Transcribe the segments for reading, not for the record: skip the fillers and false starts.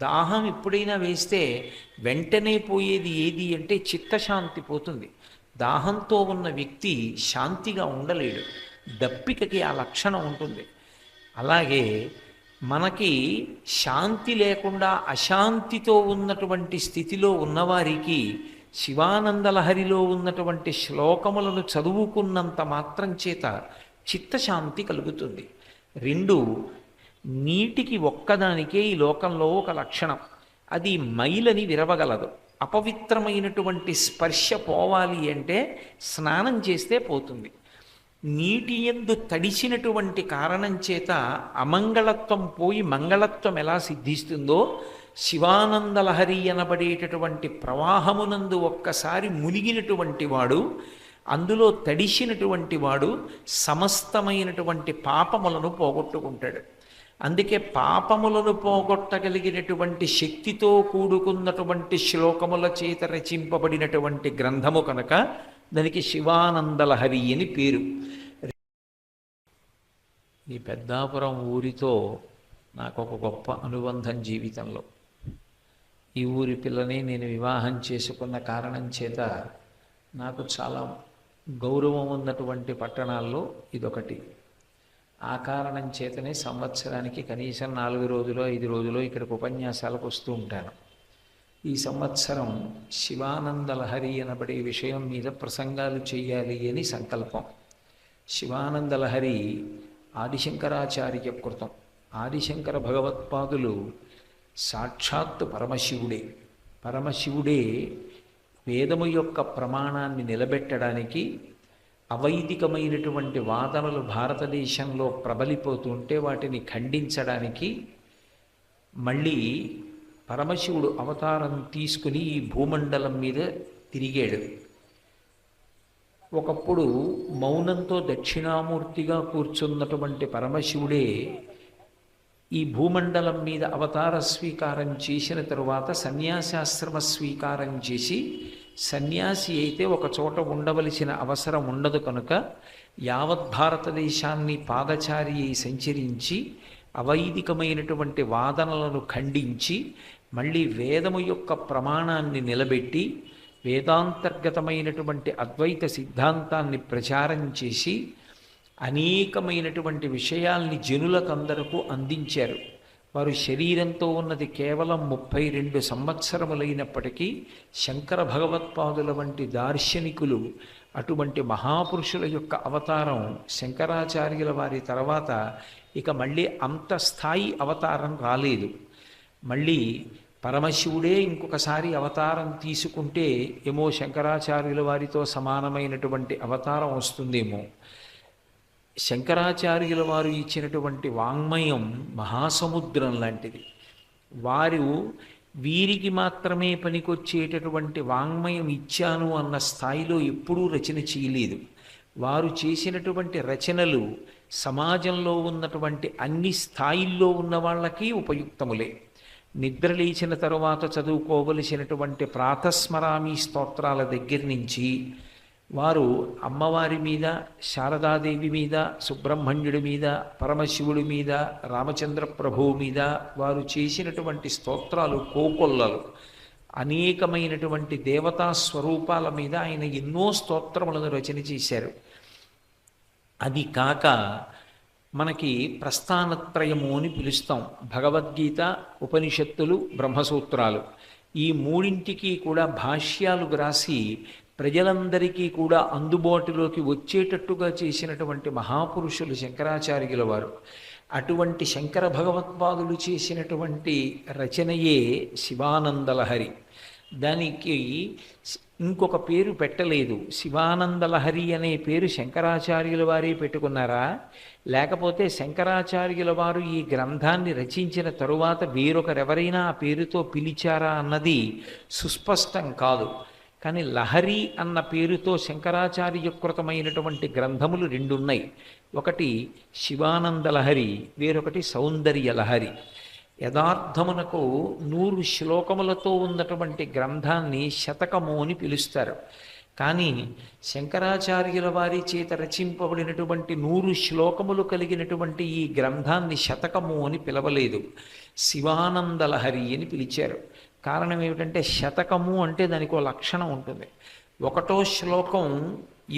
దాహం ఎప్పుడైనా వేస్తే వెంటనే పోయేది ఏది అంటే చిత్తశాంతి పోతుంది. దాహంతో ఉన్న వ్యక్తి శాంతిగా ఉండలేడు. దప్పికకి ఆ లక్షణం ఉంటుంది. అలాగే మనకి శాంతి లేకుండా అశాంతితో ఉన్నటువంటి స్థితిలో ఉన్నవారికి శివానందలహరిలో ఉన్నటువంటి శ్లోకములను చదువుకున్నంత మాత్రం చేత చిత్తశాంతి కలుగుతుంది. రెండు, నీటికి ఒక్కదానికే ఈ లోకంలో ఒక లక్షణం, అది మైలని విరవగలదు. అపవిత్రమైనటువంటి స్పర్శ పోవాలి అంటే స్నానం చేస్తే పోతుంది. నీటి యందు తడిసినటువంటి కారణం చేత అమంగళత్వం పోయి మంగళత్వం ఎలా సిద్ధిస్తుందో, శివానందలహరి అనబడేటటువంటి ప్రవాహమునందు ఒక్కసారి మునిగినటువంటి వాడు, అందులో తడిసినటువంటి వాడు సమస్తమైనటువంటి పాపములను పోగొట్టుకుంటాడు. అందుకే పాపములను పోగొట్టగలిగినటువంటి శక్తితో కూడుకున్నటువంటి శ్లోకముల చేత రచింపబడినటువంటి గ్రంథము కనుక దానికి శివానందలహరి అని పేరు. ఈ పెద్దాపురం ఊరితో నాకు ఒక గొప్ప అనుబంధం జీవితంలో. ఈ ఊరి పిల్లని నేను వివాహం చేసుకున్న కారణం చేత నాకు చాలా గౌరవం ఉన్నటువంటి పట్టణాల్లో ఇదొకటి. ఆ కారణం చేతనే సంవత్సరానికి కనీసం 4 రోజులో 5 రోజులో ఇక్కడికి ఉపన్యాసాలకు వస్తూ ఉంటాను. ఈ సంవత్సరం శివానందలహరి అనబడే విషయం మీద ప్రసంగాలు చేయాలి అని సంకల్పం. శివానందలహరి ఆదిశంకరాచార్య కృతం. ఆదిశంకర భగవత్పాదులు సాక్షాత్తు పరమశివుడే. పరమశివుడే వేదము యొక్క ప్రమాణాన్ని నిలబెట్టడానికి, అవైదికమైనటువంటి వాదనలు భారతదేశంలో ప్రబలిపోతుంటే వాటిని ఖండించడానికి మళ్ళీ పరమశివుడు అవతారం తీసుకుని ఈ భూమండలం మీద తిరిగాడు. ఒకప్పుడు మౌనంతో దక్షిణామూర్తిగా కూర్చున్నటువంటి పరమశివుడే ఈ భూమండలం మీద అవతార స్వీకారం చేసిన తరువాత సన్యాసాశ్రమ స్వీకారం చేసి, సన్యాసి అయితే ఒక చోట ఉండవలసిన అవసరం ఉండదు కనుక యావత్ భారతదేశాన్ని పాదచారి అయి సంచరించి అవైదికమైనటువంటి వాదనలను ఖండించి మళ్ళీ వేదము యొక్క ప్రమాణాన్ని నిలబెట్టి వేదాంతర్గతమైనటువంటి అద్వైత సిద్ధాంతాన్ని ప్రచారం చేసి అనేకమైనటువంటి విషయాల్ని జనులకందరకు అందించారు. వారు శరీరంతో ఉన్నది కేవలం 32 సంవత్సరములైనప్పటికీ శంకర భగవత్పాదుల వంటి దార్శనికులు, అటువంటి మహాపురుషుల యొక్క అవతారం శంకరాచార్యుల వారి తర్వాత ఇక మళ్ళీ అంత స్థాయి అవతారం రాలేదు. మళ్ళీ పరమశివుడే ఇంకొకసారి అవతారం తీసుకుంటే ఏమో శంకరాచార్యుల వారితో సమానమైనటువంటి అవతారం వస్తుందేమో. శంకరాచార్యుల వారు ఇచ్చినటువంటి వాంగ్మయం మహాసముద్రం లాంటిది. వారు వీరికి మాత్రమే పనికొచ్చేటటువంటి వాంగ్మయం ఇచ్చాను అన్న స్థాయిలో ఎప్పుడూ రచన చేయలేదు. వారు చేసినటువంటి రచనలు సమాజంలో ఉన్నటువంటి అన్ని స్థాయిల్లో ఉన్న వాళ్ళకి ఉపయుక్తములే. నిద్రలేచిన తరువాత చదువుకోవలసినటువంటి ప్రాతస్మరామి స్తోత్రాల దగ్గర నుంచి వారు అమ్మవారి మీద, శారదాదేవి మీద, సుబ్రహ్మణ్యుడి మీద, పరమశివుడి మీద, రామచంద్ర ప్రభువు మీద వారు చేసినటువంటి స్తోత్రాలు కోకొల్లలు. అనేకమైనటువంటి దేవతా స్వరూపాల మీద ఆయన ఎన్నో స్తోత్రములను రచన చేశారు. అది కాక మనకి ప్రస్థానత్రయము అని పిలుస్తాం. భగవద్గీత, ఉపనిషత్తులు, బ్రహ్మసూత్రాలు, ఈ మూడింటికి కూడా భాష్యాలు వ్రాసి ప్రజలందరికీ కూడా అందుబాటులోకి వచ్చేటట్టుగా చేసినటువంటి మహాపురుషులు శంకరాచార్యుల వారు. అటువంటి శంకర భగవత్పాదులు చేసినటువంటి రచనయే శివానందలహరి. దానికి ఇంకొక పేరు పెట్టలేదు. శివానందలహరి అనే పేరు శంకరాచార్యుల వారే పెట్టుకున్నారా, లేకపోతే శంకరాచార్యుల వారు ఈ గ్రంథాన్ని రచించిన తరువాత వేరొకరెవరైనా ఆ పేరుతో పిలిచారా అన్నది సుస్పష్టం కాదు. కానీ లహరి అన్న పేరుతో శంకరాచార్యకృతమైనటువంటి గ్రంథములు 2 ఉన్నాయి. ఒకటి శివానందలహరి, వేరొకటి సౌందర్యలహరి. యథార్థమునకు 100 శ్లోకములతో ఉన్నటువంటి గ్రంథాన్ని శతకము అని పిలుస్తారు. కానీ శంకరాచార్యుల వారి చేత రచింపబడినటువంటి 100 శ్లోకములు కలిగినటువంటి ఈ గ్రంథాన్ని శతకము అని పిలవలేదు, శివానందలహరి అని పిలిచారు. కారణం ఏమిటంటే శతకము అంటే దానికి ఒక లక్షణం ఉంటుంది. 1వ శ్లోకం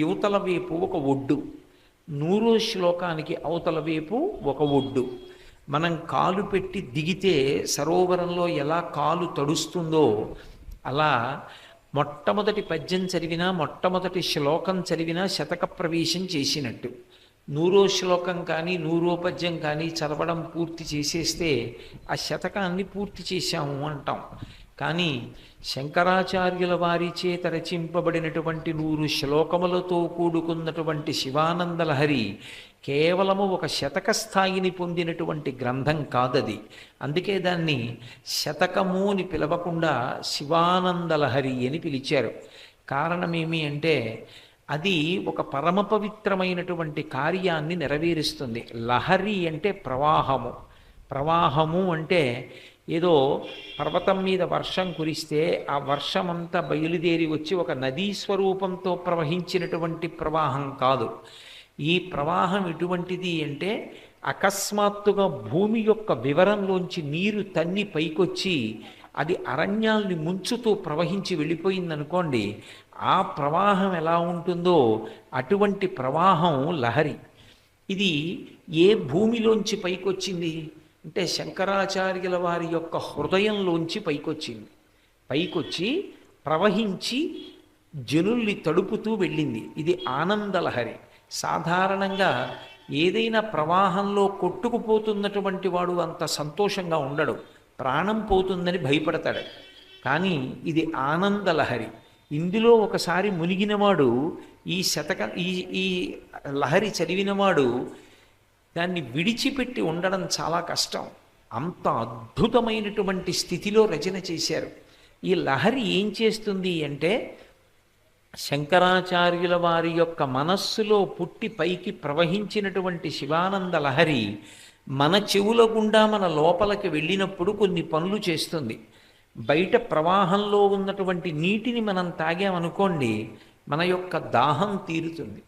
యువతల వైపు ఒక ఒడ్డు, 100వ శ్లోకానికి అవతల వైపు ఒక ఒడ్డు. మనం కాలు పెట్టి దిగితే సరోవరంలో ఎలా కాలు తడుస్తుందో అలా మొట్టమొదటి పద్యం చదివినా మొట్టమొదటి శ్లోకం చదివినా శతక ప్రవేశం చేసినట్టు. 100వ శ్లోకం కానీ 100వ పద్యం కానీ చదవడం పూర్తి చేసేస్తే ఆ శతకాన్ని పూర్తి చేశాము అంటాం. కానీ శంకరాచార్యుల వారి చేత రచింపబడినటువంటి 100 శ్లోకములతో కూడుకున్నటువంటి శివానందలహరి కేవలము ఒక శతక స్థాయిని పొందినటువంటి గ్రంథం కాదది. అందుకే దాన్ని శతకము అని పిలవకుండా శివానందలహరి అని పిలిచారు. కారణమేమి అంటే అది ఒక పరమ పవిత్రమైనటువంటి కార్యాన్ని నెరవేరుస్తుంది. లహరి అంటే ప్రవాహము. ప్రవాహము అంటే ఏదో పర్వతం మీద వర్షం కురిస్తే ఆ వర్షమంతా బయలుదేరి వచ్చి ఒక నదీ స్వరూపంతో ప్రవహించినటువంటి ప్రవాహం కాదు. ఈ ప్రవాహం ఎటువంటిది అంటే అకస్మాత్తుగా భూమి యొక్క వివరంలోంచి నీరు తన్ని పైకొచ్చి అది అరణ్యాల్ని ముంచుతూ ప్రవహించి వెళ్ళిపోయిందనుకోండి, ఆ ప్రవాహం ఎలా ఉంటుందో అటువంటి ప్రవాహం లహరి. ఇది ఏ భూమిలోంచి పైకొచ్చింది అంటే శంకరాచార్యుల వారి యొక్క హృదయంలోంచి పైకొచ్చింది. పైకొచ్చి ప్రవహించి జనుల్ని తడుపుతూ వెళ్ళింది. ఇది ఆనందలహరి. సాధారణంగా ఏదైనా ప్రవాహంలో కొట్టుకుపోతున్నటువంటి వాడు అంత సంతోషంగా ఉండడు, ప్రాణం పోతుందని భయపడతాడు. కానీ ఇది ఆనందలహరి. ఇందులో ఒకసారి మునిగినవాడు ఈ ఈ లహరి చదివినవాడు దాన్ని విడిచిపెట్టి ఉండడం చాలా కష్టం. అంత అద్భుతమైనటువంటి స్థితిలో రచన చేశారు. ఈ లహరి ఏం చేస్తుంది అంటే శంకరాచార్యుల వారి యొక్క మనస్సులో పుట్టి పైకి ప్రవహించినటువంటి శివానంద లహరి మన చెవుల గుండా మన లోపలికి వెళ్ళినప్పుడు కొన్ని పనులు చేస్తుంది. బయట ప్రవాహంలో ఉన్నటువంటి నీటిని మనం తాగామనుకోండి, మన యొక్క దాహం తీరుతుంది,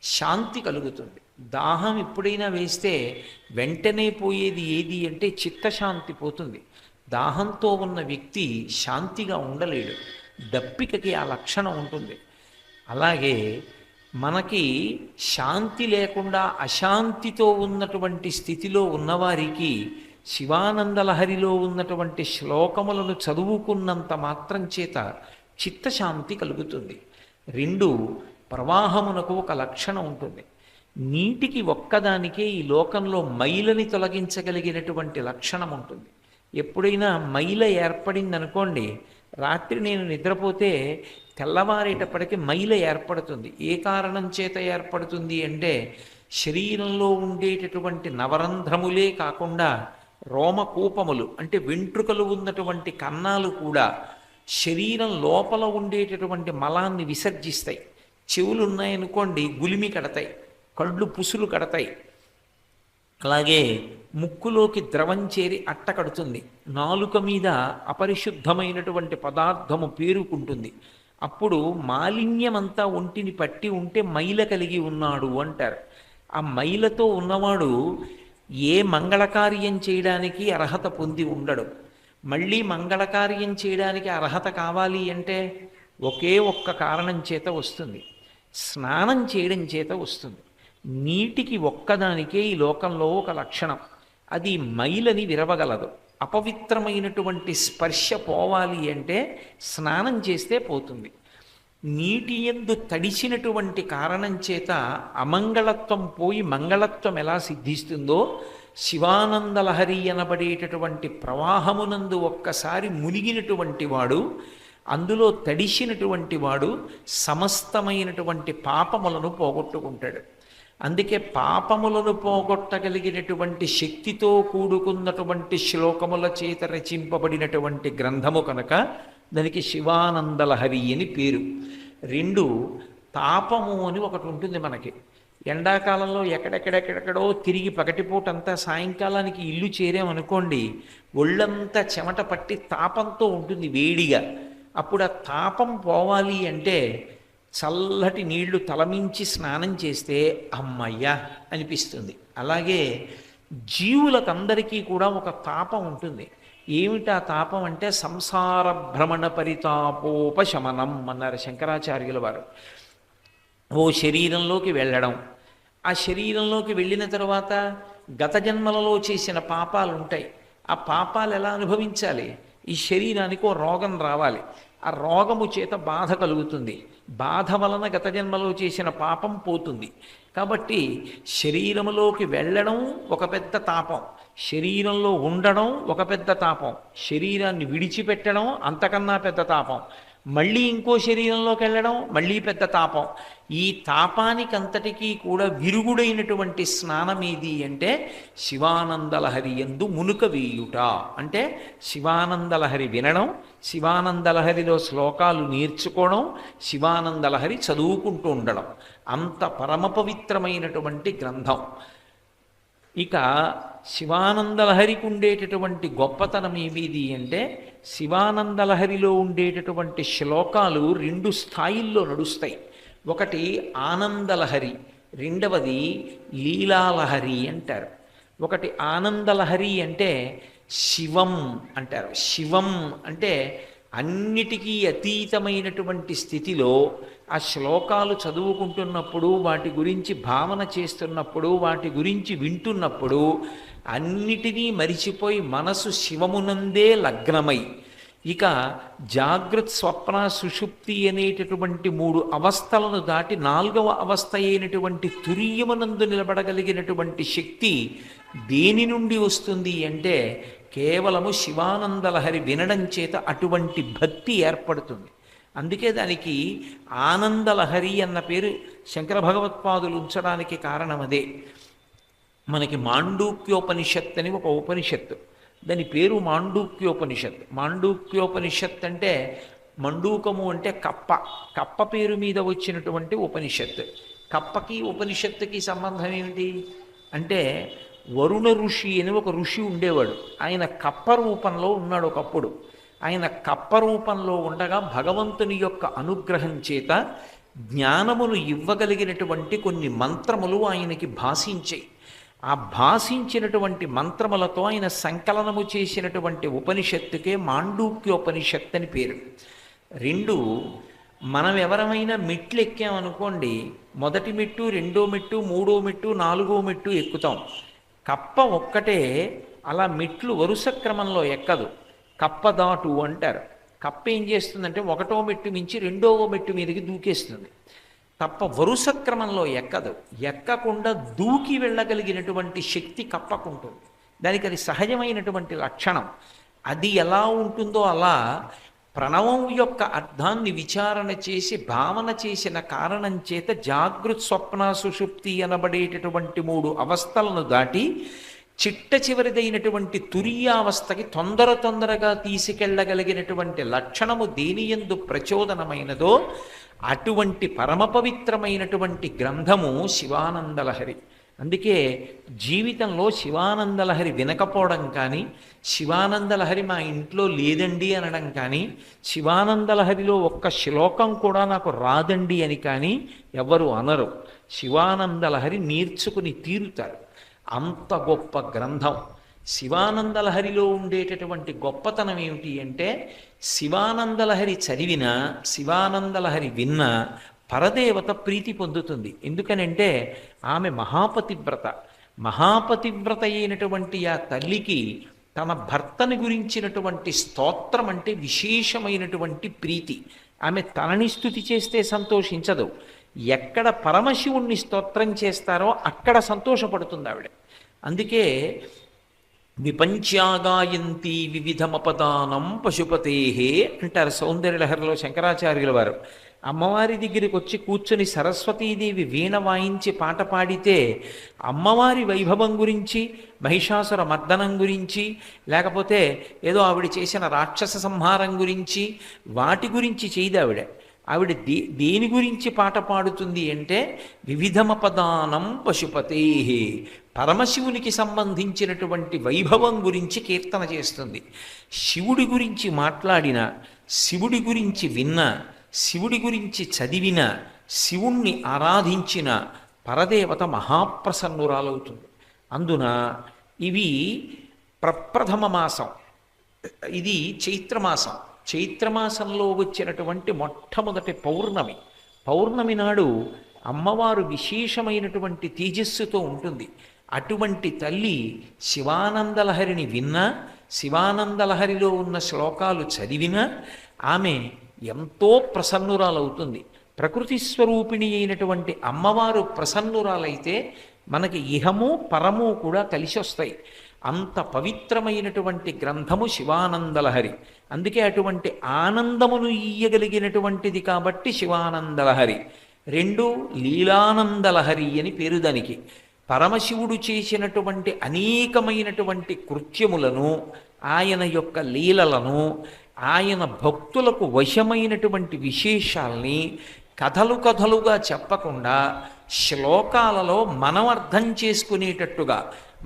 శాంతి కలుగుతుంది. దాహం ఎప్పుడైనా వేస్తే వెంటనే పోయేది ఏది అంటే చిత్తశాంతి పోతుంది. దాహంతో ఉన్న వ్యక్తి శాంతిగా ఉండలేడు, దప్పికకి ఆ లక్షణం ఉంటుంది. అలాగే మనకి శాంతి లేకుండా అశాంతితో ఉన్నటువంటి స్థితిలో ఉన్నవారికి శివానందలహరిలో ఉన్నటువంటి శ్లోకములను చదువుకున్నంత మాత్రం చేత చిత్తశాంతి కలుగుతుంది. 2, ప్రవాహమునకు ఒక లక్షణం ఉంటుంది. నీటికి ఒక్కదానికే ఈ లోకంలో మైలని తొలగించగలిగినటువంటి లక్షణం ఉంటుంది. ఎప్పుడైనా మైల ఏర్పడిందనుకోండి, రాత్రి నేను నిద్రపోతే తెల్లవారేటప్పటికి మైల ఏర్పడుతుంది. ఏ కారణం చేత ఏర్పడుతుంది అంటే శరీరంలో ఉండేటటువంటి నవరంధ్రములే కాకుండా రోమకూపములు అంటే వెంట్రుకలు ఉన్నటువంటి కన్నాలు కూడా శరీరం లోపల ఉండేటటువంటి మలాన్ని విసర్జిస్తాయి. చెవులు ఉన్నాయనుకోండి గులిమి కడతాయి, కళ్ళు పుసులు కడతాయి. అలాగే ముక్కులోకి ద్రవం చేరి అట్ట కడుతుంది. నాలుక మీద అపరిశుద్ధమైనటువంటి పదార్థము పేరుకుంటుంది. అప్పుడు మాలిన్యమంతా ఒంటిని పట్టి ఉంటే మైల కలిగి ఉన్నాడు అంటారు. ఆ మైలతో ఉన్నవాడు ఏ మంగళకార్యం చేయడానికి అర్హత పొంది ఉండడు. మళ్ళీ మంగళకార్యం చేయడానికి అర్హత కావాలి అంటే ఒకే ఒక్క కారణం చేత వస్తుంది, స్నానం చేయడం చేత వస్తుంది. నీటికి ఒక్కదానికే ఈ లోకంలో ఒక లక్షణం, అది మైలని విరవగలదు. అపవిత్రమైనటువంటి స్పర్శ పోవాలి అంటే స్నానం చేస్తే పోతుంది. నీటి యందు తడిసినటువంటి కారణం చేత అమంగళత్వం పోయి మంగళత్వం ఎలా సిద్ధిస్తుందో శివానందలహరి అనబడేటటువంటి ప్రవాహమునందు ఒక్కసారి మునిగినటువంటి వాడు, అందులో తడిసినటువంటి వాడు సమస్తమైనటువంటి పాపములను పోగొట్టుకుంటాడు. అందుకే పాపములను పోగొట్టగలిగినటువంటి శక్తితో కూడుకున్నటువంటి శ్లోకముల చేత రచింపబడినటువంటి గ్రంథము కనుక దానికి శివానందలహరి అని పేరు. 2, తాపము అని ఒకటి ఉంటుంది మనకి. ఎండాకాలంలో ఎక్కడెక్కడెక్కడెక్కడో తిరిగి పగటిపూటంతా సాయంకాలానికి ఇల్లు చేరామనుకోండి, ఒళ్ళంతా చెమట పట్టి తాపంతో ఉంటుంది వేడిగా. అప్పుడు ఆ తాపం పోవాలి అంటే చల్లటి నీళ్లు తలమించి స్నానం చేస్తే అమ్మయ్యా అనిపిస్తుంది. అలాగే జీవులకందరికీ కూడా ఒక తాపం ఉంటుంది. ఏమిటా తాపం అంటే సంసార భ్రమణ పరితాపోపశమనం అన్నారు శంకరాచార్యుల వారు. ఓ శరీరంలోకి వెళ్ళడం, ఆ శరీరంలోకి వెళ్ళిన తర్వాత గత జన్మలలో చేసిన పాపాలు ఉంటాయి. ఆ పాపాలు ఎలా అనుభవించాలి? ఈ శరీరానికి ఓ రోగం రావాలి, ఆ రోగము చేత బాధ కలుగుతుంది, బాధ వలన గత జన్మలో చేసిన పాపం పోతుంది. కాబట్టి శరీరంలోకి వెళ్ళడం ఒక పెద్ద తాపం, శరీరంలో ఉండడం ఒక పెద్ద తాపం, శరీరాన్ని విడిచిపెట్టడం అంతకన్నా పెద్ద తాపం, మళ్ళీ ఇంకో శరీరంలోకి వెళ్ళడం మళ్ళీ పెద్ద తాపం. ఈ తాపానికంతటికీ కూడా విరుగుడైనటువంటి స్నానం ఏది అంటే శివానందలహరి యందు మునుక వేయుట. అంటే శివానందలహరి వినడం, శివానందలహరిలో శ్లోకాలు నేర్చుకోవడం, శివానందలహరి చదువుకుంటూ ఉండడం. అంత పరమ పవిత్రమైనటువంటి గ్రంథం. ఇక శివానందలహరికి ఉండేటటువంటి గొప్పతనం ఏమిది అంటే శివానందలహరిలో ఉండేటటువంటి శ్లోకాలు 2 స్థాయిల్లో నడుస్తాయి. ఒకటి ఆనందలహరి, రెండవది లీలాలహరి అంటారు. ఒకటి ఆనందలహరి అంటే శివం అంటారు. శివం అంటే అన్నిటికీ అతీతమైనటువంటి స్థితిలో ఆ శ్లోకాలు చదువుకుంటున్నప్పుడు, వాటి గురించి భావన చేస్తున్నప్పుడు, వాటి గురించి వింటున్నప్పుడు అన్నిటినీ మరిచిపోయి మనసు శివమునందే లగ్నమై, ఇక జాగృత్ స్వప్న సుషుప్తి అనేటటువంటి 3 అవస్థలను దాటి 4వ అవస్థ అయినటువంటి తురీయమునందు నిలబడగలిగినటువంటి శక్తి దేని నుండి వస్తుంది అంటే కేవలము శివానందలహరి వినడం చేత అటువంటి భక్తి ఏర్పడుతుంది. అందుకే దానికి ఆనందలహరి అన్న పేరు శంకర భగవత్పాదులు ఉంచడానికి కారణం అదే. మనకి మాండూక్యోపనిషత్ అని ఒక ఉపనిషత్తు, దాని పేరు మాండూక్యోపనిషత్. మాండూక్యోపనిషత్ అంటే మండూకము అంటే కప్ప, కప్ప పేరు మీద వచ్చినటువంటి ఉపనిషత్తు. కప్పకి ఉపనిషత్తుకి సంబంధం ఏమిటి అంటే వరుణ ఋషి అని ఒక ఋషి ఉండేవాడు. ఆయన కప్ప రూపంలో ఉన్నాడు ఒకప్పుడు. ఆయన కప్ప రూపంలో ఉండగా భగవంతుని యొక్క అనుగ్రహం చేత జ్ఞానమును ఇవ్వగలిగినటువంటి కొన్ని మంత్రములు ఆయనకి భాషించాయి. ఆ భాషించినటువంటి మంత్రములతో ఆయన సంకలనము చేసినటువంటి ఉపనిషత్తుకే మాండూక్యోపనిషత్ అని పేరు. 2 మనం ఎవరమైనా మెట్లు ఎక్కామనుకోండి, మొదటి మెట్టు, 2వ మెట్టు, 3వ మెట్టు, 4వ మెట్టు ఎక్కుతాం. కప్ప ఒక్కటే అలా మెట్లు వరుస క్రమంలో ఎక్కదు, కప్పదాటు అంటారు. కప్ప ఏం చేస్తుందంటే 1వ మెట్టు మించి 2వ మెట్టు మీదకి దూకేస్తుంది తప్ప వరుస క్రమంలో ఎక్కదు. ఎక్కకుండా దూకి వెళ్ళగలిగినటువంటి శక్తి కప్పకుంటుంది. దానికి అది సహజమైనటువంటి లక్షణం. అది ఎలా ఉంటుందో అలా ప్రణవం యొక్క అర్థాన్ని విచారణ చేసి భావన చేసిన కారణం చేత జాగృత్ స్వప్న సుషుప్తి అనబడేటటువంటి 3 అవస్థలను దాటి చిట్ట చివరిదైనటువంటి తురీయావస్థకి తొందరగా తీసుకెళ్ళగలిగినటువంటి లక్షణము దేనియందు ప్రచోదనమైనదో అటువంటి పరమ పవిత్రమైనటువంటి గ్రంథము శివానందలహరి. అందుకే జీవితంలో శివానందలహరి వినకపోవడం కానీ, శివానందలహరి మా ఇంట్లో లేదండి అనడం కానీ, శివానందలహరిలో ఒక్క శ్లోకం కూడా నాకు రాదండి అని కానీ ఎవరు అనరు. శివానందలహరి నేర్చుకుని తీరుతారు. అంత గొప్ప గ్రంథం. శివానందలహరిలో ఉండేటటువంటి గొప్పతనం ఏమిటి అంటే శివానందలహరి చదివిన, శివానందలహరి విన్న పరదేవత ప్రీతి పొందుతుంది. ఎందుకనంటే ఆమె మహాపతివ్రత. మహాపతివ్రత అయినటువంటి ఆ తల్లికి తన భర్తని గురించినటువంటి స్తోత్రం అంటే విశేషమైనటువంటి ప్రీతి. ఆమె తనని స్తుతి చేస్తే సంతోషించదు, ఎక్కడ పరమశివుణ్ణి స్తోత్రం చేస్తారో అక్కడ సంతోషపడుతుంది ఆవిడ. అందుకే విపంచాగాయంతి వివిధమపదానం పశుపతేహే అంటారు సౌందర్యలహరిలో శంకరాచార్యుల వారు. అమ్మవారి దగ్గరికి వచ్చి కూర్చొని సరస్వతీదేవి వీణ వాయించి పాట పాడితే అమ్మవారి వైభవం గురించి, మహిషాసుర మర్దనం గురించి, లేకపోతే ఏదో ఆవిడ చేసిన రాక్షస సంహారం గురించి, వాటి గురించి చేయదు ఆవిడ. ఆవిడ దేని గురించి పాట పాడుతుంది అంటే వివిధమపదానం పశుపతే, పరమశివునికి సంబంధించినటువంటి వైభవం గురించి కీర్తన చేస్తుంది. శివుడి గురించి మాట్లాడిన, శివుడి గురించి విన్న, శివుడి గురించి చదివిన, శివుణ్ణి ఆరాధించిన పరదేవత మహాప్రసన్నురాలవుతుంది. అందున ఇవి ప్రప్రథమ మాసం, ఇది చైత్రమాసం. చైత్రమాసంలో వచ్చినటువంటి మొట్టమొదటి పౌర్ణమి. పౌర్ణమి నాడు అమ్మవారు విశేషమైనటువంటి తేజస్సుతో ఉంటుంది. అటువంటి తల్లి శివానందలహరిని విన్నా, శివానందలహరిలో ఉన్న శ్లోకాలు చదివినా ఆమె ఎంతో ప్రసన్నురాలవుతుంది. ప్రకృతి స్వరూపిణి అయినటువంటి అమ్మవారు ప్రసన్నురాలైతే మనకి ఇహము పరము కూడా కలిసి వస్తాయి. అంత పవిత్రమైనటువంటి గ్రంథము శివానందలహరి. అందుకే అటువంటి ఆనందమును ఇయ్యగలిగినటువంటిది కాబట్టి శివానందలహరి. రెండు, లీలానందలహరి అని పేరు దానికి. పరమశివుడు చేసినటువంటి అనేకమైనటువంటి కృత్యములను, ఆయన యొక్క లీలలను, ఆయన భక్తులకు వశమైనటువంటి విశేషాల్ని కథలు కథలుగా చెప్పకుండా శ్లోకాలలో మనం అర్థం చేసుకునేటట్టుగా,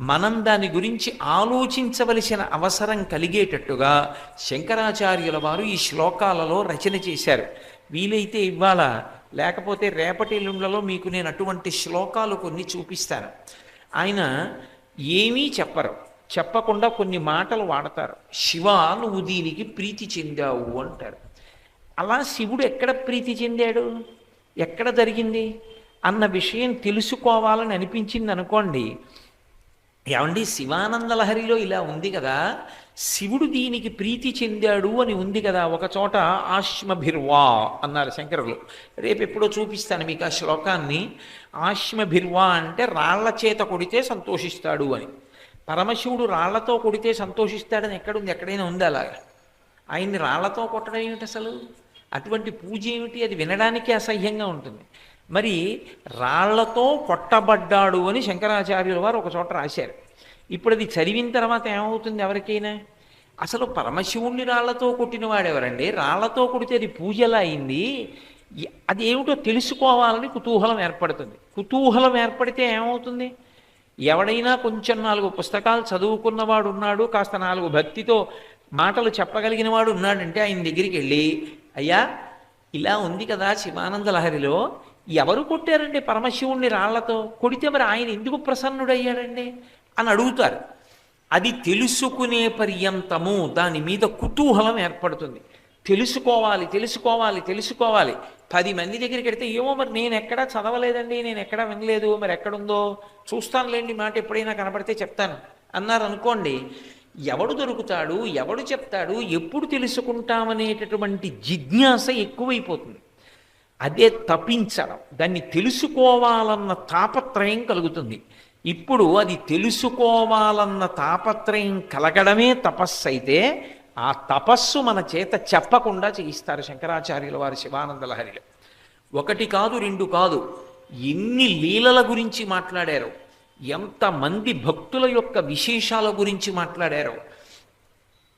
మనం దాని గురించి ఆలోచించవలసిన అవసరం కలిగేటట్టుగా శంకరాచార్యుల వారు ఈ శ్లోకాలలో రచన చేశారు. వీలైతే ఇవాళ, లేకపోతే రేపటి ఎల్లుండ్లలో మీకు నేను అటువంటి శ్లోకాలు కొన్ని చూపిస్తాను. ఆయన ఏమీ చెప్పరు, చెప్పకుండా కొన్ని మాటలు వాడతారు. శివ, నువ్వు దీనికి ప్రీతి చెందావు అంటారు. అలా శివుడు ఎక్కడ ప్రీతి చెందాడు, ఎక్కడ జరిగింది అన్న విషయం తెలుసుకోవాలని అనిపించింది అనుకోండి. ఏమండి, శివానందలహరిలో ఇలా ఉంది కదా, శివుడు దీనికి ప్రీతి చెందాడు అని ఉంది కదా, ఒక చోట ఆశ్మభిర్వా అన్నారు శంకరులు. రేపు ఎప్పుడో చూపిస్తాను మీకు ఆ శ్లోకాన్ని. ఆశ్మభిర్వా అంటే రాళ్ల చేత కొడితే సంతోషిస్తాడు అని. పరమశివుడు రాళ్లతో కొడితే సంతోషిస్తాడని ఎక్కడుంది? ఎక్కడైనా ఉంది అలాగా? ఆయన్ని రాళ్లతో కొట్టడం ఏమిటి అసలు? అటువంటి పూజ ఏమిటి? అది వినడానికి అసహ్యంగా ఉంటుంది. మరి రాళ్లతో కొట్టబడ్డాడు అని శంకరాచార్యుల వారు ఒక చోట రాశారు. ఇప్పుడు అది చదివిన తర్వాత ఏమవుతుంది ఎవరికైనా? అసలు పరమశివుణ్ణి రాళ్లతో కొట్టిన వాడెవరండి? రాళ్లతో కొడితే అది పూజలా అయింది, అది ఏమిటో తెలుసుకోవాలని కుతూహలం ఏర్పడుతుంది. కుతూహలం ఏర్పడితే ఏమవుతుంది? ఎవడైనా కొంచెం 4 పుస్తకాలు చదువుకున్నవాడు ఉన్నాడు, కాస్త 4 భక్తితో మాటలు చెప్పగలిగిన వాడు ఉన్నాడంటే ఆయన దగ్గరికి వెళ్ళి, అయ్యా ఇలా ఉంది కదా శివానందలహరిలో, ఎవరు కొట్టారండి పరమశివుణ్ణి రాళ్లతో? కొడితే మరి ఆయన ఎందుకు ప్రసన్నుడయ్యాడండి అని అడుగుతారు. అది తెలుసుకునే పర్యంతము దాని మీద కుతూహలం ఏర్పడుతుంది. తెలుసుకోవాలి తెలుసుకోవాలి తెలుసుకోవాలి. 10 మంది దగ్గరికి వెడితే, ఏమో మరి నేను ఎక్కడా చదవలేదండి, నేను ఎక్కడా వినలేదు, మరి ఎక్కడుందో చూస్తానులేండి, మాట ఎప్పుడైనా కనపడితే చెప్తాను అన్నారు అనుకోండి. ఎవడు దొరుకుతాడు, ఎవడు చెప్తాడు, ఎప్పుడు తెలుసుకుంటామనేటటువంటి జిజ్ఞాస ఎక్కువైపోతుంది. అదే తపించడం, దాన్ని తెలుసుకోవాలన్న తాపత్రయం కలుగుతుంది. ఇప్పుడు అది తెలుసుకోవాలన్న తాపత్రయం కలగడమే తపస్సు అయితే, ఆ తపస్సు మన చేత చెప్పకుండా చేయిస్తారు శంకరాచార్యుల వారి శివానందలహరిలో. 1 కాదు 2 కాదు, ఎన్ని లీలల గురించి మాట్లాడారో, ఎంతమంది భక్తుల యొక్క విశేషాల గురించి మాట్లాడారో.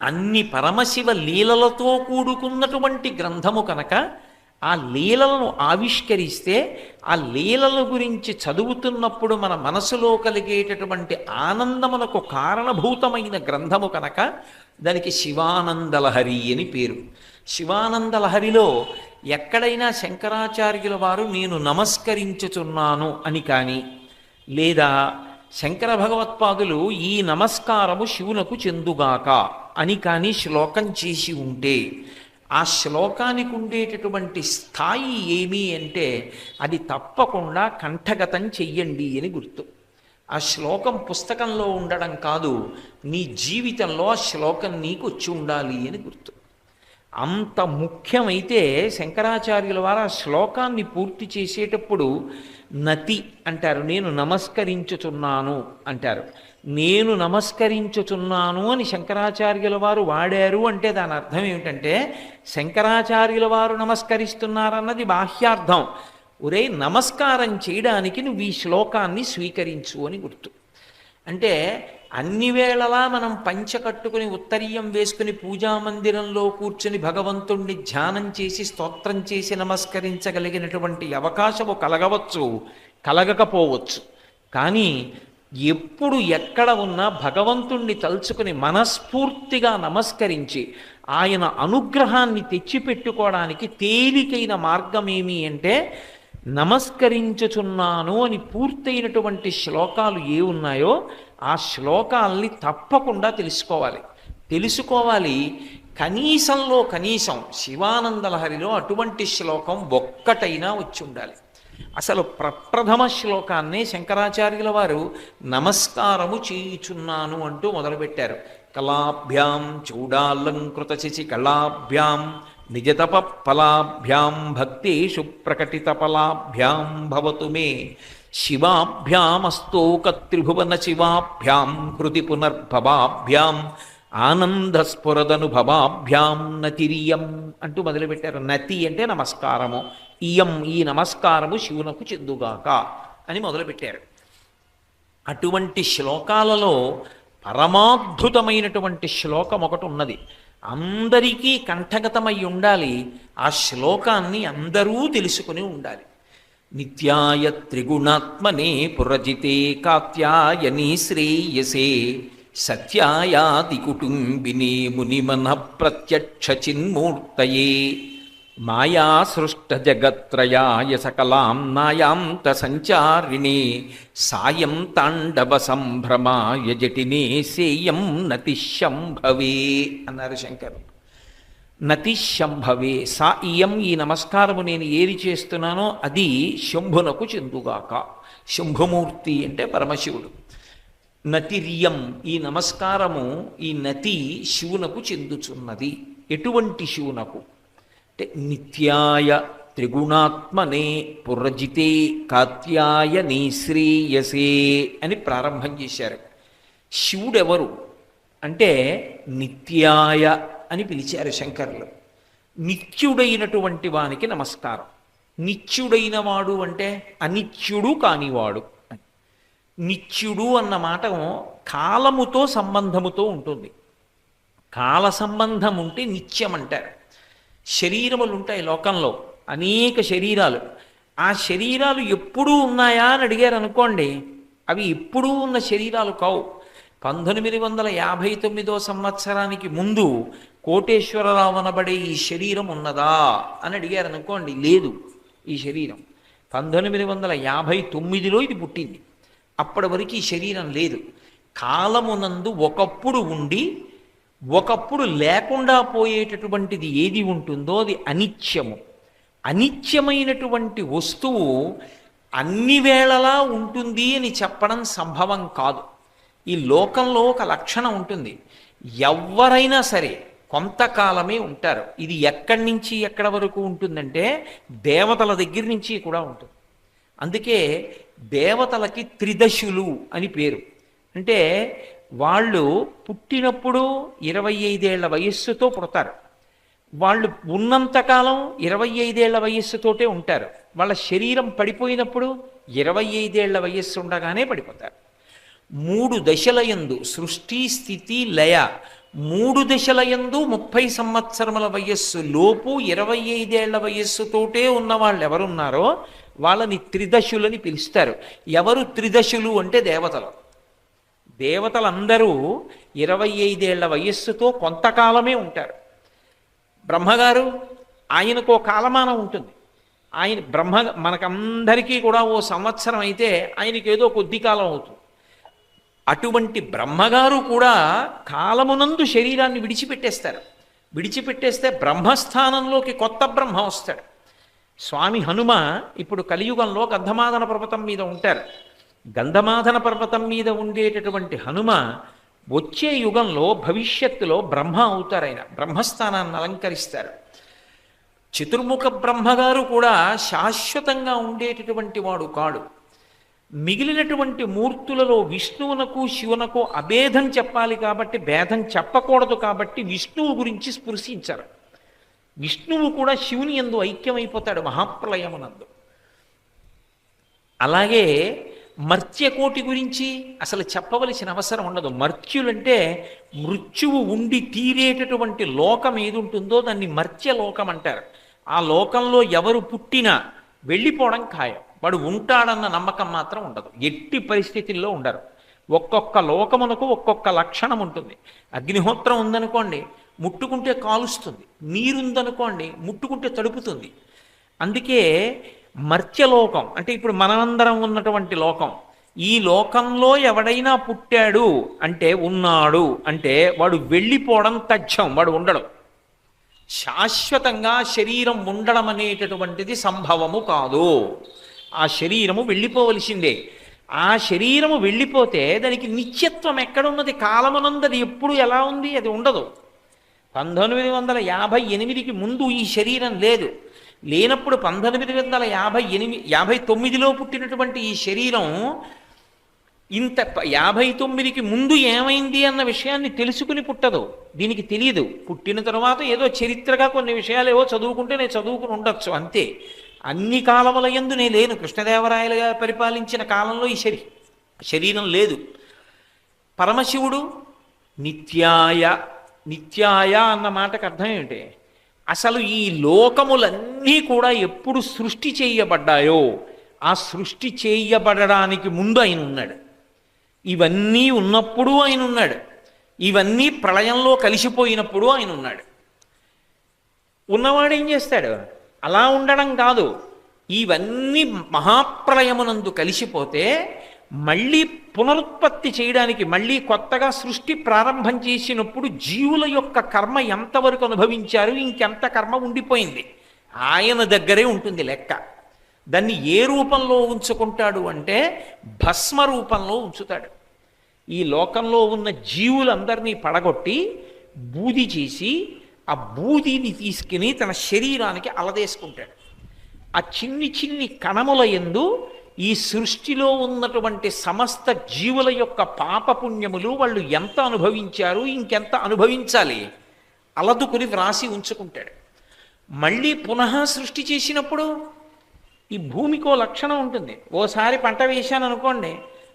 అన్ని పరమశివ లీలలతో కూడుకున్నటువంటి గ్రంథము కనుక ఆ లీలలను ఆవిష్కరిస్తే, ఆ లీలల గురించి చదువుతున్నప్పుడు మన మనసులో కలిగేటటువంటి ఆనందమునకు కారణభూతమైన గ్రంథము కనుక దానికి శివానందలహరి అని పేరు. శివానందలహరిలో ఎక్కడైనా శంకరాచార్యుల వారు నేను నమస్కరించుచున్నాను అని కానీ, లేదా శంకర భగవత్పాదులు ఈ నమస్కారము శివునకు చెందుగాక అని కానీ శ్లోకం చేసి ఉంటే, ఆ శ్లోకానికి ఉండేటటువంటి స్థాయి ఏమి అంటే, అది తప్పకుండా కంఠగతం చెయ్యండి అని గుర్తు. ఆ శ్లోకం పుస్తకంలో ఉండడం కాదు, నీ జీవితంలో ఆ శ్లోకం నీకు వచ్చి ఉండాలి అని గుర్తు. అంత ముఖ్యమైతే శంకరాచార్యుల వారు ఆ శ్లోకాన్ని పూర్తి చేసేటప్పుడు నతి అంటారు, నేను నమస్కరించుచున్నాను అంటారు. నేను నమస్కరించుచున్నాను అని శంకరాచార్యుల వారు వాడారు అంటే దాని అర్థం ఏమిటంటే, శంకరాచార్యుల వారు నమస్కరిస్తున్నారన్నది బాహ్యార్థం. ఒరే, నమస్కారం చేయడానికి నువ్వు ఈ శ్లోకాన్ని స్వీకరించు అని గుర్తు. అంటే అన్ని వేళలా మనం పంచ కట్టుకుని ఉత్తరీయం వేసుకుని పూజామందిరంలో కూర్చుని భగవంతుణ్ణి ధ్యానం చేసి స్తోత్రం చేసి నమస్కరించగలిగినటువంటి అవకాశము కలగవచ్చు, కలగకపోవచ్చు. కానీ ఎప్పుడు ఎక్కడ ఉన్నా భగవంతుణ్ణి తలుచుకుని మనస్ఫూర్తిగా నమస్కరించి ఆయన అనుగ్రహాన్ని తెచ్చిపెట్టుకోవడానికి తేలికైన మార్గం ఏమి అంటే నమస్కరించుచున్నాను అని పూర్తయినటువంటి శ్లోకాలు ఏ ఉన్నాయో ఆ శ్లోకాల్ని తప్పకుండా తెలుసుకోవాలి. కనీసంలో కనీసం శివానందలహరిలో అటువంటి శ్లోకం ఒక్కటైనా వచ్చి ఉండాలి. అసలు ప్రప్రథమ శ్లోకాన్నే శంకరాచార్యుల వారు నమస్కారము చేయుచున్నాను అంటూ మొదలుపెట్టారు. కళాభ్యాం చూడాలంకృత శశి కళాభ్యాం నిజతప ఫలాభ్యాం భక్తేషు ప్రకటిత ఫలాభ్యాం భవతు మే శివాభ్యామస్తోక త్రిభువన శివాభ్యాం హృది పునర్భవాభ్యాం ఆనందస్ఫురదనుభవాభ్యాం నతిరియం అంటూ మొదలుపెట్టారు. నతి అంటే నమస్కారము, ఇయం ఈ నమస్కారము శివునకు చెందుగాక అని మొదలుపెట్టారు. అటువంటి శ్లోకాలలో పరమాద్భుతమైనటువంటి శ్లోకం ఒకటి ఉన్నది. అందరికీ కంఠగతమై ఉండాలి. ఆ శ్లోకాన్ని అందరూ తెలుసుకుని ఉండాలి. నిత్యాయ త్రిగుణాత్మనే పురజితే కాత్యాయని శ్రేయసే సత్యాయాది కుటుంబిని మునిమన ప్రత్యక్ష చిన్మూర్తయే మాయా సృష్ట జగత్రయాయ సకలాం నాయాంత సంచారిణే సాయం తాండవ సంభ్రమాయ జటినే సేయం నతిశంభవే అన్నారు శంకరు. నతిశంభవే సా ఇయం ఈ నమస్కారము నేను ఏది చేస్తున్నానో అది శంభునకు చెందుగాక. శంభుమూర్తి అంటే పరమశివుడు. నతిర్యం ఈ నమస్కారము ఈ నతి శివునకు చెందుచున్నది. ఎటువంటి శివునకు అంటే నిత్యాయ త్రిగుణాత్మనే పురజితే కాత్యాయని శ్రేయసే అని ప్రారంభం చేశారు. శివుడెవరు అంటే నిత్యాయ అని పిలిచారు శంకరులు. నిత్యుడైనటువంటి వానికి నమస్కారం. నిత్యుడైన వాడు అంటే అనిత్యుడు కానివాడు. నిత్యుడు అన్న మాట కాలముతో సంబంధముతో ఉంటుంది. కాల సంబంధం ఉంటే నిత్యం అంటారు. శరీరములు ఉంటాయి లోకంలో, అనేక శరీరాలు. ఆ శరీరాలు ఎప్పుడూ ఉన్నాయా అని అడిగారు అనుకోండి, అవి ఎప్పుడూ ఉన్న శరీరాలు కావు. 1959 సంవత్సరానికి ముందు కోటేశ్వరరావు అనబడే ఈ శరీరం ఉన్నదా అని అడిగారు అనుకోండి, లేదు. ఈ శరీరం 1959లో ఇది పుట్టింది. అప్పటి వరకు ఈ శరీరం లేదు. కాలమునందు ఒకప్పుడు ఉండి ఒకప్పుడు లేకుండా పోయేటటువంటిది ఏది ఉంటుందో అది అనిత్యము. అనిత్యమైనటువంటి వస్తువు అన్ని వేళలా ఉంటుంది అని చెప్పడం సంభవం కాదు. ఈ లోకంలో ఒక లక్షణం ఉంటుంది. ఎవరైనా సరే కొంతకాలమే ఉంటారు. ఇది ఎక్కడి నుంచి ఎక్కడి వరకు ఉంటుందంటే దేవతల దగ్గర నుంచి కూడా ఉంటుంది. అందుకే దేవతలకి త్రిదశులు అని పేరు. అంటే వాళ్ళు పుట్టినప్పుడు 25 ఏళ్ల వయస్సుతో పుడతారు. వాళ్ళు ఉన్నంతకాలం 25 ఏళ్ల వయస్సుతోటే ఉంటారు. వాళ్ళ శరీరం పడిపోయినప్పుడు 25 ఏళ్ల వయస్సు ఉండగానే పడిపోతారు. 3 దశలయందు సృష్టి స్థితి లయ 3 దశలయందు 30 సంవత్సరముల వయస్సు లోపు 25 ఏళ్ల వయస్సుతోటే ఉన్న వాళ్ళు ఎవరున్నారో వాళ్ళని త్రిదశులని పిలుస్తారు. ఎవరు త్రిదశులు అంటే దేవతలు. దేవతలందరూ 25 ఏళ్ల వయస్సుతో కొంతకాలమే ఉంటారు. బ్రహ్మగారు ఆయనకు ఓ కాలమానం ఉంటుంది. ఆయన మనకందరికీ కూడా ఓ సంవత్సరం అయితే ఆయనకి ఏదో కొద్ది కాలం అవుతుంది. అటువంటి బ్రహ్మగారు కూడా కాలమునందు శరీరాన్ని విడిచిపెట్టేస్తే బ్రహ్మస్థానంలోకి కొత్త బ్రహ్మ వస్తాడు. స్వామి హనుమ ఇప్పుడు కలియుగంలో గంధమాదన పర్వతం మీద ఉంటారు. గంధమాదన పర్వతం మీద ఉండేటటువంటి హనుమ వచ్చే యుగంలో భవిష్యత్తులో బ్రహ్మ అవుతారు. ఆయన బ్రహ్మస్థానాన్ని అలంకరిస్తారు. చతుర్ముఖ బ్రహ్మగారు కూడా శాశ్వతంగా ఉండేటటువంటి వాడు కాడు. మిగిలినటువంటి మూర్తులలో విష్ణువునకు శివునకు అభేదం చెప్పాలి కాబట్టి, భేదం చెప్పకూడదు కాబట్టి విష్ణువు గురించి స్పృశించారు. విష్ణువు కూడా శివుని యందు ఐక్యమైపోతాడు మహాప్రలయమునందు. అలాగే మర్త్యకోటి గురించి అసలు చెప్పవలసిన అవసరం ఉండదు. మర్త్యులంటే మృత్యువు ఉండి తీరేటటువంటి లోకం ఏది ఉంటుందో దాన్ని మర్త్యలోకం అంటారు. ఆ లోకంలో ఎవరు పుట్టినా వెళ్ళిపోవడం ఖాయం. వాడు ఉంటాడన్న నమ్మకం మాత్రం ఉండదు. ఎట్టి పరిస్థితుల్లో ఉండరు. ఒక్కొక్క లోకమునకు ఒక్కొక్క లక్షణం ఉంటుంది. అగ్నిహోత్రం ఉందనుకోండి, ముట్టుకుంటే కాలుస్తుంది, నీరుందనుకోండి ముట్టుకుంటే తడుపుతుంది. అందుకే మర్త్యలోకం అంటే ఇప్పుడు మనమందరం ఉన్నటువంటి లోకం, ఈ లోకంలో ఎవడైనా పుట్టాడు అంటే ఉన్నాడు అంటే వాడు వెళ్ళిపోవడం తథ్యం, వాడు ఉండడం. శాశ్వతంగా శరీరం ఉండడం అనేటటువంటిది సంభవము కాదు. ఆ శరీరము వెళ్ళిపోవలసిందే. ఆ శరీరము వెళ్ళిపోతే దానికి నిత్యత్వం ఎక్కడున్నది? కాలమునందది ఎప్పుడు ఎలా ఉంది? అది ఉండదు. 1958కి ముందు ఈ శరీరం లేదు. లేనప్పుడు 1959లో పుట్టినటువంటి ఈ శరీరం ఇంత 59కి ముందు ఏమైంది అన్న విషయాన్ని తెలుసుకుని పుట్టదు. దీనికి తెలియదు. పుట్టిన తర్వాత ఏదో చరిత్రగా కొన్ని విషయాలు ఏవో చదువుకుంటే నేను చదువుకుని ఉండొచ్చు అంతే. అన్ని కాలముల యందు నేను లేను. కృష్ణదేవరాయలు గారు పరిపాలించిన కాలంలో ఈ శరీరం లేదు. పరమశివుడు నిత్యాయ, నిత్యాయ అన్న మాటకు అర్థం ఏమిటి? అసలు ఈ లోకములన్నీ కూడా ఎప్పుడు సృష్టి చేయబడ్డాయో ఆ సృష్టి చేయబడడానికి ముందు ఆయన ఉన్నాడు. ఇవన్నీ ఉన్నప్పుడు ఆయన ఉన్నాడు. ఇవన్నీ ప్రళయంలో కలిసిపోయినప్పుడు ఆయన ఉన్నాడు. ఉన్నవాడు ఏం చేస్తాడు? అలా ఉండడం కాదు, ఇవన్నీ మహాప్రళయమునందు కలిసిపోతే మళ్ళీ పునరుత్పత్తి చేయడానికి, మళ్ళీ కొత్తగా సృష్టి ప్రారంభం చేసినప్పుడు జీవుల యొక్క కర్మ ఎంతవరకు అనుభవించారు, ఇంకెంత కర్మ ఉండిపోయింది, ఆయన దగ్గరే ఉంటుంది లెక్క. దాన్ని ఏ రూపంలో ఉంచుకుంటాడు అంటే భస్మ రూపంలో ఉంచుతాడు. ఈ లోకంలో ఉన్న జీవులందరినీ పడగొట్టి బూది చేసి ఆ బూదిని తీసుకుని తన శరీరానికి అలదేసుకుంటాడు. ఆ చిన్ని చిన్ని కణముల యందు ఈ సృష్టిలో ఉన్నటువంటి సమస్త జీవుల యొక్క పాపపుణ్యములు వాళ్ళు ఎంత అనుభవించారు, ఇంకెంత అనుభవించాలి అలదుకుని వ్రాసి ఉంచుకుంటాడు. మళ్ళీ పునః సృష్టి చేసినప్పుడు ఈ భూమికో లక్షణం ఉంటుంది. ఓసారి పంట వేశాను అనుకోండి,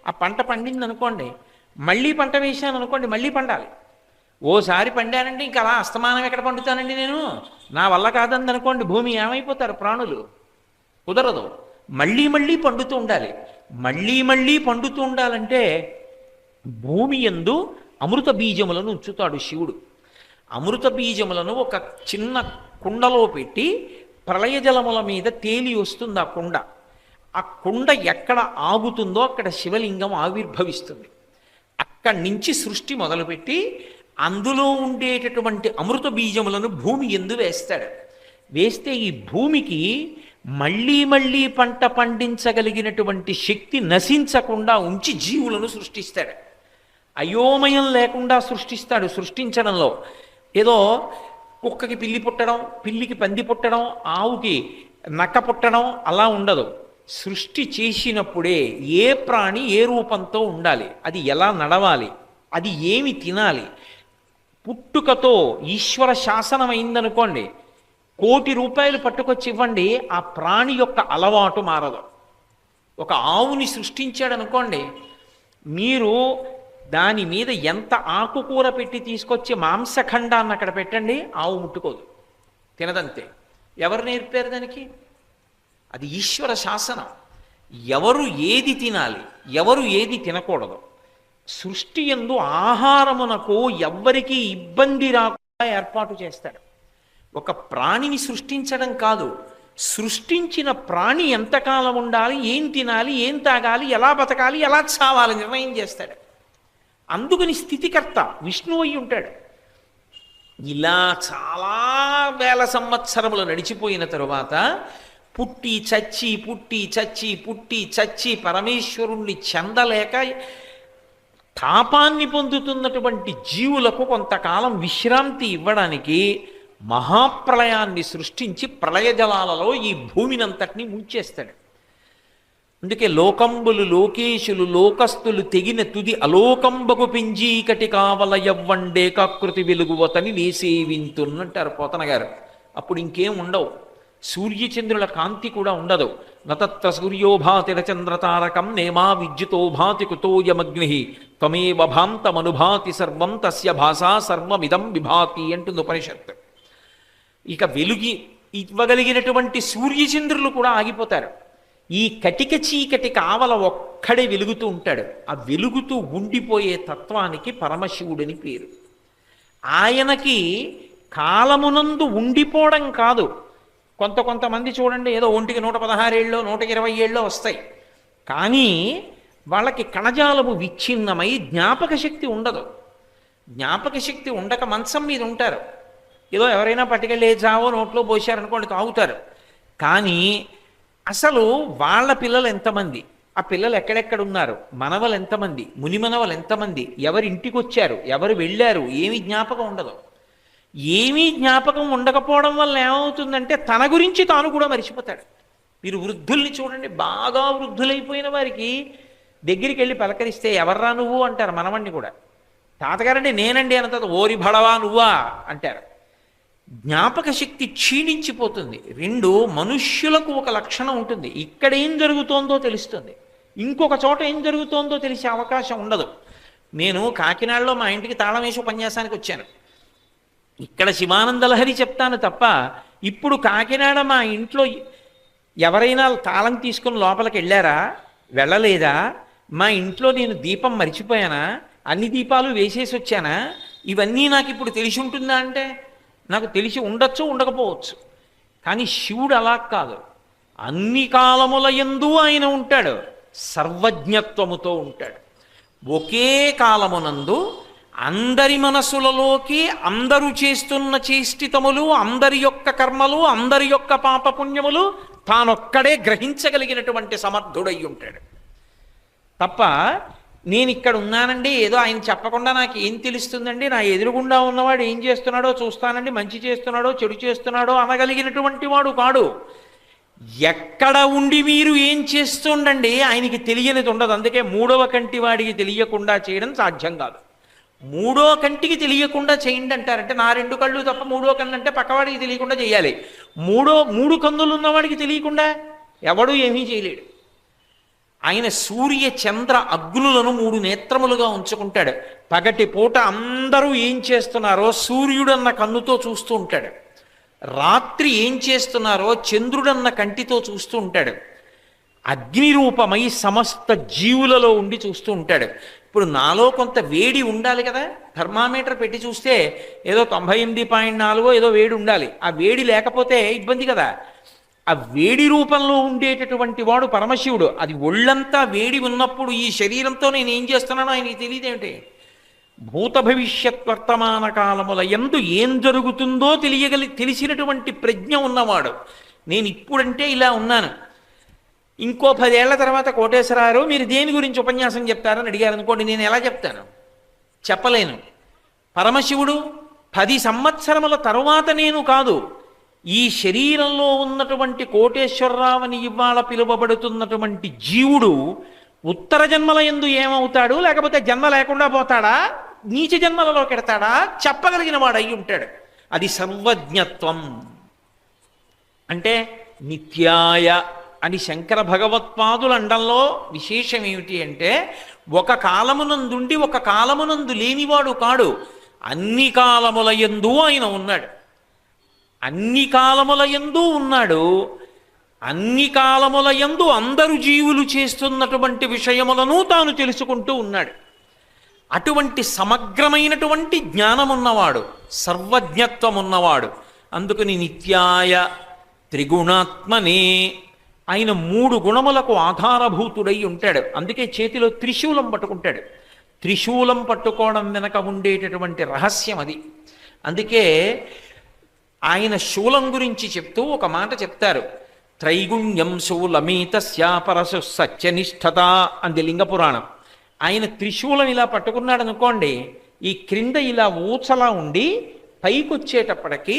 ఆ పంట పండింది అనుకోండి, మళ్ళీ పంట వేశాను అనుకోండి, మళ్ళీ పండాలి. ఓసారి పండానంటే ఇంకా అలా అస్తమానం ఎక్కడ పండుతానండి నేను, నా వల్ల కాదంది అనుకోండి, భూమి ఏమైపోతారు ప్రాణులు? కుదరదు. మళ్ళీ మళ్ళీ పండుతూ ఉండాలి. మళ్ళీ మళ్ళీ పండుతూ ఉండాలంటే భూమి యందు అమృత బీజములను ఉంచుతాడు శివుడు. అమృత బీజములను ఒక చిన్న కుండలో పెట్టి ప్రళయ జలముల మీద తేలి వస్తుంది ఆ కుండ. ఆ కుండ ఎక్కడ ఆగుతుందో అక్కడ శివలింగం ఆవిర్భవిస్తుంది. అక్కడి నుంచి సృష్టి మొదలుపెట్టి అందులో ఉండేటటువంటి అమృత బీజములను భూమి యందు వేస్తాడు. వేస్తే ఈ భూమికి మళ్ళీ మళ్ళీ పంట పండించగలిగినటువంటి శక్తి నశించకుండా ఉంచి జీవులను సృష్టిస్తాడు. అయోమయం లేకుండా సృష్టిస్తాడు. సృష్టించడంలో ఏదో కుక్కకి పిల్లి పుట్టడం, పిల్లికి పంది పుట్టడం, ఆవుకి నక్క పుట్టడం అలా ఉండదు. సృష్టి చేసినప్పుడే ఏ ప్రాణి ఏ రూపంతో ఉండాలి, అది ఎలా నడవాలి, అది ఏమి తినాలి, పుట్టుకతో ఈశ్వర శాసనం అయిందనుకోండి, 1,00,00,000 రూపాయలు పట్టుకొచ్చి ఇవ్వండి, ఆ ప్రాణి యొక్క అలవాటు మారదు. ఒక ఆవుని సృష్టించాడు అనుకోండి, మీరు దాని మీద ఎంత ఆకుకూర పెట్టి తీసుకొచ్చి మాంసఖండాన్ని అక్కడ పెట్టండి, ఆవు ముట్టుకోదు, తినదంతే. ఎవరు నేర్పారు దానికి? అది ఈశ్వర శాసనం. ఎవరు ఏది తినాలి, ఎవరు ఏది తినకూడదు. సృష్టి యందు ఆహారమునకు ఎవ్వరికీ ఇబ్బంది రాకుండా ఏర్పాటు చేస్తాడు. ఒక ప్రాణిని సృష్టించడం కాదు, సృష్టించిన ప్రాణి ఎంతకాలం ఉండాలి, ఏం తినాలి, ఏం తాగాలి, ఎలా బతకాలి, ఎలా చావాలి నిర్ణయం చేస్తాడు. అందుకని స్థితికర్త విష్ణువు అయి ఉంటాడు. ఇలా చాలా వేల సంవత్సరములు నడిచిపోయిన తరువాత పుట్టి చచ్చి పుట్టి చచ్చి పుట్టి చచ్చి పరమేశ్వరుణ్ణి చెందలేక తాపాన్ని పొందుతున్నటువంటి జీవులకు కొంతకాలం విశ్రాంతి ఇవ్వడానికి మహాప్రళయాన్ని సృష్టించి ప్రళయ జలాలలో ఈ భూమినంతటినీ ముంచేస్తాడు. అందుకే లోకంబులు లోకేశులు లోకస్తులు తెగిన తుది అలోకంబకు పెంజీకటి కావల యవ్వండే కాకృతి వెలుగువతని లేసేవింతున్నంటారు పోతన గారు. అప్పుడు ఇంకేం ఉండవు, సూర్యచంద్రుల కాంతి కూడా ఉండదు. నతత్ర సూర్యోభాతి రచంద్రతారకం నేమా విద్యుతో భాతి కుతోయమగ్ని త్వమేవ భాంతమనుభాతి సర్వం తస్య భాషా సర్వమిదం విభాతి అంటుంది ఉపనిషత్తు. ఇక వెలుగి ఇవ్వగలిగినటువంటి సూర్యచంద్రులు కూడా ఆగిపోతారు. ఈ కటిక చీకటి కావల ఒక్కడే వెలుగుతూ ఉంటాడు. ఆ వెలుగుతూ ఉండిపోయే తత్వానికి పరమశివుడని పేరు. ఆయనకి కాలమునందు ఉండిపోవడం కాదు. కొంతమంది చూడండి ఏదో ఒంటికి 116 ఏళ్ళో 120 ఏళ్ళో వస్తాయి, కానీ వాళ్ళకి కణజాలము విచ్ఛిన్నమై జ్ఞాపక శక్తి ఉండదు. జ్ఞాపక శక్తి ఉండక మంచం మీద ఉంటారు. ఏదో ఎవరైనా పట్టుకెళ్ళి చావో నోట్లో పోసారనుకోండి తాగుతారు. కానీ అసలు వాళ్ళ పిల్లలు ఎంతమంది, ఆ పిల్లలు ఎక్కడెక్కడ ఉన్నారు, మనవలు ఎంతమంది, మునిమనవలు ఎంతమంది, ఎవరి ఇంటికి వచ్చారు, ఎవరు వెళ్ళారు, ఏమీ జ్ఞాపకం ఉండదు. ఏమీ జ్ఞాపకం ఉండకపోవడం వల్ల ఏమవుతుందంటే తన గురించి తాను కూడా మరిచిపోతాడు. మీరు వృద్ధుల్ని చూడండి, బాగా వృద్ధులైపోయిన వారికి దగ్గరికి వెళ్ళి పలకరిస్తే ఎవర్రా నువ్వు అంటారు. మనవణ్ణి కూడా తాతగారండి నేనండి అన్న తర్వాత ఓరి భడవా నువ్వా అంటారు. జ్ఞాపక శక్తి క్షీణించిపోతుంది. రెండు, మనుష్యులకు ఒక లక్షణం ఉంటుంది, ఇక్కడ ఏం జరుగుతోందో తెలుస్తుంది, ఇంకొక చోట ఏం జరుగుతోందో తెలిసే అవకాశం ఉండదు. నేను కాకినాడలో మా ఇంటికి తాళం వేసి ఉపన్యాసానికి వచ్చాను. ఇక్కడ శివానంద లహరి చెప్తాను తప్ప ఇప్పుడు కాకినాడ మా ఇంట్లో ఎవరైనా తాళం తీసుకుని లోపలికి వెళ్ళారా, వెళ్ళలేదా, మా ఇంట్లో నేను దీపం మర్చిపోయానా, అన్ని దీపాలు వేసేసి వచ్చానా, ఇవన్నీ నాకు ఇప్పుడు తెలిసి ఉంటుందా అంటే నాకు తెలిసి ఉండొచ్చు, ఉండకపోవచ్చు. కానీ శివుడు అలా కాదు. అన్ని కాలముల యందు ఆయన ఉంటాడు, సర్వజ్ఞత్వముతో ఉంటాడు. ఒకే కాలమునందు అందరి మనసులలోకి అందరూ చేస్తున్న చేష్టితములు, అందరి యొక్క కర్మలు, అందరి యొక్క పాపపుణ్యములు తానొక్కడే గ్రహించగలిగినటువంటి సమర్థుడై ఉంటాడు. తప్ప నేను ఇక్కడ ఉన్నానండి, ఏదో ఆయన చెప్పకుండా నాకు ఏం తెలుస్తుందండి, నా ఎదురుగుండా ఉన్నవాడు ఏం చేస్తున్నాడో చూస్తానండి, మంచి చేస్తున్నాడో చెడు చేస్తున్నాడో అనగలిగినటువంటి వాడు కాడు. ఎక్కడ ఉండి మీరు ఏం చేస్తుండండి ఆయనకి తెలియనిది ఉండదు. అందుకే మూడవ కంటి వాడికి తెలియకుండా చేయడం సాధ్యం కాదు. మూడో కంటికి తెలియకుండా చేయండి అంటారంటే నా రెండు కళ్ళు తప్ప మూడో కన్ను అంటే పక్కవాడికి తెలియకుండా చేయాలి. మూడు కన్నులు ఉన్నవాడికి తెలియకుండా ఎవడూ ఏమీ చేయలేడు. ఆయన సూర్య చంద్ర అగ్నులను 3 నేత్రములుగా ఉంచుకుంటాడు. పగటి పూట అందరూ ఏం చేస్తున్నారో సూర్యుడన్న కన్నుతో చూస్తూ ఉంటాడు, రాత్రి ఏం చేస్తున్నారో చంద్రుడన్న కంటితో చూస్తూ ఉంటాడు. అగ్ని రూపమై సమస్త జీవులలో ఉండి చూస్తూ ఉంటాడు. ఇప్పుడు నాలో కొంత వేడి ఉండాలి కదా, థర్మామీటర్ పెట్టి చూస్తే ఏదో 98.4 ఏదో వేడి ఉండాలి. ఆ వేడి లేకపోతే ఇబ్బంది కదా. ఆ వేడి రూపంలో ఉండేటటువంటి వాడు పరమశివుడు. అది ఒళ్ళంతా వేడి ఉన్నప్పుడు ఈ శరీరంతో నేను ఏం చేస్తున్నానో ఆయనకి తెలియదేమిటి. భూత భవిష్యత్ వర్తమాన కాలముల యందు ఏం జరుగుతుందో తెలిసినటువంటి ప్రజ్ఞ ఉన్నవాడు. నేను ఇప్పుడంటే ఇలా ఉన్నాను, ఇంకో 10 ఏళ్ల తర్వాత కోటేశ్వరారు మీరు దేని గురించి ఉపన్యాసం చెప్తారని అడిగారు అనుకోండి, నేను ఎలా చెప్తాను, చెప్పలేను. పరమశివుడు 10 సంవత్సరముల తరువాత నేను కాదు, ఈ శరీరంలో ఉన్నటువంటి కోటేశ్వరరావుని ఇవాళ పిలువబడుతున్నటువంటి జీవుడు ఉత్తర జన్మల యందు ఏమవుతాడు, లేకపోతే జన్మ లేకుండా పోతాడా, నీచ జన్మలలో కెడతాడా చెప్పగలిగిన వాడు అయి ఉంటాడు. అది సర్వజ్ఞత్వం. అంటే నిత్యాయ అని శంకర భగవత్పాదుల అండంలో విశేషం ఏమిటి అంటే ఒక కాలమునందుండి ఒక కాలమునందు లేనివాడు కాడు. అన్ని కాలముల యందు ఆయన ఉన్నాడు, అన్ని కాలముల యందు ఉన్నాడు. అన్ని కాలముల యందు అందరు జీవులు చేస్తున్నటువంటి విషయములను తాను తెలుసుకుంటూ ఉన్నాడు. అటువంటి సమగ్రమైనటువంటి జ్ఞానం ఉన్నవాడు, సర్వజ్ఞత్వం ఉన్నవాడు. అందుకని నిత్యాయ త్రిగుణాత్మనే ఆయన 3 గుణములకు ఆధారభూతుడై ఉంటాడు. అందుకే చేతిలో త్రిశూలం పట్టుకుంటాడు. త్రిశూలం పట్టుకోవడం వెనక ఉండేటటువంటి రహస్యం అది. అందుకే ఆయన శూలం గురించి చెప్తూ ఒక మాట చెప్తారు, త్రైగుణ్యం శూలమేతస్యాపరసు సత్యనిష్ఠత అంది లింగ పురాణం. ఆయన త్రిశూలం ఇలా పట్టుకున్నాడు అనుకోండి, ఈ క్రింద ఇలా ఊచలా ఉండి పైకొచ్చేటప్పటికి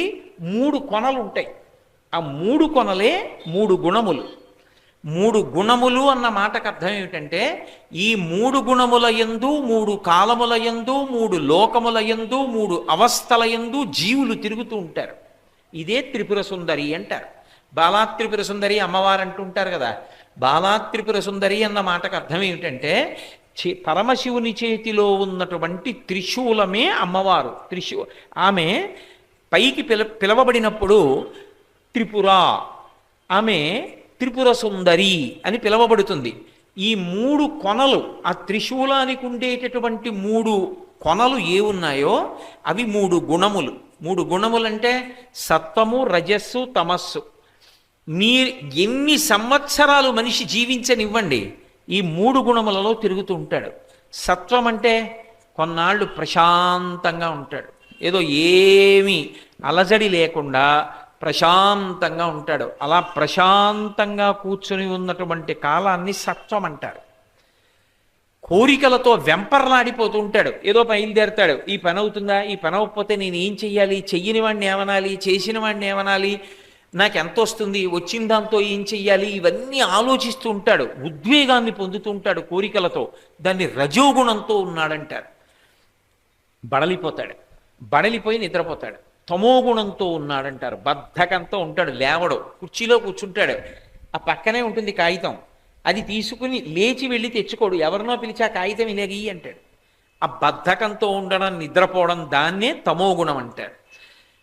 3 కొనలు ఉంటాయి. ఆ 3 కొనలే 3 గుణములు. 3 గుణములు అన్న మాటకు అర్థం ఏమిటంటే ఈ 3 గుణముల యందు 3 కాలముల యందు 3 లోకముల యందు 3 అవస్థల యందు జీవులు తిరుగుతూ ఉంటారు. ఇదే త్రిపుర సుందరి అంటారు. బాలా త్రిపుర సుందరి అమ్మవారు అంటుంటారు కదా. బాలా త్రిపుర సుందరి అన్న మాటకు అర్థం ఏమిటంటే పరమశివుని చేతిలో ఉన్నటువంటి త్రిశూలమే అమ్మవారు. ఆమె పైకి పిలవబడినప్పుడు త్రిపుర, ఆమె త్రిపుర సుందరి అని పిలవబడుతుంది. ఈ 3 కొనలు, ఆ త్రిశూలానికి ఉండేటటువంటి 3 కొనలు ఏ ఉన్నాయో అవి మూడు గుణములు. మూడు గుణములు అంటే సత్వము, రజస్సు, తమస్సు. మీరు ఎన్ని సంవత్సరాలు మనిషి జీవించనివ్వండి, ఈ మూడు గుణములలో తిరుగుతూ ఉంటాడు. సత్వం అంటే కొన్నాళ్ళు ప్రశాంతంగా ఉంటాడు, ఏదో ఏమీ అలజడి లేకుండా ప్రశాంతంగా ఉంటాడు. అలా ప్రశాంతంగా కూర్చుని ఉన్నటువంటి కాలాన్ని సత్వం అంటారు. కోరికలతో వెంపర్లాడిపోతూ ఉంటాడు, ఏదో బయలుదేరతాడు, ఈ పని అవుతుందా, ఈ పని అవ్వకపోతే నేను ఏం చెయ్యాలి, చెయ్యని వాడిని ఏమనాలి, చేసిన వాడిని ఏమనాలి, నాకు ఎంత వస్తుంది, వచ్చిన దాంతో ఏం చెయ్యాలి, ఇవన్నీ ఆలోచిస్తూ ఉంటాడు, ఉద్వేగాన్ని పొందుతూ ఉంటాడు కోరికలతో. దాన్ని రజోగుణంతో ఉన్నాడంటారు. బడలిపోతాడు, బడలిపోయి నిద్రపోతాడు. తమోగుణంతో ఉన్నాడంటారు. బద్ధకంతో ఉంటాడు, లేవడు, కుర్చీలో కూర్చుంటాడు, ఆ పక్కనే ఉంటుంది కాగితం, అది తీసుకుని లేచి వెళ్ళి తెచ్చుకోడు, ఎవరినో పిలిచి ఆ కాగితం ఇలాగి అంటాడు. ఆ బద్ధకంతో ఉండడం, నిద్రపోవడం, దాన్నే తమోగుణం అంటారు.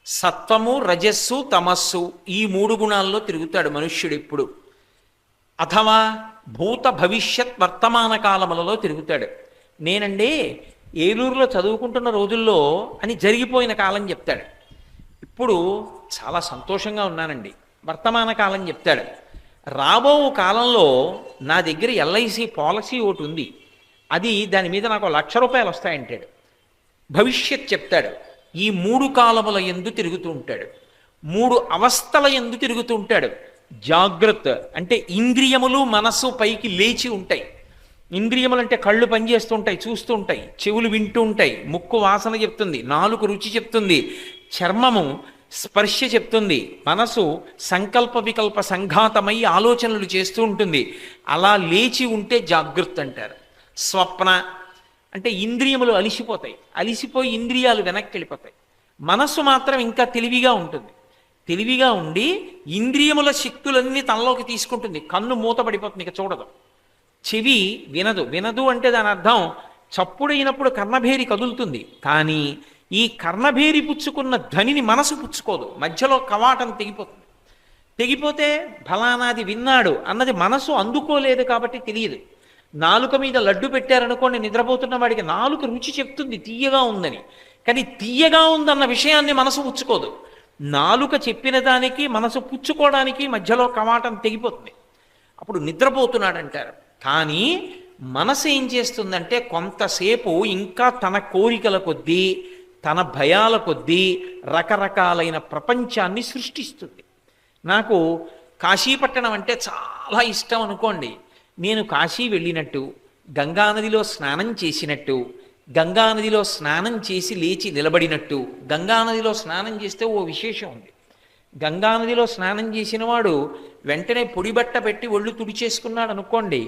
సత్వము, రజస్సు, తమస్సు, ఈ మూడు గుణాల్లో తిరుగుతాడు మనుష్యుడు ఎప్పుడు. అథవా భూత భవిష్యత్ వర్తమాన కాలములలో తిరుగుతాడు. నేనండి ఏలూరులో చదువుకుంటున్న రోజుల్లో అని జరిగిపోయిన కాలం చెప్తాడు. ఇప్పుడు చాలా సంతోషంగా ఉన్నానండి, వర్తమాన కాలం చెప్తాడు. రాబో కాలంలో నా దగ్గర ఎల్ఐసి పాలసీ ఒకటి ఉంది, అది దాని మీద నాకు ₹1,00,000 వస్తాయంటాడు. భవిష్యత్ చెప్తాడు. ఈ మూడు కాలముల యందు తిరుగుతూ ఉంటాడు, మూడు అవస్థల యందు తిరుగుతూ ఉంటాడు. జాగ్రత్త అంటే ఇంద్రియములు మనస్సు పైకి లేచి ఉంటాయి. ఇంద్రియములు అంటే కళ్ళు పనిచేస్తుంటాయి, చూస్తూ ఉంటాయి, చెవులు వింటూ ఉంటాయి, ముక్కు వాసన చెప్తుంది, నాలుక రుచి చెప్తుంది, చర్మము స్పర్శ చెప్తుంది, మనసు సంకల్ప వికల్ప సంఘాతమై ఆలోచనలు చేస్తూ ఉంటుంది. అలా లేచి ఉంటే జాగృత్ అంటారు. స్వప్న అంటే ఇంద్రియములు అలిసిపోతాయి, అలిసిపోయి ఇంద్రియాలు వెనక్కి వెళ్ళిపోతాయి. మనస్సు మాత్రం ఇంకా తెలివిగా ఉంటుంది, తెలివిగా ఉండి ఇంద్రియముల శక్తులన్నీ తనలోకి తీసుకుంటుంది. కన్ను మూతపడిపోతుంది, ఇక చూడదు. చెవి వినదు, వినదు అంటే దాని అర్థం చప్పుడైనప్పుడు కర్ణభేరి కదులుతుంది, కానీ ఈ కర్ణభేరి పుచ్చుకున్న ధ్వనిని మనసు పుచ్చుకోదు, మధ్యలో కవాటం తెగిపోతుంది. తెగిపోతే ఫలానాది విన్నాడు అన్నది మనసు అందుకోలేదు కాబట్టి తెలియదు. నాలుక మీద లడ్డు పెట్టారనుకోండి, నిద్రపోతున్న వాడికి నాలుక రుచి చెప్తుంది తీయగా ఉందని, కానీ తీయగా ఉందన్న విషయాన్ని మనసు పుచ్చుకోదు. నాలుక చెప్పిన దానికి మనసు పుచ్చుకోవడానికి మధ్యలో కవాటం తెగిపోతుంది, అప్పుడు నిద్రపోతున్నాడంటారు. కానీ మనసు ఏం చేస్తుందంటే కొంతసేపు ఇంకా తన కోరికల కొద్దీ, తన భయాల కొద్దీ రకరకాలైన ప్రపంచాన్ని సృష్టిస్తుంది. నాకు కాశీపట్టణం అంటే చాలా ఇష్టం అనుకోండి, నేను కాశీ వెళ్ళినట్టు, గంగానదిలో స్నానం చేసినట్టు, గంగానదిలో స్నానం చేసి లేచి నిలబడినట్టు. గంగానదిలో స్నానం చేస్తే ఓ విశేషం ఉంది. గంగానదిలో స్నానం చేసిన వాడు వెంటనే పొడిబట్ట పెట్టి ఒళ్ళు తుడిచేసుకున్నాడు అనుకోండి,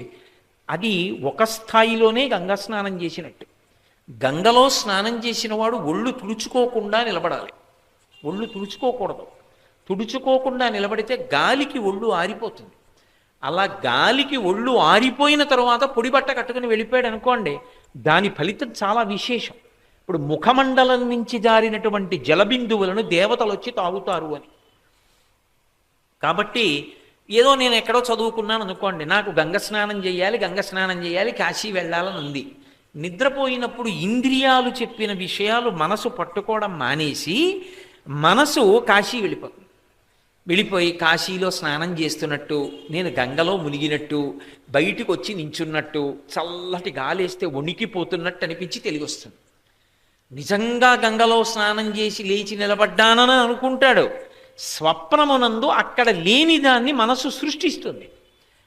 అది ఒక స్థాయిలోనే గంగా స్నానం చేసినట్టు. గంగలో స్నానం చేసిన వాడు ఒళ్ళు తుడుచుకోకుండా నిలబడాలి, ఒళ్ళు తుడుచుకోకూడదు. తుడుచుకోకుండా నిలబడితే గాలికి ఒళ్ళు ఆరిపోతుంది. అలా గాలికి ఒళ్ళు ఆరిపోయిన తరువాత పొడిబట్ట కట్టుకుని వెళ్ళిపోయాడు అనుకోండి, దాని ఫలితం చాలా విశేషం. ఇప్పుడు ముఖమండలం నుంచి జారినటువంటి జలబిందువులను దేవతలు వచ్చి తాగుతారు అని. కాబట్టి ఏదో నేను ఎక్కడో చదువుకున్నాను అనుకోండి, నాకు గంగ స్నానం చేయాలి, గంగ స్నానం చేయాలి, కాశీ వెళ్ళాలని ఉంది. నిద్రపోయినప్పుడు ఇంద్రియాలు చెప్పిన విషయాలు మనసు పట్టుకోవడం మానేసి మనసు కాశీ వెళ్ళిపోతుంది. వెళ్ళిపోయి కాశీలో స్నానం చేస్తున్నట్టు, నేను గంగలో మునిగినట్టు, బయటికి వచ్చి నించున్నట్టు, చల్లటి గాలేస్తే వణికిపోతున్నట్టు అనిపించి తెలివి వస్తుంది. నిజంగా గంగలో స్నానం చేసి లేచి నిలబడ్డానని అనుకుంటాడు. స్వప్నమునందు అక్కడ లేని దాన్ని మనసు సృష్టిస్తుంది,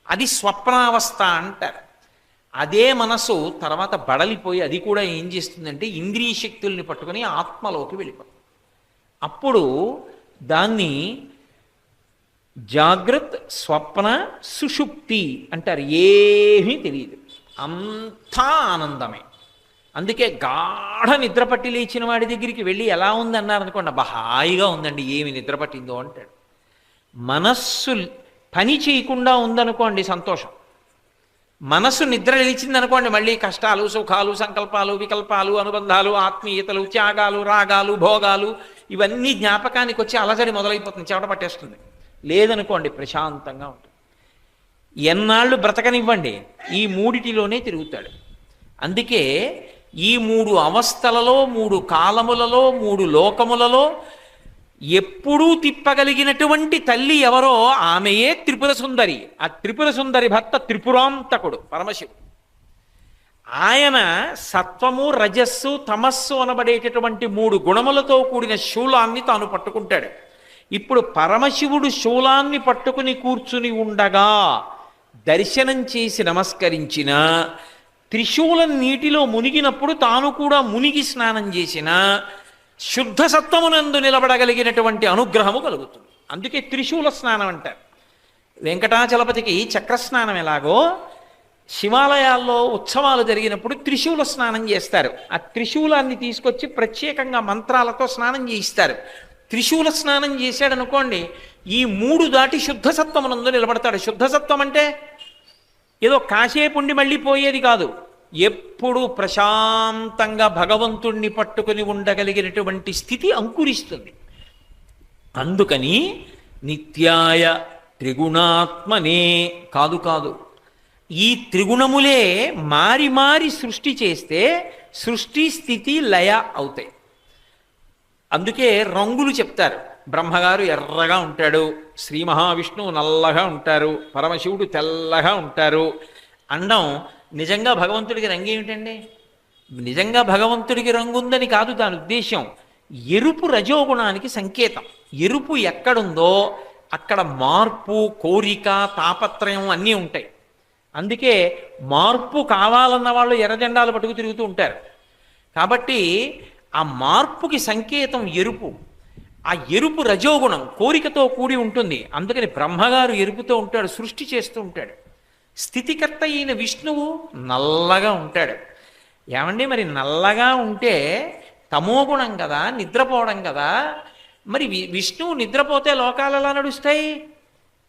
అది స్వప్నావస్థ అంటారు. అదే మనసు తర్వాత బడలిపోయి అది కూడా ఏం చేస్తుందంటే ఇంద్రియ శక్తుల్ని పట్టుకొని ఆత్మలోకి వెళ్ళిపోతుంది. అప్పుడు దాన్ని జాగ్రత్త, స్వప్న, సుషుప్తి అంటారు. ఏమీ తెలియదు, అంతా ఆనందమే. అందుకే గాఢ నిద్రపట్టి లేచిన వాడి దగ్గరికి వెళ్ళి ఎలా ఉంది అన్నారు అనుకోండి, అబ్బా హాయిగా ఉందండి, ఏమి నిద్రపట్టిందో అంటాడు. మనస్సు పని చేయకుండా ఉందనుకోండి సంతోషం, మనస్సు నిద్ర నిలిచింది అనుకోండి మళ్ళీ కష్టాలు, సుఖాలు, సంకల్పాలు, వికల్పాలు, అనుబంధాలు, ఆత్మీయతలు, త్యాగాలు, రాగాలు, భోగాలు ఇవన్నీ జ్ఞాపకానికి వచ్చి అలజడి మొదలైపోతుంది, చెమట పట్టేస్తుంది. లేదనుకోండి ప్రశాంతంగా ఉంటుంది. ఎన్నాళ్ళు బ్రతకనివ్వండి ఈ మూడిటిలోనే తిరుగుతాడు. అందుకే ఈ మూడు అవస్థలలో, మూడు కాలములలో, మూడు లోకములలో ఎప్పుడూ తిప్పగలిగినటువంటి తల్లి ఎవరో ఆమెయే త్రిపుర సుందరి. ఆ త్రిపుర సుందరి భర్త త్రిపురాంతకుడు పరమశివుడు. ఆయన సత్వము, రజస్సు, తమస్సు అనబడేటటువంటి మూడు గుణములతో కూడిన శూలాన్ని తాను పట్టుకుంటాడు. ఇప్పుడు పరమశివుడు శూలాన్ని పట్టుకుని కూర్చుని ఉండగా దర్శనం చేసి నమస్కరించిన, త్రిశూలం నీటిలో మునిగినప్పుడు తాను కూడా మునిగి స్నానం చేసిన శుద్ధ సత్వమునందు నిలబడగలిగినటువంటి అనుగ్రహము కలుగుతుంది. అందుకే త్రిశూల స్నానం అంటారు. వెంకటాచలపతికి చక్రస్నానం ఎలాగో శివాలయాల్లో ఉత్సవాలు జరిగినప్పుడు త్రిశూల స్నానం చేస్తారు. ఆ త్రిశూలాన్ని తీసుకొచ్చి ప్రత్యేకంగా మంత్రాలతో స్నానం చేయిస్తారు. త్రిశూల స్నానం చేశాడనుకోండి, ఈ మూడు దాటి శుద్ధ సత్వమునందు నిలబడతాడు. శుద్ధ సత్వం అంటే ఏదో కాసేపుండి మళ్ళీ పోయేది కాదు. ఎప్పుడు ప్రశాంతంగా భగవంతుణ్ణి పట్టుకుని ఉండగలిగినటువంటి స్థితి అంకురిస్తుంది. అందుకని నిత్యాయ త్రిగుణాత్మనే కాదు, ఈ త్రిగుణములే మారి మారి సృష్టి చేస్తే సృష్టి స్థితి లయ అవుతాయి. అందుకే రంగులు చెప్తారు. బ్రహ్మగారు ఎర్రగా ఉంటాడు, శ్రీ మహావిష్ణువు నల్లగా ఉంటారు, పరమశివుడు తెల్లగా ఉంటారు అండం నిజంగా భగవంతుడికి రంగు ఏమిటండి? నిజంగా భగవంతుడికి రంగు ఉందని కాదు దాని ఉద్దేశం. ఎరుపు రజోగుణానికి సంకేతం. ఎరుపు ఎక్కడుందో అక్కడ మార్పు, కోరిక, తాపత్రయం అన్నీ ఉంటాయి. అందుకే మార్పు కావాలన్న వాళ్ళు ఎర్రజెండాలు పట్టుకు తిరుగుతూ ఉంటారు. కాబట్టి ఆ మార్పుకి సంకేతం ఎరుపు. ఆ ఎరుపు రజోగుణం కోరికతో కూడి ఉంటుంది. అందుకని బ్రహ్మగారు ఎరుపుతో ఉంటాడు, సృష్టి చేస్తూ ఉంటాడు. స్థితికర్త అయిన విష్ణువు నల్లగా ఉంటాడు. ఏమండి మరి నల్లగా ఉంటే తమోగుణం కదా, నిద్రపోవడం కదా. మరి విష్ణువు నిద్రపోతే లోకాలు ఎలా నడుస్తాయి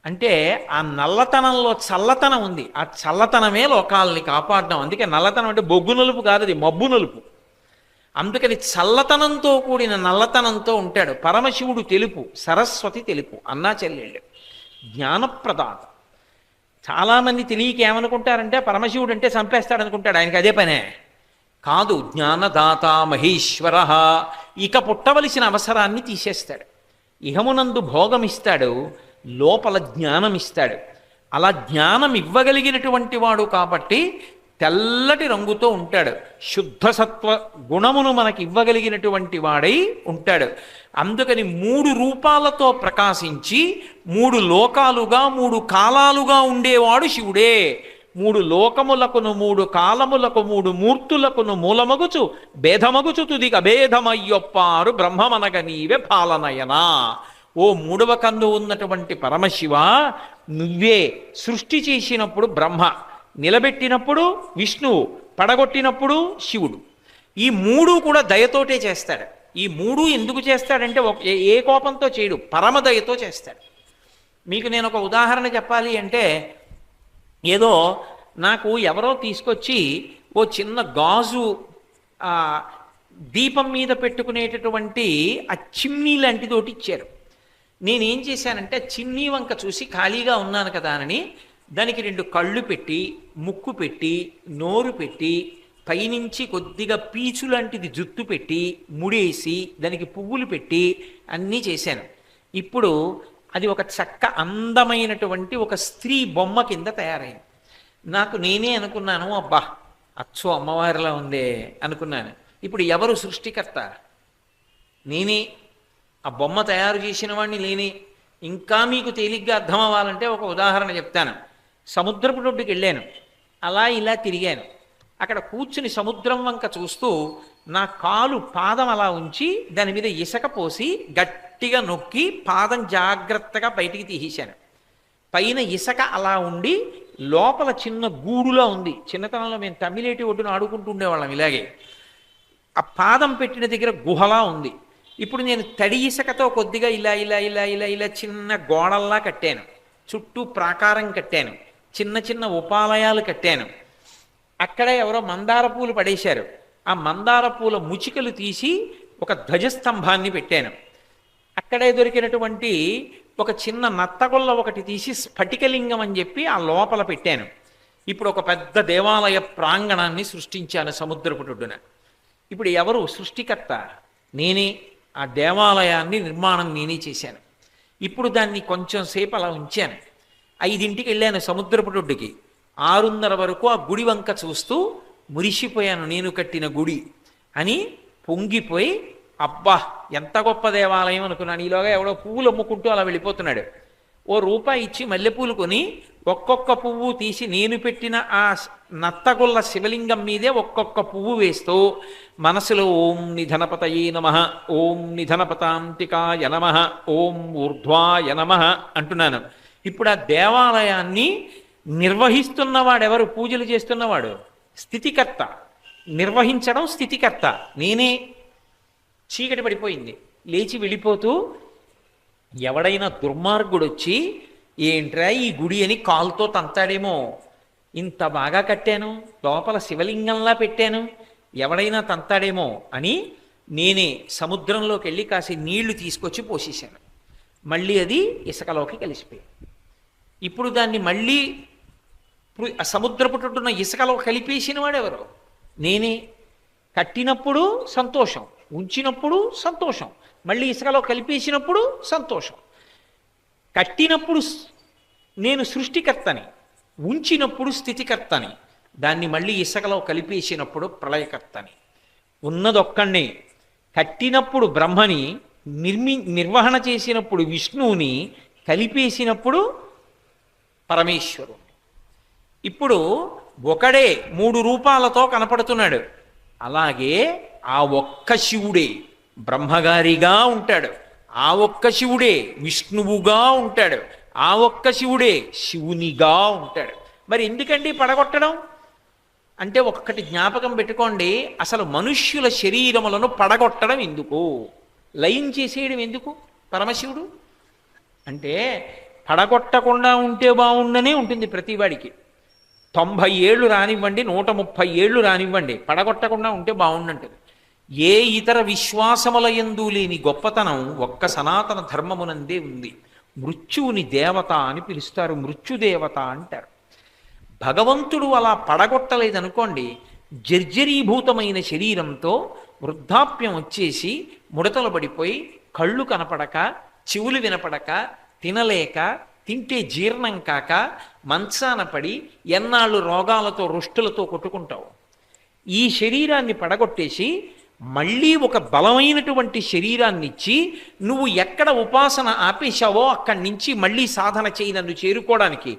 అంటే ఆ నల్లతనంలో చల్లతనం ఉంది. ఆ చల్లతనమే లోకాలని కాపాడడం. అందుకే నల్లతనం అంటే బొగ్గు నలుపు కాదు, అది మబ్బు నలుపు. అందుకని చల్లతనంతో కూడిన నల్లతనంతో ఉంటాడు. పరమశివుడు తెలుపు, సరస్వతి తెలుపు, అన్నా చెల్లెళ్ళు. జ్ఞానప్రదాత. చాలామంది తెలియక ఏమనుకుంటారంటే పరమశివుడు అంటే చంపేస్తాడు అనుకుంటాడు. ఆయనకి అదే పనే కాదు. జ్ఞానదాత మహేశ్వర. ఇక పుట్టవలసిన అవసరాన్ని తీసేస్తాడు. ఇహమునందు భోగమిస్తాడు, లోపల జ్ఞానం ఇస్తాడు. అలా జ్ఞానం ఇవ్వగలిగినటువంటి వాడు కాబట్టి తెల్లటి రంగుతో ఉంటాడు. శుద్ధ సత్వ గుణమును మనకి ఇవ్వగలిగినటువంటి వాడై ఉంటాడు. అందుకని మూడు రూపాలతో ప్రకాశించి మూడు లోకాలుగా, మూడు కాలాలుగా ఉండేవాడు శివుడే. మూడు లోకములకును, మూడు కాలములకు, మూడు మూర్తులకును మూలమగుచు భేదమగుచు తుదిగ భేదమయ్యొప్పారు బ్రహ్మమనగ నీవే పాలనయనా. ఓ మూడవ కన్ను ఉన్నటువంటి పరమశివ, నువ్వే సృష్టి చేసినప్పుడు బ్రహ్మ, నిలబెట్టినప్పుడు విష్ణువు, పడగొట్టినప్పుడు శివుడు. ఈ మూడు కూడా దయతోటే చేస్తాడు. ఈ మూడు ఎందుకు చేస్తాడంటే ఏ కోపంతో చేయడు, పరమదయతో చేస్తాడు. మీకు నేను ఒక ఉదాహరణ చెప్పాలి అంటే, ఏదో నాకు ఎవరో తీసుకొచ్చి ఓ చిన్న గాజు దీపం మీద పెట్టుకునేటటువంటి ఆ చిమ్నీ లాంటిదోటి ఇచ్చారు. నేనేం చేశానంటే చిమ్నీ వంక చూసి ఖాళీగా ఉన్నాను కదా అని దానికి రెండు కళ్ళు పెట్టి, ముక్కు పెట్టి, నోరు పెట్టి, పైనుంచి కొద్దిగా పీచు లాంటిది జుత్తు పెట్టి, ముడేసి, దానికి పువ్వులు పెట్టి అన్నీ చేశాను. ఇప్పుడు అది ఒక చక్క అందమైనటువంటి ఒక స్త్రీ బొమ్మ కింద తయారైంది. నాకు నేనే అనుకున్నాను, అబ్బా అచ్చో అమ్మవారిలా ఉందే అనుకున్నాను. ఇప్పుడు ఎవరు సృష్టికర్త? నేనే. ఆ బొమ్మ తయారు చేసిన వాడిని నేనే. ఇంకా మీకు తేలిగ్గా అర్థం అవ్వాలంటే ఒక ఉదాహరణ చెప్తాను. సముద్రపు ఒడ్డుకి వెళ్ళాను, అలా ఇలా తిరిగాను. అక్కడ కూర్చుని సముద్రం వంక చూస్తూ నా పాదం అలా ఉంచి దాని మీద ఇసుక పోసి గట్టిగా నొక్కి పాదం జాగ్రత్తగా బయటికి తీసేశాను. పైన ఇసుక అలా ఉండి లోపల చిన్న గూడులా ఉంది. చిన్నతనంలో మేము తమిళేటి ఒడ్డున ఆడుకుంటూ ఉండేవాళ్ళం ఇలాగే. ఆ పాదం పెట్టిన దగ్గర గుహలా ఉంది. ఇప్పుడు నేను తడి ఇసుకతో కొద్దిగా ఇలా ఇలా ఇలా ఇలా ఇలా చిన్న గోడల్లా కట్టాను, చుట్టూ ప్రాకారం కట్టాను, చిన్న చిన్న ఉపాలయాలు కట్టాను. అక్కడ ఎవరో మందార పూలు పడేశారు. ఆ మందార పూల ముచికలు తీసి ఒక ధ్వజస్తంభాన్ని పెట్టాను. అక్కడే దొరికినటువంటి ఒక చిన్న నత్తగొల్ల ఒకటి తీసి స్ఫటికలింగం అని చెప్పి ఆ లోపల పెట్టాను. ఇప్పుడు ఒక పెద్ద దేవాలయ ప్రాంగణాన్ని సృష్టించాను సముద్రపుటుడున. ఇప్పుడు ఎవరు సృష్టికర్త? నేనే. ఆ దేవాలయాన్ని నిర్మాణం నేనే చేశాను. ఇప్పుడు దాన్ని కొంచెం సేపు అలా ఉంచాను. 5ంటికి వెళ్ళాను సముద్రపుటుడికి. 6:30 వరకు ఆ గుడి వంక చూస్తూ మురిసిపోయాను. నేను కట్టిన గుడి అని పొంగిపోయి, అబ్బా ఎంత గొప్ప దేవాలయం అనుకున్నాను. ఈలోగా ఎవడో పువ్వులు అమ్ముకుంటూ అలా వెళ్ళిపోతున్నాడు. ఓ రూపాయి ఇచ్చి మల్లెపూలు కొని ఒక్కొక్క పువ్వు తీసి నేను పెట్టిన ఆ నత్తగుల్ల శివలింగం మీదే ఒక్కొక్క పువ్వు వేస్తూ మనసులో ఓం నిధనపతయే నమః, ఓం నిధనపతాంతికాయ నమః, ఓం ఊర్ధ్వాయ నమః అంటున్నాను. ఇప్పుడు ఆ దేవాలయాన్ని నిర్వహిస్తున్నవాడెవరు? పూజలు చేస్తున్నవాడు స్థితికర్త. నిర్వహించడం స్థితికర్త నేనే. చీకటి పడిపోయింది. లేచి వెళ్ళిపోతూ ఎవడైనా దుర్మార్గుడు వచ్చి ఏంట్రా ఈ గుడి అని కాలుతో తంతాడేమో, ఇంత బాగా కట్టాను, లోపల శివలింగంలా పెట్టాను, ఎవడైనా తంతాడేమో అని నేనే సముద్రంలోకి వెళ్ళి కాసి నీళ్లు తీసుకొచ్చి పోసేశాను. మళ్ళీ అది ఇసుకలోకి కలిసిపోయాను. ఇప్పుడు దాన్ని మళ్ళీ సముద్రపుటున్న ఇసుకలో కలిపేసిన వాడెవరు? నేనే. కట్టినప్పుడు సంతోషం, ఉంచినప్పుడు సంతోషం, మళ్ళీ ఇసుకలో కలిపేసినప్పుడు సంతోషం. కట్టినప్పుడు నేను సృష్టికర్తని, ఉంచినప్పుడు స్థితికర్తని, దాన్ని మళ్ళీ ఇసుకలో కలిపేసినప్పుడు ప్రళయకర్తని. ఉన్నదొక్కడే. కట్టినప్పుడు బ్రహ్మని, నిర్వహణ చేసినప్పుడు విష్ణువుని, కలిపేసినప్పుడు పరమేశ్వరుడు. ఇప్పుడు ఒకడే 3 రూపాలతో కనపడుతున్నాడు. అలాగే ఆ ఒక్క శివుడే బ్రహ్మగారిగా ఉంటాడు, ఆ ఒక్క శివుడే విష్ణువుగా ఉంటాడు, ఆ ఒక్క శివుడే శివునిగా ఉంటాడు. మరి ఎందుకండి పడగొట్టడం అంటే? ఒక్కటి జ్ఞాపకం పెట్టుకోండి, అసలు మనుష్యుల శరీరములను పడగొట్టడం ఎందుకు? లయం చేసేయడం ఎందుకు? పరమశివుడు అంటే పడగొట్టకుండా ఉంటే బాగుండనే ఉంటుంది ప్రతివాడికి. 90 ఏళ్ళు రానివ్వండి, 130 ఏళ్ళు రానివ్వండి, పడగొట్టకుండా ఉంటే బాగుండంటుంది. ఏ ఇతర విశ్వాసముల యందు లేని గొప్పతనం ఒక్క సనాతన ధర్మమునందే ఉంది. మృత్యువుని దేవత అని పిలుస్తారు, మృత్యుదేవత అంటారు. భగవంతుడు అలా పడగొట్టలేదనుకోండి, జర్జరీభూతమైన శరీరంతో వృద్ధాప్యం వచ్చేసి ముడతలు పడిపోయి కళ్ళు కనపడక, చెవులు వినపడక, తినలేక, తింటే జీర్ణం కాక మంచాన పడి ఎన్నాళ్ళు రోగాలతో రుష్టులతో కొట్టుకుంటావు. ఈ శరీరాన్ని పడగొట్టేసి మళ్ళీ ఒక బలమైనటువంటి శరీరాన్ని ఇచ్చి నువ్వు ఎక్కడ ఉపాసన ఆపేశావో అక్కడి నుంచి మళ్ళీ సాధన చేయి నన్ను చేరుకోవడానికి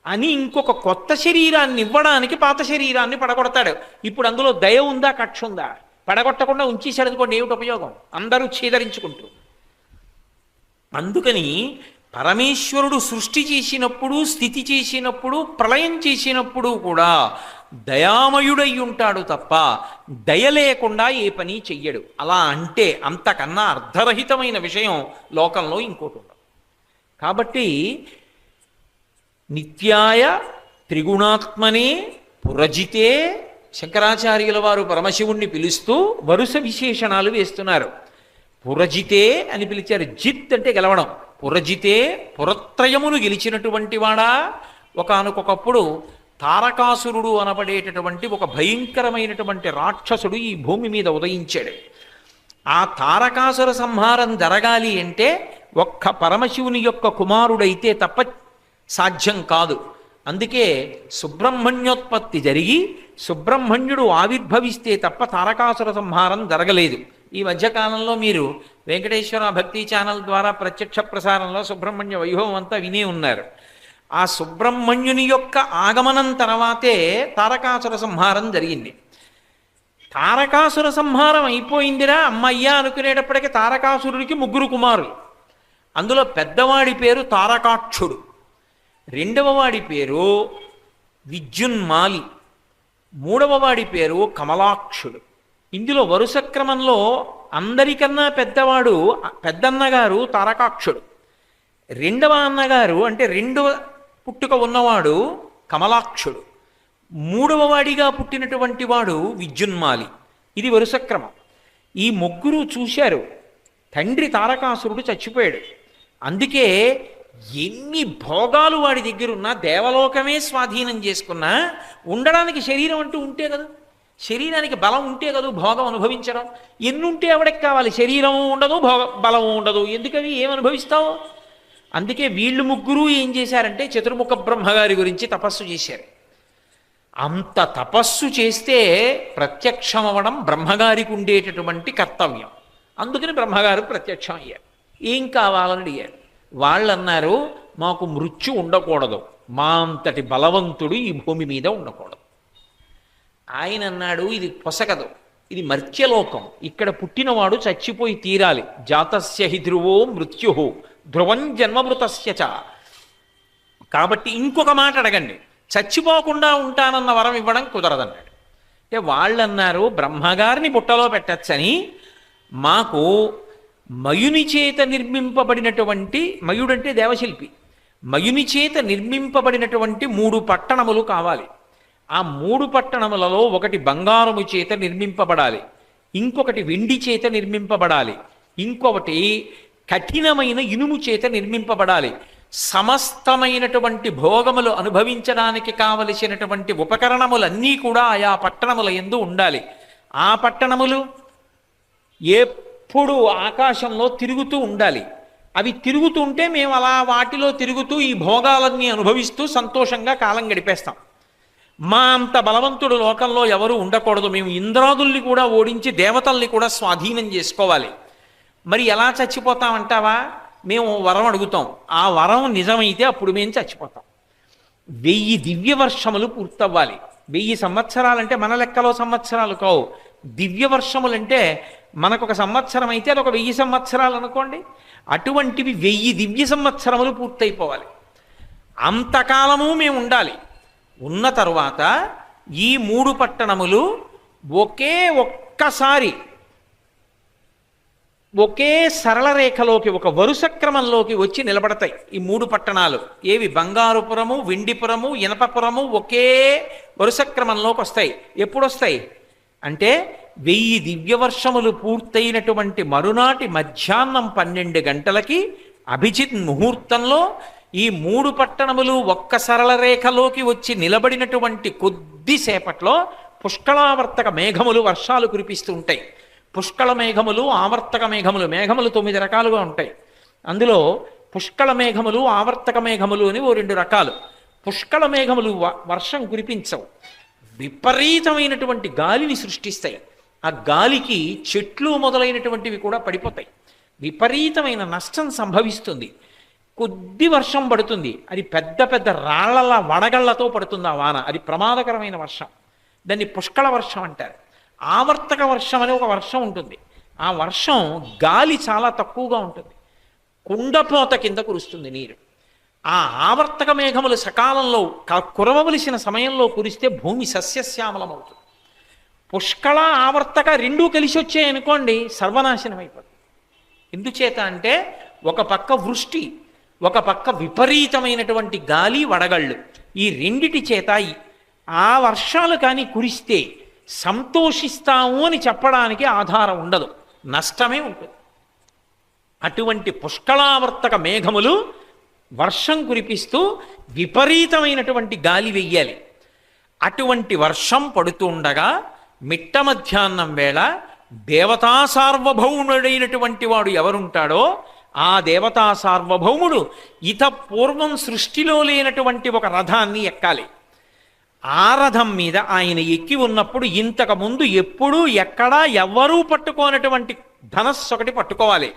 అని ఇంకొక కొత్త శరీరాన్ని ఇవ్వడానికి పాత శరీరాన్ని పడగొడతాడు. ఇప్పుడు అందులో దయ ఉందా, కక్ష ఉందా? పడగొట్టకుండా ఉంచేశాడు అనుకోండి, ఏమిటి ఉపయోగం? అందరూ ఛేదరించుకుంటూ. అందుకని పరమేశ్వరుడు సృష్టి చేసినప్పుడు, స్థితి చేసినప్పుడు, ప్రళయం చేసినప్పుడు కూడా దయామయుడై ఉంటాడు తప్ప దయ లేకుండా ఏ పని చెయ్యడు. అలా అంటే అంతకన్నా అర్ధరహితమైన విషయం లోకంలో ఇంకోటి ఉండదు. కాబట్టి నిత్యాయ త్రిగుణాత్మనే పురజితే శంకరాచార్యుల వారు పరమశివుణ్ణి పిలుస్తూ వరుస విశేషణాలు వేస్తున్నారు. పురజితే అని పిలిచారు. జిత్ అంటే గెలవడం. పురజితే పురత్రయమును గెలిచినటువంటి వాడా. ఒకానొకప్పుడు తారకాసురుడు అనబడేటటువంటి ఒక భయంకరమైనటువంటి రాక్షసుడు ఈ భూమి మీద ఉదయించాడు. ఆ తారకాసుర సంహారం జరగాలి అంటే ఒక్క పరమశివుని యొక్క కుమారుడైతే తప్ప సాధ్యం కాదు. అందుకే సుబ్రహ్మణ్యోత్పత్తి జరిగి సుబ్రహ్మణ్యుడు ఆవిర్భవిస్తే తప్ప తారకాసుర సంహారం జరగలేదు. ఈ మధ్యకాలంలో మీరు వెంకటేశ్వర భక్తి ఛానల్ ద్వారా ప్రత్యక్ష ప్రసారంలో సుబ్రహ్మణ్య వైభవం అంతా వినే ఉన్నారు. ఆ సుబ్రహ్మణ్యుని యొక్క ఆగమనం తర్వాతే తారకాసుర సంహారం జరిగింది. తారకాసుర సంహారం అయిపోయిందిరా అమ్మయ్యా అనుకునేటప్పటికీ తారకాసురుడికి 3 కుమారులు. అందులో పెద్దవాడి పేరు తారకాక్షుడు, రెండవ వాడి పేరు విద్యున్మాలి, మూడవ వాడి పేరు కమలాక్షుడు. ఇందులో వరుస క్రమంలో అందరికన్నా పెద్దవాడు పెద్దన్నగారు తారకాక్షుడు, రెండవ అన్నగారు అంటే రెండవ పుట్టుక ఉన్నవాడు కమలాక్షుడు, మూడవ వాడిగా పుట్టినటువంటి వాడు విద్యున్మాలి. ఇది వరుస క్రమం. ఈ 3 చూశారు. తండ్రి తారకాసురుడు చచ్చిపోయాడు. అందుకే ఎన్ని భోగాలు వాడి దగ్గర ఉన్నా, దేవలోకమే స్వాధీనం చేసుకున్నా, ఉండడానికి శరీరం అంటూ ఉంటే కదా, శరీరానికి బలం ఉంటే కదా భోగం అనుభవించడం. ఎన్నుంటే ఎవడికి కావాలి? శరీరము ఉండదు, బలము ఉండదు, ఎందుకని ఏమనుభవిస్తావు? అందుకే వీళ్ళు ముగ్గురు ఏం చేశారంటే చతుర్ముఖ బ్రహ్మగారి గురించి తపస్సు చేశారు. అంత తపస్సు చేస్తే ప్రత్యక్షం అవ్వడం బ్రహ్మగారికి ఉండేటటువంటి కర్తవ్యం. అందుకని బ్రహ్మగారు ప్రత్యక్షం అయ్యారు. ఏం కావాలని అడిగారు. వాళ్ళు అన్నారు, మాకు మృత్యు ఉండకూడదు, మా అంతటి బలవంతుడు ఈ భూమి మీద ఉండకూడదు. ఆయన అన్నాడు, ఇది పొసగదు, ఇది మర్త్యలోకం, ఇక్కడ పుట్టినవాడు చచ్చిపోయి తీరాలి. జాతస్య హి ధ్రువో మృత్యు ధ్రువం జన్మమృతస్య చ. కాబట్టి ఇంకొక మాట అడగండి, చచ్చిపోకుండా ఉంటానన్న వరం ఇవ్వడం కుదరదన్నాడు. అంటే వాళ్ళు అన్నారు, బ్రహ్మగారిని బుట్టలో పెట్టచ్చని మాకు మయుని చేత నిర్మింపబడినటువంటి, మయుడంటే దేవశిల్పి, మయుని చేత నిర్మింపబడినటువంటి 3 పట్టణములు కావాలి. ఆ 3 పట్టణములలో ఒకటి బంగారము చేత నిర్మింపబడాలి, ఇంకొకటి వెండి చేత నిర్మింపబడాలి, ఇంకొకటి కఠినమైన ఇనుము చేత నిర్మింపబడాలి. సమస్తమైనటువంటి భోగములు అనుభవించడానికి కావలసినటువంటి ఉపకరణములన్నీ కూడా ఆయా పట్టణముల యందు ఉండాలి. ఆ పట్టణములు ఎప్పుడు ఆకాశంలో తిరుగుతూ ఉండాలి. అవి తిరుగుతుంటే మేము అలా వాటిలో తిరుగుతూ ఈ భోగాలన్నీ అనుభవిస్తూ సంతోషంగా కాలం గడిపేస్తాం. మా అంత బలవంతుడు లోకంలో ఎవరు ఉండకూడదు, మేము ఇంద్రాదుల్ని కూడా ఓడించి దేవతల్ని కూడా స్వాధీనం చేసుకోవాలి. మరి ఎలా చచ్చిపోతామంటావా? మేము వరం అడుగుతాం, ఆ వరం నిజమైతే అప్పుడు మేము చచ్చిపోతాం. 1000 దివ్య వర్షములు పూర్తవ్వాలి. 1000 సంవత్సరాలంటే మన లెక్కలో సంవత్సరాలు కావు. దివ్య వర్షములంటే మనకొక సంవత్సరం అయితే అది ఒక 1000 సంవత్సరాలు అనుకోండి. అటువంటివి 1000 దివ్య సంవత్సరములు పూర్తయిపోవాలి. అంతకాలము మేము ఉండాలి. ఉన్న తరువాత ఈ 3 పట్టణములు ఒక్కసారి ఒకే సరళ రేఖలోకి, ఒక వరుస క్రమంలోకి వచ్చి నిలబడతాయి. ఈ 3 పట్టణాలు ఏవి? బంగారుపురము, వెండిపురము, ఇనపపురము ఒకే వరుస క్రమంలోకి వస్తాయి. ఎప్పుడు వస్తాయి అంటే 1000 దివ్యవర్షములు పూర్తయినటువంటి మరునాటి మధ్యాహ్నం 12 గంటలకి అభిజిత్ ముహూర్తంలో ఈ 3 పట్టణములు ఒక్క సరళ రేఖలోకి వచ్చి నిలబడినటువంటి కొద్దిసేపట్లో పుష్కళావర్తక మేఘములు వర్షాలు కురిపిస్తూ ఉంటాయి. పుష్కళ మేఘములు, ఆవర్తక మేఘములు, మేఘములు 9 రకాలుగా ఉంటాయి. అందులో పుష్కళ మేఘములు, ఆవర్తక మేఘములు అని 2 రకాలు. పుష్కళ మేఘములు వర్షం కురిపించవు, విపరీతమైనటువంటి గాలిని సృష్టిస్తాయి. ఆ గాలికి చెట్లు మొదలైనటువంటివి కూడా పడిపోతాయి. విపరీతమైన నష్టం సంభవిస్తుంది. కొద్ది వర్షం పడుతుంది, అది పెద్ద పెద్ద రాళ్లలా వడగళ్లతో పడుతుంది ఆ వాన. అది ప్రమాదకరమైన వర్షం, దాన్ని పుష్కళ వర్షం అంటారు. ఆవర్తక వర్షం అనే ఒక వర్షం ఉంటుంది. ఆ వర్షం గాలి చాలా తక్కువగా ఉంటుంది, కుండపోత కింద కురుస్తుంది నీరు. ఆ ఆవర్తక మేఘములు సకాలంలో కురవవలసిన సమయంలో కురిస్తే భూమి సస్యశ్యామలమవుతుంది. పుష్కళ ఆవర్తక 2 కలిసి వచ్చాయనుకోండి, సర్వనాశనం అయిపోతుంది. ఎందుచేత అంటే ఒక పక్క వృష్టి, ఒక పక్క విపరీతమైనటువంటి గాలి వడగళ్ళు. ఈ రెండిటి చేత ఆ వర్షాలు కానీ కురిస్తే సంతోషిస్తాము అని చెప్పడానికి ఆధారం ఉండదు, నష్టమే ఉంటుంది. అటువంటి పుష్కళావర్తక మేఘములు వర్షం కురిపిస్తూ విపరీతమైనటువంటి గాలి వెయ్యాలి. అటువంటి వర్షం పడుతూ ఉండగా మిట్ట మధ్యాహ్నం వేళ దేవతా సార్వభౌముడైనటువంటి వాడు ఎవరుంటాడో ఆ దేవతా సార్వభౌముడు పూర్వం సృష్టిలో లేనటువంటి ఒక రథాన్ని ఎక్కాలి. ఆ రథం మీద ఆయన ఎక్కి ఉన్నప్పుడు ఇంతకు ముందు ఎప్పుడూ ఎక్కడా ఎవ్వరూ పట్టుకోనటువంటి ధనస్సు ఒకటి పట్టుకోవాలి.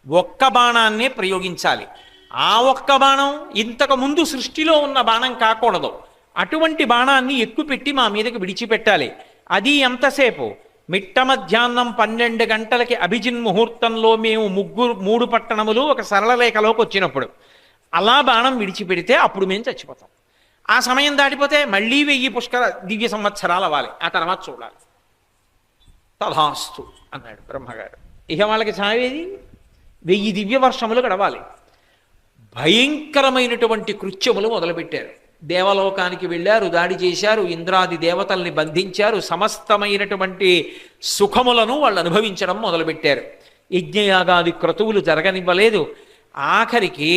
ఒక్క బాణాన్నే ప్రయోగించాలి. ఆ ఒక్క బాణం ఇంతకు ముందు సృష్టిలో ఉన్న బాణం కాకూడదు. అటువంటి బాణాన్ని ఎక్కుపెట్టి మా మీదకి విడిచిపెట్టాలి. అది ఎంతసేపు? మిట్ట మధ్యాహ్నం 12 గంటలకి అభిజిన్ ముహూర్తంలో మేము 3 పట్టణములు ఒక సరళ రేఖలోకి వచ్చినప్పుడు అలా బాణం విడిచిపెడితే అప్పుడు మేము చచ్చిపోతాం. ఆ సమయం దాటిపోతే మళ్ళీ 1000 పుష్కర దివ్య సంవత్సరాలు అవ్వాలి, ఆ తర్వాత చూడాలి. తథాస్తు అన్నాడు బ్రహ్మగారు. ఇక వాళ్ళకి చావేది 1000 దివ్య వర్షములు గడవాలి. భయంకరమైనటువంటి కృత్యములు మొదలుపెట్టారు. దేవలోకానికి వెళ్ళారు, దాడి చేశారు, ఇంద్రాది దేవతల్ని బంధించారు, సమస్తమైనటువంటి సుఖములను వాళ్ళు అనుభవించడం మొదలుపెట్టారు. యజ్ఞయాగాది క్రతువులు జరగనివ్వలేదు. ఆఖరికి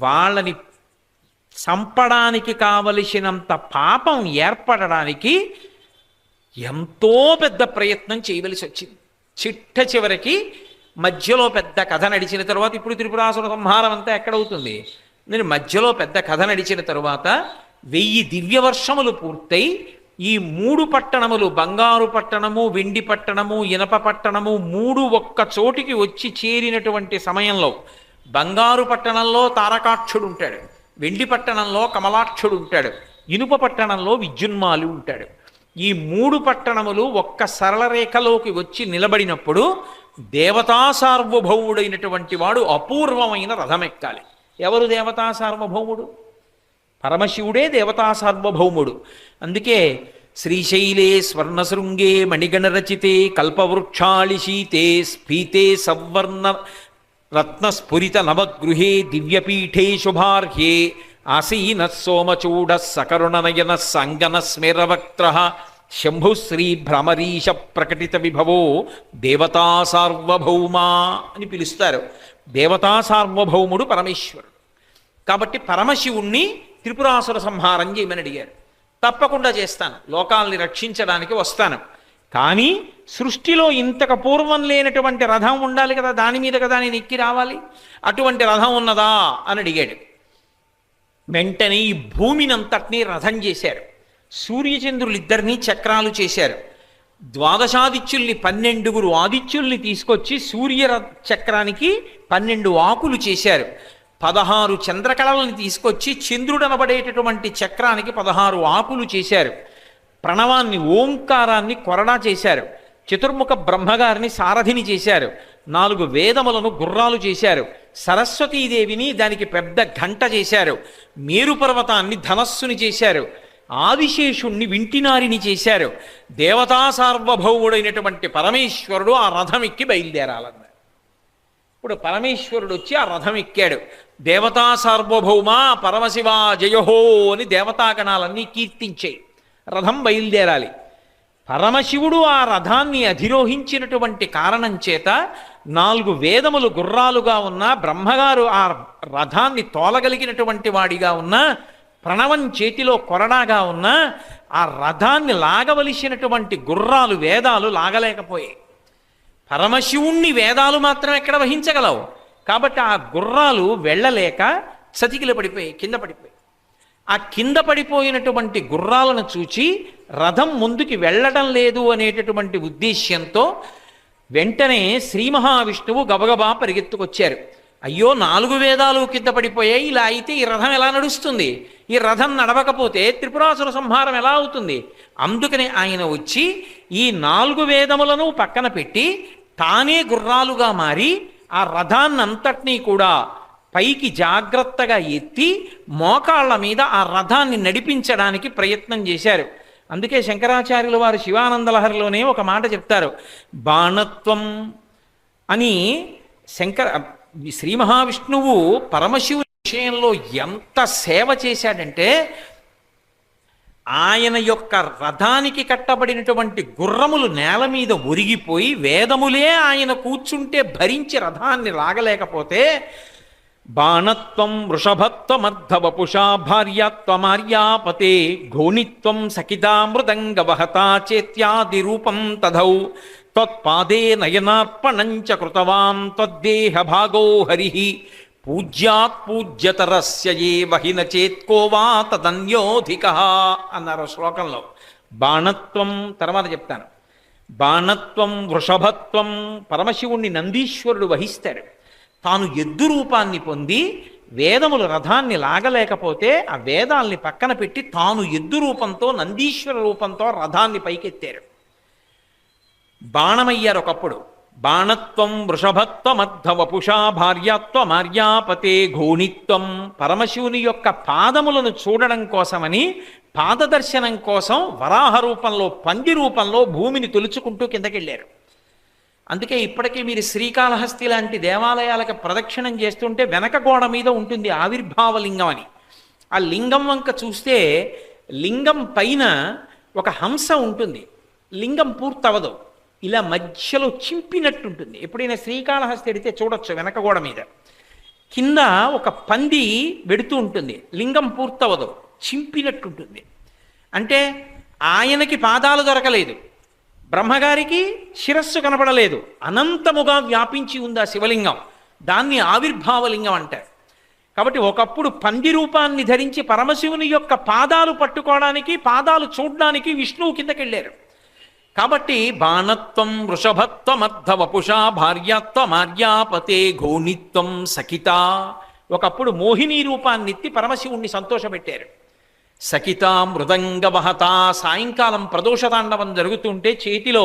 వాళ్ళని చంపడానికి కావలసినంత పాపం ఏర్పడడానికి ఎంతో పెద్ద ప్రయత్నం చేయవలసి వచ్చింది. చిట్ట చివరికి మధ్యలో పెద్ద కథ నడిచిన తరువాత, ఇప్పుడు త్రిపురాసుర సంహారం అంతా ఎక్కడవుతుంది, నేను మధ్యలో పెద్ద కథ నడిచిన తరువాత 1000 దివ్యవర్షములు పూర్తయి ఈ 3 పట్టణములు, బంగారు పట్టణము, వెండి పట్టణము, ఇనప పట్టణము 3 ఒక్క చోటికి వచ్చి చేరినటువంటి సమయంలో, బంగారు పట్టణంలో తారకాక్షుడు ఉంటాడు, వెండి పట్టణంలో కమలాక్షుడు ఉంటాడు, ఇనుప పట్టణంలో విద్యున్మాలి ఉంటాడు. ఈ 3 పట్టణములు ఒక్క సరళ రేఖలోకి వచ్చి నిలబడినప్పుడు దేవతా సార్వభౌముడైనటువంటి వాడు అపూర్వమైన రథం ఎక్కాలి. ఎవరు దేవతా సార్వభౌముడు? పరమశివుడే దేవతా సార్వభౌముడు. అందుకే శ్రీశైలే స్వర్ణశృంగే మణిగణరచితే కల్పవృక్షాళిశీతే స్ఫీతే సవర్ణ రత్నస్ఫురిత నవగృహే దివ్యపీఠే శుభార్హ్యే ఆసీన సోమచూడ సకరుణనయన సంగన స్మిరవక్త్ర శంభుశ్రీ భ్రమరీశ ప్రకటిత విభవో దేవతా సార్వభౌమా అని పిలుస్తారు. దేవతా సార్వభౌముడు పరమేశ్వరుడు. కాబట్టి పరమశివుణ్ణి త్రిపురాసుర సంహారం చేయమని అడిగారు. తప్పకుండా చేస్తాను, లోకాల్ని రక్షించడానికి వస్తాను. కానీ సృష్టిలో ఇంతకు పూర్వం లేనటువంటి రథం ఉండాలి కదా, దాని మీద కదా నేను ఎక్కి రావాలి. అటువంటి రథం ఉన్నదా అని అడిగాడు. వెంటనే ఈ భూమినంతటినీ రథం చేశారు. సూర్యచంద్రులిద్దరినీ చక్రాలు చేశారు. ద్వాదశాదిత్యుల్ని 12 ఆదిత్యుల్ని తీసుకొచ్చి సూర్య చక్రానికి 12 ఆకులు చేశారు. 16 చంద్రకళలను తీసుకొచ్చి చంద్రుడనబడేటటువంటి చక్రానికి 16 ఆకులు చేశారు. ప్రణవాన్ని, ఓంకారాన్ని కొరడా చేశారు. చతుర్ముఖ బ్రహ్మగారిని సారథిని చేశారు. 4 వేదములను గుర్రాలు చేశారు. సరస్వతీదేవిని దానికి పెద్ద ఘంట చేశారు. మేరు పర్వతాన్ని ధనస్సుని చేశారు. ఆదిశేషుణ్ణి వింటినారిని చేశారు. దేవతా సార్వభౌముడైనటువంటి పరమేశ్వరుడు ఆ రథం ఎక్కి బయలుదేరాలన్నారు. ఇప్పుడు పరమేశ్వరుడు వచ్చి ఆ రథం ఎక్కాడు. దేవతా సార్వభౌమ పరమశివ జయహో అని దేవతాగణాలన్నీ కీర్తించాయి. రథం బయలుదేరాలి. పరమశివుడు ఆ రథాన్ని అధిరోహించినటువంటి కారణం చేత 4 వేదములు గుర్రాలుగా ఉన్న, బ్రహ్మగారు ఆ రథాన్ని తోలగలిగినటువంటి వాడిగా ఉన్న, ప్రణవం చేతిలో కొరడాగా ఉన్న, ఆ రథాన్ని లాగవలసినటువంటి గుర్రాలు, వేదాలు లాగలేకపోయాయి. పరమశివుణ్ణి వేదాలు మాత్రం ఎక్కడ వహించగలవు. కాబట్టి ఆ గుర్రాలు వెళ్ళలేక చతికిల పడిపోయాయి, కింద పడిపోయాయి. ఆ కింద పడిపోయినటువంటి గుర్రాలను చూచి రథం ముందుకి వెళ్ళడం లేదు అనేటటువంటి ఉద్దేశ్యంతో వెంటనే శ్రీ మహావిష్ణువు గబగబా పరిగెత్తుకొచ్చారు. అయ్యో, 4 వేదాలు కింద పడిపోయాయి, ఇలా అయితే ఈ రథం ఎలా నడుస్తుంది? ఈ రథం నడవకపోతే త్రిపురాసుర సంహారం ఎలా అవుతుంది? అందుకనే ఆయన వచ్చి ఈ 4 వేదములను పక్కన పెట్టి తానే గుర్రాలుగా మారి ఆ రథాన్నంతటినీ కూడా పైకి జాగ్రత్తగా ఎత్తి మోకాళ్ళ మీద ఆ రథాన్ని నడిపించడానికి ప్రయత్నం చేశారు. అందుకే శంకరాచార్యుల వారు శివానందలహరిలోనే ఒక మాట చెప్తారు. బాణత్వం అని శ్రీ మహావిష్ణువు పరమశివుని విషయంలో ఎంత సేవ చేశాడంటే, ఆయన యొక్క రథానికి కట్టబడినటువంటి గుర్రములు నేల మీద ఒరిగిపోయి వేదములే ఆయన కూర్చుంటే భరించి రథాన్ని లాగలేకపోతే, బాణత్వం వృషభత్వమర్ధవపుషా భార్యాత్వమార్యాపతే ఘోణిత్వం సఖితా మృదంగవహతా చేత్యాది రూపం తథౌ త్వత్పాదే నయనార్పణంచ కృతవాన్ త్వద్దేహ భాగో హరి పూజ్యాత్ పూజ్యతరస్య ఏ వహిన చేత్కో వా తదన్యోధిక అన్నారు శ్లోకంలో. బాణత్వం తర్వాత చెప్తాను. బాణత్వం వృషభత్వం, పరమశివుణ్ణి నందీశ్వరుడు వహిస్తాడు. తాను ఎద్దు రూపాన్ని పొంది వేదములు రథాన్ని లాగలేకపోతే ఆ వేదాల్ని పక్కన పెట్టి తాను ఎద్దు రూపంతో, నందీశ్వర రూపంతో రథాన్ని పైకెత్తారు. బాణమయ్యారు ఒకప్పుడు. బాణత్వం వృషభత్వమర్ధవపుషా భార్యాత్వమార్యాపతే ఘోణిత్వం, పరమశివుని యొక్క పాదములను చూడడం కోసమని, పాదదర్శనం కోసం వరాహ రూపంలో, పంది రూపంలో భూమిని తొలుచుకుంటూ కిందకెళ్ళారు. అందుకే ఇప్పటికీ మీరు శ్రీకాళహస్తి లాంటి దేవాలయాలకు ప్రదక్షిణం చేస్తుంటే వెనక గోడ మీద ఉంటుంది ఆవిర్భావ లింగం అని. ఆ లింగం వంక చూస్తే లింగం పైన ఒక హంస ఉంటుంది. లింగం పూర్తవదు, ఇలా మధ్యలో చింపినట్టుంటుంది. ఎప్పుడైనా శ్రీకాళహస్తి ఎడితే చూడొచ్చు వెనక గోడ మీద. కింద ఒక పంది వెడుతూ ఉంటుంది, లింగం పూర్తవదు, చింపినట్టుంటుంది. అంటే ఆయనకి పాదాలు దొరకలేదు, బ్రహ్మగారికి శిరస్సు కనపడలేదు, అనంతముగా వ్యాపించి ఉంది ఆ శివలింగం. దాన్ని ఆవిర్భావలింగం అంటారు. కాబట్టి ఒకప్పుడు పంది రూపాన్ని ధరించి పరమశివుని యొక్క పాదాలు పట్టుకోవడానికి, పాదాలు చూడడానికి విష్ణువు కిందకెళ్ళారు. కాబట్టి బాణత్వం వృషభత్వమర్ధవపుషా భార్యాత్వమార్యాపతే ఘోనిత్వం సఖిత. ఒకప్పుడు మోహిని రూపాన్ని ఎత్తి పరమశివుణ్ణి సంతోషపెట్టారు. సఖిత మృదంగవహత. సాయంకాలం ప్రదోషతాండవం జరుగుతుంటే చేతిలో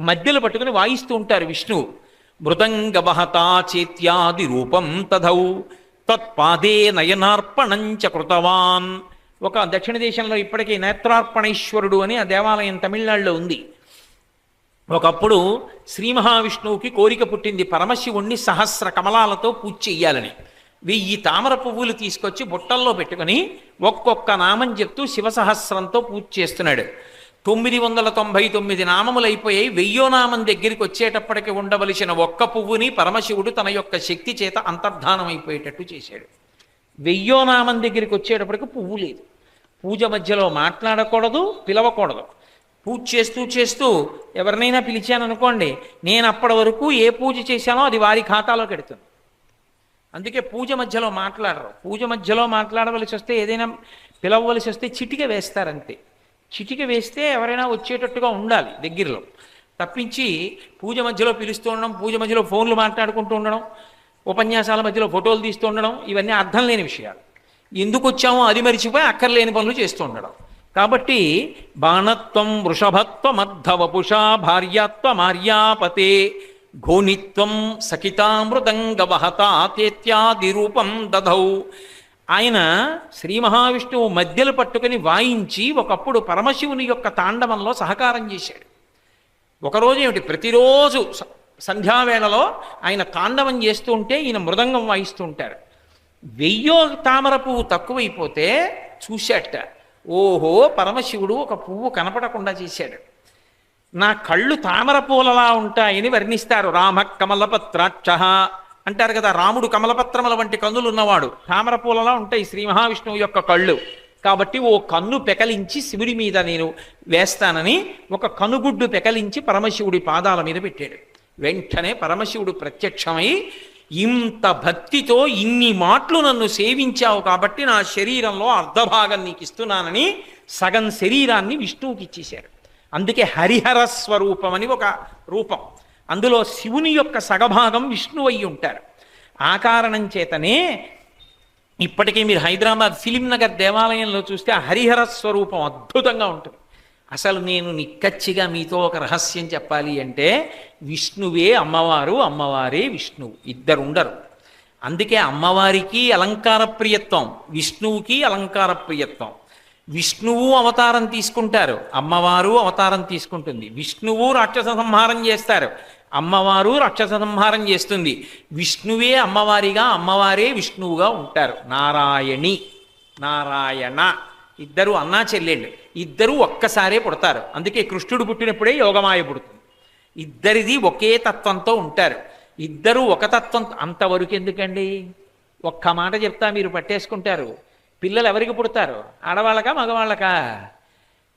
మధ్యలు పట్టుకుని వాయిస్తూ ఉంటారు విష్ణువు. మృదంగవహత చేత్యాది రూపం తధౌ తత్పాదే నయనార్పణంచ కృతవాన్. ఒక దక్షిణ దేశంలో ఇప్పటికీ నేత్రార్పణేశ్వరుడు అని ఆ దేవాలయం తమిళనాడులో ఉంది. ఒకప్పుడు శ్రీ మహావిష్ణువుకి కోరిక పుట్టింది, పరమశివుణ్ణి సహస్ర కమలాలతో పూజ చెయ్యాలని. 1000 తామర పువ్వులు తీసుకొచ్చి బుట్టల్లో పెట్టుకుని ఒక్కొక్క నామం చెప్తూ శివసహస్రంతో పూజ చేస్తున్నాడు. 999 నామములు అయిపోయాయి. 1000వ నామం దగ్గరికి వచ్చేటప్పటికి ఉండవలసిన ఒక్క పువ్వుని పరమశివుడు తన యొక్క శక్తి చేత అంతర్ధానం అయిపోయేటట్టు చేశాడు. 1000వ నామం దగ్గరికి వచ్చేటప్పటికి పువ్వు లేదు. పూజ మధ్యలో మాట్లాడకూడదు, పిలవకూడదు. పూజ చేస్తూ చేస్తూ ఎవరినైనా పిలిచాననుకోండి, నేను అప్పటి వరకు ఏ పూజ చేశానో అది వారి ఖాతాలోకి ఎడుతుంది. అందుకే పూజ మధ్యలో మాట్లాడరు. పూజ మధ్యలో మాట్లాడవలసి వస్తే, ఏదైనా పిలవవలసి వస్తే చిటిక వేస్తారంతే. చిటిక వేస్తే ఎవరైనా వచ్చేటట్టుగా ఉండాలి దగ్గరలో. తప్పించి పూజ మధ్యలో పిలుస్తూ ఉండడం, పూజ మధ్యలో ఫోన్లు మాట్లాడుకుంటూ ఉండడం, ఉపన్యాసాల మధ్యలో ఫోటోలు తీస్తూ ఉండడం, ఇవన్నీ అర్థం లేని విషయాలు. ఎందుకు వచ్చామో అది మరిచిపోయి అక్కర్లేని పనులు చేస్తూ ఉండడం. కాబట్టి బాణత్వం వృషభత్వమర్ధవపుషా భార్యాత్వమార్యాపతే ఘోనిత్వం సఖితామృదంగవహతాత్యాది రూపం దధౌ. ఆయన శ్రీ మహావిష్ణువు మధ్యలు పట్టుకుని వాయించి ఒకప్పుడు పరమశివుని యొక్క తాండవంలో సహకారం చేశాడు. ఒకరోజు ఏమిటి, ప్రతిరోజు సంధ్యావేళలో ఆయన తాండవం చేస్తూ ఉంటే ఈయన మృదంగం వాయిస్తూ ఉంటారు. 1000వ తామర పువ్వు తక్కువైపోతే చూశాట, ఓహో పరమశివుడు ఒక పువ్వు కనపడకుండా చేశాడు. నా కళ్ళు తామర పూలలా ఉంటాయని వర్ణిస్తారు. రామ కమలపత్రాక్ష అంటారు కదా, రాముడు కమలపత్రముల వంటి కన్నులు ఉన్నవాడు, తామర పూలలా ఉంటాయి శ్రీ మహావిష్ణువు యొక్క కళ్ళు. కాబట్టి ఓ కన్ను పెకలించి శివుడి మీద నేను వేస్తానని ఒక కనుగుడ్డు పెకలించి పరమశివుడి పాదాల మీద పెట్టాడు. వెంటనే పరమశివుడు ప్రత్యక్షమై, ఇంత భక్తితో ఇన్ని మాటలు నన్ను సేవించావు కాబట్టి నా శరీరంలో అర్ధభాగం నీకు ఇస్తున్నానని సగం శరీరాన్ని విష్ణువుకి ఇచ్చేశారు. అందుకే హరిహర స్వరూపం అని ఒక రూపం, అందులో శివుని యొక్క సగభాగం విష్ణువు అయి ఉంటారు. ఆ కారణం చేతనే ఇప్పటికీ మీరు హైదరాబాద్ ఫిలిం నగర్ దేవాలయంలో చూస్తే ఆ హరిహర స్వరూపం అద్భుతంగా ఉంటుంది. అసలు నేను నిక్కచ్చిగా మీతో ఒక రహస్యం చెప్పాలి అంటే, విష్ణువే అమ్మవారు, అమ్మవారే విష్ణువు, ఇద్దరు ఉండరు. అందుకే అమ్మవారికి అలంకార ప్రియత్వం, విష్ణువుకి అలంకార ప్రియత్వం. విష్ణువు అవతారం తీసుకుంటారు, అమ్మవారు అవతారం తీసుకుంటుంది. విష్ణువు రాక్షస సంహారం చేస్తారు, అమ్మవారు రాక్షస సంహారం చేస్తుంది. విష్ణువే అమ్మవారిగా, అమ్మవారే విష్ణువుగా ఉంటారు. నారాయణి నారాయణ ఇద్దరు అన్నా చెల్లెళ్ళు, ఇద్దరూ ఒక్కసారే పుడతారు. అందుకే కృష్ణుడు పుట్టినప్పుడే యోగమాయ పుడుతుంది. ఇద్దరిది ఒకే తత్వంతో ఉంటారు. ఇద్దరూ ఒక తత్వం. అంతవరకు ఎందుకండి, ఒక్క మాట చెప్తా మీరు పట్టేసుకుంటారు. పిల్లలు ఎవరికి పుడతారు, ఆడవాళ్ళకా మగవాళ్ళకా?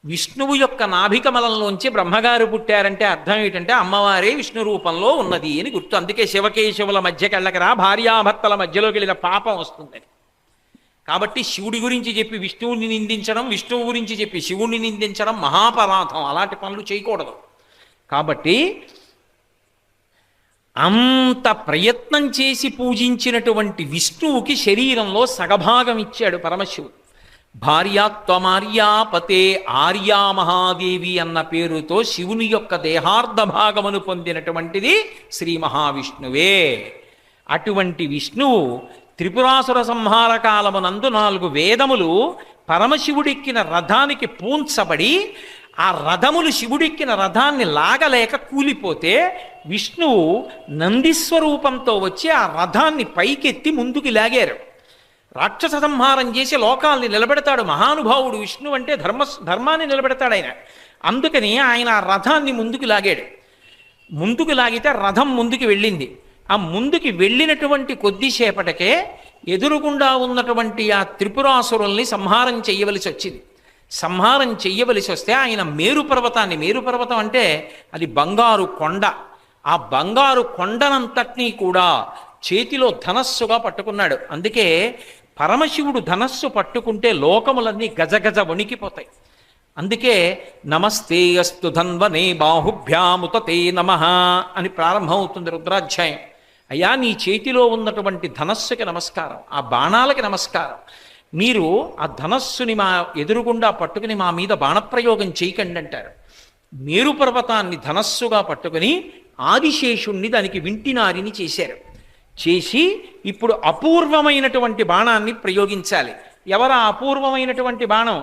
విష్ణువు యొక్క నాభికమలంలోంచి బ్రహ్మగారు పుట్టారంటే అర్థం ఏంటంటే అమ్మవారే విష్ణు రూపంలో ఉన్నది అని గుర్తు. అందుకే శివకేశవుల మధ్యకెళ్ళకరా, భార్యాభర్తల మధ్యలోకి వెళ్ళిన పాపం వస్తుందని. కాబట్టి శివుడి గురించి చెప్పి విష్ణువుని నిందించడం, విష్ణువు గురించి చెప్పి శివుడిని నిందించడం మహాపరాధం. అలాంటి పనులు చేయకూడదు. కాబట్టి అంత ప్రయత్నం చేసి పూజించినటువంటి విష్ణువుకి శరీరంలో సగభాగం ఇచ్చాడు పరమశివుడు. భార్యాత్వమార్యాపతే, ఆర్యా మహాదేవి అన్న పేరుతో శివుని యొక్క దేహార్ధ భాగమును పొందినటువంటిది శ్రీ మహావిష్ణువే. అటువంటి విష్ణువు త్రిపురాసుర సంహార కాలమునందు 4 వేదములు పరమశివుడెక్కిన రథానికి పూంచబడి, ఆ రథములు శివుడెక్కిన రథాన్ని లాగలేక కూలిపోతే విష్ణువు నందిస్వరూపంతో వచ్చి ఆ రథాన్ని పైకెత్తి ముందుకు లాగారు. రాక్షస సంహారం చేసి లోకాల్ని నిలబెడతాడు మహానుభావుడు. విష్ణువు అంటే ధర్మాన్ని నిలబెడతాడు ఆయన. అందుకని ఆయన ఆ రథాన్ని ముందుకు లాగాడు. ముందుకు లాగితే రథం ముందుకు వెళ్ళింది. ఆ ముందుకి వెళ్ళినటువంటి కొద్దిసేపటికే ఎదురుగుండా ఉన్నటువంటి ఆ త్రిపురాసురుల్ని సంహారం చెయ్యవలసి వచ్చింది. సంహారం చెయ్యవలసి వస్తే ఆయన మేరు పర్వతం అంటే అది బంగారు కొండ, ఆ బంగారు కొండనంతటినీ కూడా చేతిలో ధనస్సుగా పట్టుకున్నాడు. అందుకే పరమశివుడు ధనస్సు పట్టుకుంటే లోకములన్నీ గజగజ వణికిపోతాయి. అందుకే నమస్తే అస్తు ధన్వనే బాహుభ్యాముతతే నమః అని ప్రారంభమవుతుంది రుద్రాధ్యాయం. అయ్యా, నీ చేతిలో ఉన్నటువంటి ధనస్సుకి నమస్కారం, ఆ బాణాలకి నమస్కారం. మీరు ఆ ధనస్సుని మా ఎదురుగుండా పట్టుకుని మా మీద బాణప్రయోగం చేయకండి అంటారు. మేరు పర్వతాన్ని ధనస్సుగా పట్టుకుని ఆదిశేషుణ్ణి దానికి వింటినారిని చేశారు. చేసి ఇప్పుడు అపూర్వమైనటువంటి బాణాన్ని ప్రయోగించాలి. ఎవరా అపూర్వమైనటువంటి బాణం?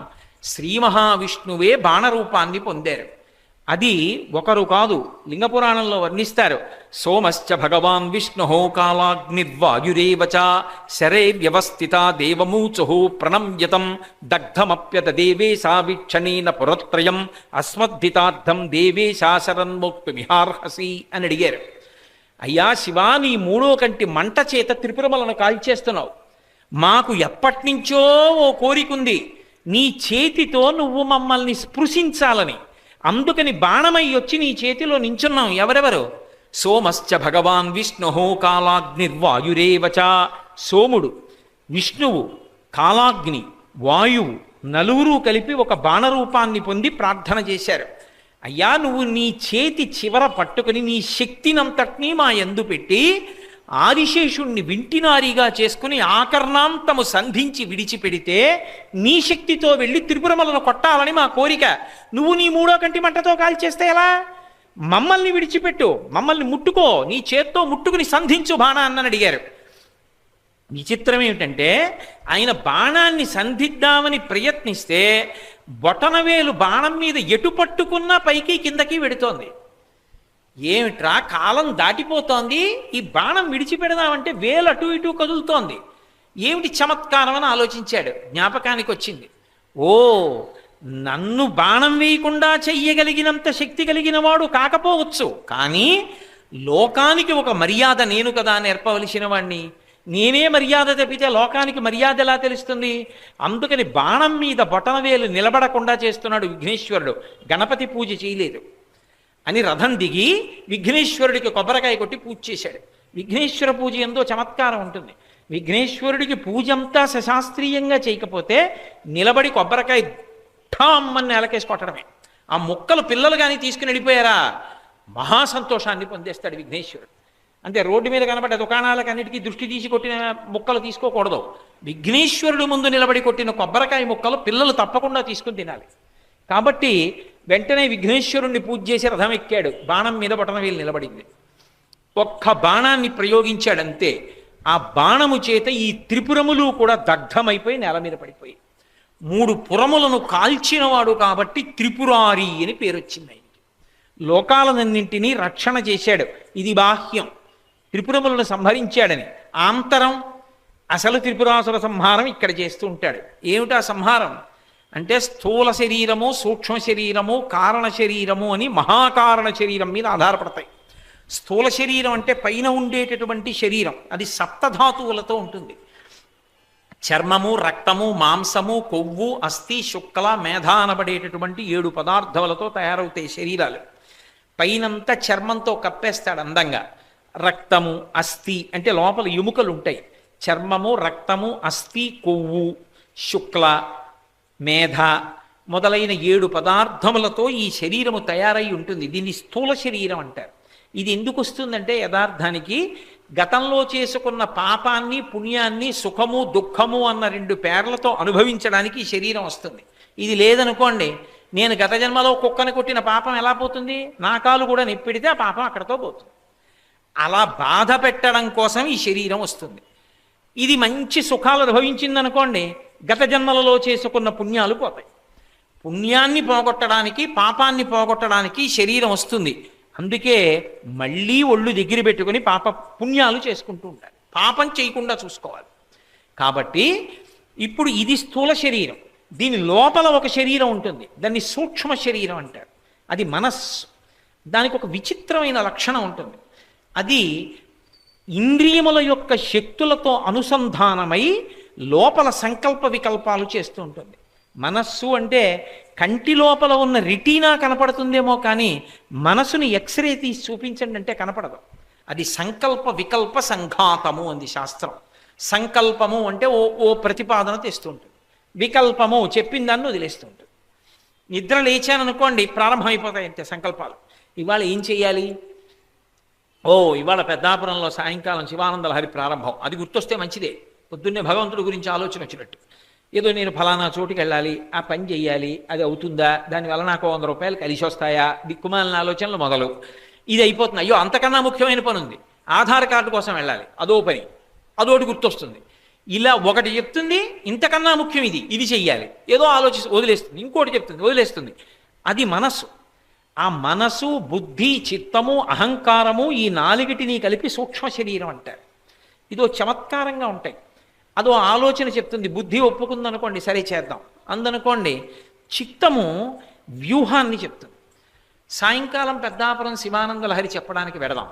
శ్రీ మహావిష్ణువే బాణరూపాన్ని పొందారు. అది ఒకరు కాదు, లింగపురాణంలో వర్ణిస్తారు. సోమశ్చ భగవాన్ విష్ణు కాలాగ్నిర్వాయురేవచ శరే వ్యవస్థిత దేవమూచు ప్రణమ్యతం దగ్ధమప్యత దేవేశా వీక్షణేన పురత్రయం అస్మద్ధితార్థం దేవేశా శరన్మోక్తుమిహార్హసి అని అడిగారు. అయ్యా శివా, నీ మూడో కంటి మంట చేత త్రిపురమలను కాల్చేస్తున్నావు. మాకు ఎప్పటినుంచో ఓ కోరికుంది, నీ చేతితో నువ్వు మమ్మల్ని స్పృశించాలని. అందుకని బాణమై వచ్చి నీ చేతిలో నించున్నాం. ఎవరెవరు? సోమశ్చ భగవాన్ విష్ణు కాలాగ్నిర్వాయురేవచ. సోముడు, విష్ణువు, కాలాగ్ని, వాయువు నలుగురు కలిపి ఒక బాణరూపాన్ని పొంది ప్రార్థన చేశారు. అయ్యా, నువ్వు నీ చేతి చివర పట్టుకుని నీ శక్తినంతటినీ మా యందు పెట్టి ఆదిశేషుణ్ణి వింటినారిగా చేసుకుని ఆకర్ణాంతము సంధించి విడిచిపెడితే నీ శక్తితో వెళ్ళి త్రిపురమలను కొట్టాలని మా కోరిక. నువ్వు నీ మూడో కంటి మంటతో కాల్చేస్తే ఎలా? మమ్మల్ని విడిచిపెట్టు, మమ్మల్ని ముట్టుకో, నీ చేత్తో ముట్టుకుని సంధించు బాణాన్ని అడిగారు. విచిత్రం ఏమిటంటే ఆయన బాణాన్ని సంధిద్దామని ప్రయత్నిస్తే బొటనవేలు బాణం మీద ఎటు పట్టుకున్నా పైకి కిందకి వెడుతోంది. ఏమిట్రా, కాలం దాటిపోతోంది, ఈ బాణం విడిచిపెడదామంటే వేలు అటు ఇటు కదులుతోంది, ఏమిటి చమత్కారం అని ఆలోచించాడు. జ్ఞాపకానికి వచ్చింది, ఓ నన్ను బాణం వేయకుండా చెయ్యగలిగినంత శక్తి కలిగిన వాడు కాకపోవచ్చు, కానీ లోకానికి ఒక మర్యాద నేను కదా నేర్పవలసిన వాణ్ణి. నేనే మర్యాద తప్పితే లోకానికి మర్యాద ఎలా తెలుస్తుంది? అందుకని బాణం మీద బొటనవేలు నిలబడకుండా చేస్తున్నాడు విఘ్నేశ్వరుడు. గణపతి పూజ చేయలేదు అని రథం దిగి విఘ్నేశ్వరుడికి కొబ్బరికాయ కొట్టి పూజ చేశాడు. విఘ్నేశ్వర పూజ ఎంతో చమత్కారం ఉంటుంది. విఘ్నేశ్వరుడికి పూజ అంతా సశాస్త్రీయంగా చేయకపోతే నిలబడి కొబ్బరికాయ ఠామ్మని నేలకేసి కొట్టడమే. ఆ ముక్కలు పిల్లలు కానీ తీసుకుని వెళ్ళిపోయారా మహాసంతోషాన్ని పొందేస్తాడు విఘ్నేశ్వరుడు. అంటే రోడ్డు మీద కనబడ్డ దుకాణాలకు అన్నిటికీ దృష్టి తీసి కొట్టిన ముక్కలు తీసుకోకూడదు. విఘ్నేశ్వరుడు ముందు నిలబడి కొట్టిన కొబ్బరికాయ ముక్కలు పిల్లలు తప్పకుండా తీసుకుని తినాలి. కాబట్టి వెంటనే విఘ్నేశ్వరుణ్ణి పూజ చేసి రథం ఎక్కాడు. బాణం మీద బొటనవేలు నిలబడింది. ఒక్క బాణాన్ని ప్రయోగించాడంతే. ఆ బాణము చేత ఈ త్రిపురములు కూడా దగ్ధమైపోయి నేల మీద పడిపోయి 3 పురములను కాల్చినవాడు కాబట్టి త్రిపురారి అని పేరు వచ్చింది ఆయనకి. లోకాలన్నింటినీ రక్షణ చేశాడు. ఇది బాహ్యం, త్రిపురములను సంహరించాడని. ఆంతరం అసలు త్రిపురాసుర సంహారం ఇక్కడ చేస్తూ ఉంటాడు. ఏమిటా సంహారం అంటే స్థూల శరీరము, సూక్ష్మ శరీరము, కారణ శరీరము అని మహాకారణ శరీరం మీద ఆధారపడతాయి. స్థూల శరీరం అంటే పైన ఉండేటటువంటి శరీరం, అది సప్తధాతువులతో ఉంటుంది. చర్మము, రక్తము, మాంసము, కొవ్వు, అస్థి, శుక్ల, మేధ అనబడేటటువంటి 7 పదార్థాలతో తయారవుతాయి శరీరాలు. పైనంతా చర్మంతో కప్పేస్తాడు అందంగా. రక్తము, అస్థి అంటే లోపల ఎముకలు ఉంటాయి. చర్మము, రక్తము, అస్థి, కొవ్వు, శుక్ల, మేధ మొదలైన 7 పదార్థములతో ఈ శరీరము తయారై ఉంటుంది. దీన్ని స్థూల శరీరం అంటారు. ఇది ఎందుకు వస్తుందంటే యథార్థానికి గతంలో చేసుకున్న పాపాన్ని, పుణ్యాన్ని, సుఖము, దుఃఖము అన్న 2 పేర్లతో అనుభవించడానికి ఈ శరీరం వస్తుంది. ఇది లేదనుకోండి, నేను గత జన్మలో కుక్కని కొట్టిన పాపం ఎలా పోతుంది? నా కాలు కూడా నెప్పెడితే ఆ పాపం అక్కడతో పోతుంది. అలా బాధ పెట్టడం కోసం ఈ శరీరం వస్తుంది. ఇది మంచి సుఖాలు అనుభవించిందనుకోండి, గత జన్మలలో చేసుకున్న పుణ్యాలు పోతాయి. పుణ్యాన్ని పోగొట్టడానికి, పాపాన్ని పోగొట్టడానికి శరీరం వస్తుంది. అందుకే మళ్ళీ ఒళ్ళు దగ్గర పెట్టుకుని పుణ్యాలు చేసుకుంటూ ఉండాలి. పాపం చేయకుండా చూసుకోవాలి. కాబట్టి ఇప్పుడు ఇది స్థూల శరీరం. దీని లోపల ఒక శరీరం ఉంటుంది, దాన్ని సూక్ష్మ శరీరం అంటారు. అది మనస్సు. దానికి ఒక విచిత్రమైన లక్షణం ఉంటుంది. అది ఇంద్రియముల యొక్క శక్తులతో అనుసంధానమై లోపల సంకల్ప వికల్పాలు చేస్తూ ఉంటుంది. మనస్సు అంటే కంటి లోపల ఉన్న రిటీనా కనపడుతుందేమో కానీ మనసుని ఎక్స్రే తీసి చూపించండి అంటే కనపడదు. అది సంకల్ప వికల్ప సంఘాతము అంది శాస్త్రం. సంకల్పము అంటే ఓ ఓ ప్రతిపాదన తెస్తూ ఉంటుంది, వికల్పము చెప్పిన దాన్ని వదిలేస్తూ ఉంటుంది. నిద్ర లేచాననుకోండి ప్రారంభమైపోతాయి అంతే సంకల్పాలు. ఇవాళ ఏం చెయ్యాలి? ఇవాళ పెద్దాపురంలో సాయంకాలం శివానంద లహరి ప్రారంభం, అది గుర్తొస్తే మంచిదే. పొద్దున్నే భగవంతుడి గురించి ఆలోచన వచ్చినట్టు, ఏదో నేను ఫలానా చోటుకి వెళ్ళాలి, ఆ పని చెయ్యాలి, అది అవుతుందా, దానివల్ల నాకు 100 రూపాయలు కలిసి వస్తాయా, దిక్కుమాలిన ఆలోచనలు మొదలు. ఇది అయిపోతుంది, అయ్యో అంతకన్నా ముఖ్యమైన పని ఉంది, ఆధార్ కార్డు కోసం వెళ్ళాలి, అదో పని, అదోటి గుర్తొస్తుంది. ఇలా ఒకటి చెప్తుంది, ఇంతకన్నా ముఖ్యం ఇది చెయ్యాలి, ఏదో ఆలోచిస్తూ వదిలేస్తుంది, ఇంకోటి చెప్తుంది వదిలేస్తుంది. అది మనస్సు. ఆ మనసు, బుద్ధి, చిత్తము, అహంకారము ఈ 4టిని కలిపి సూక్ష్మ శరీరం అంటారు. ఇదో చమత్కారంగా ఉంటాయి. అదో ఆలోచన చెప్తుంది, బుద్ధి ఒప్పుకుందనుకోండి సరే చేద్దాం అందనుకోండి, చిత్తము వ్యూహాన్ని చెప్తుంది. సాయంకాలం పెద్దాపురం శివానంద లహరి చెప్పడానికి వెడదాం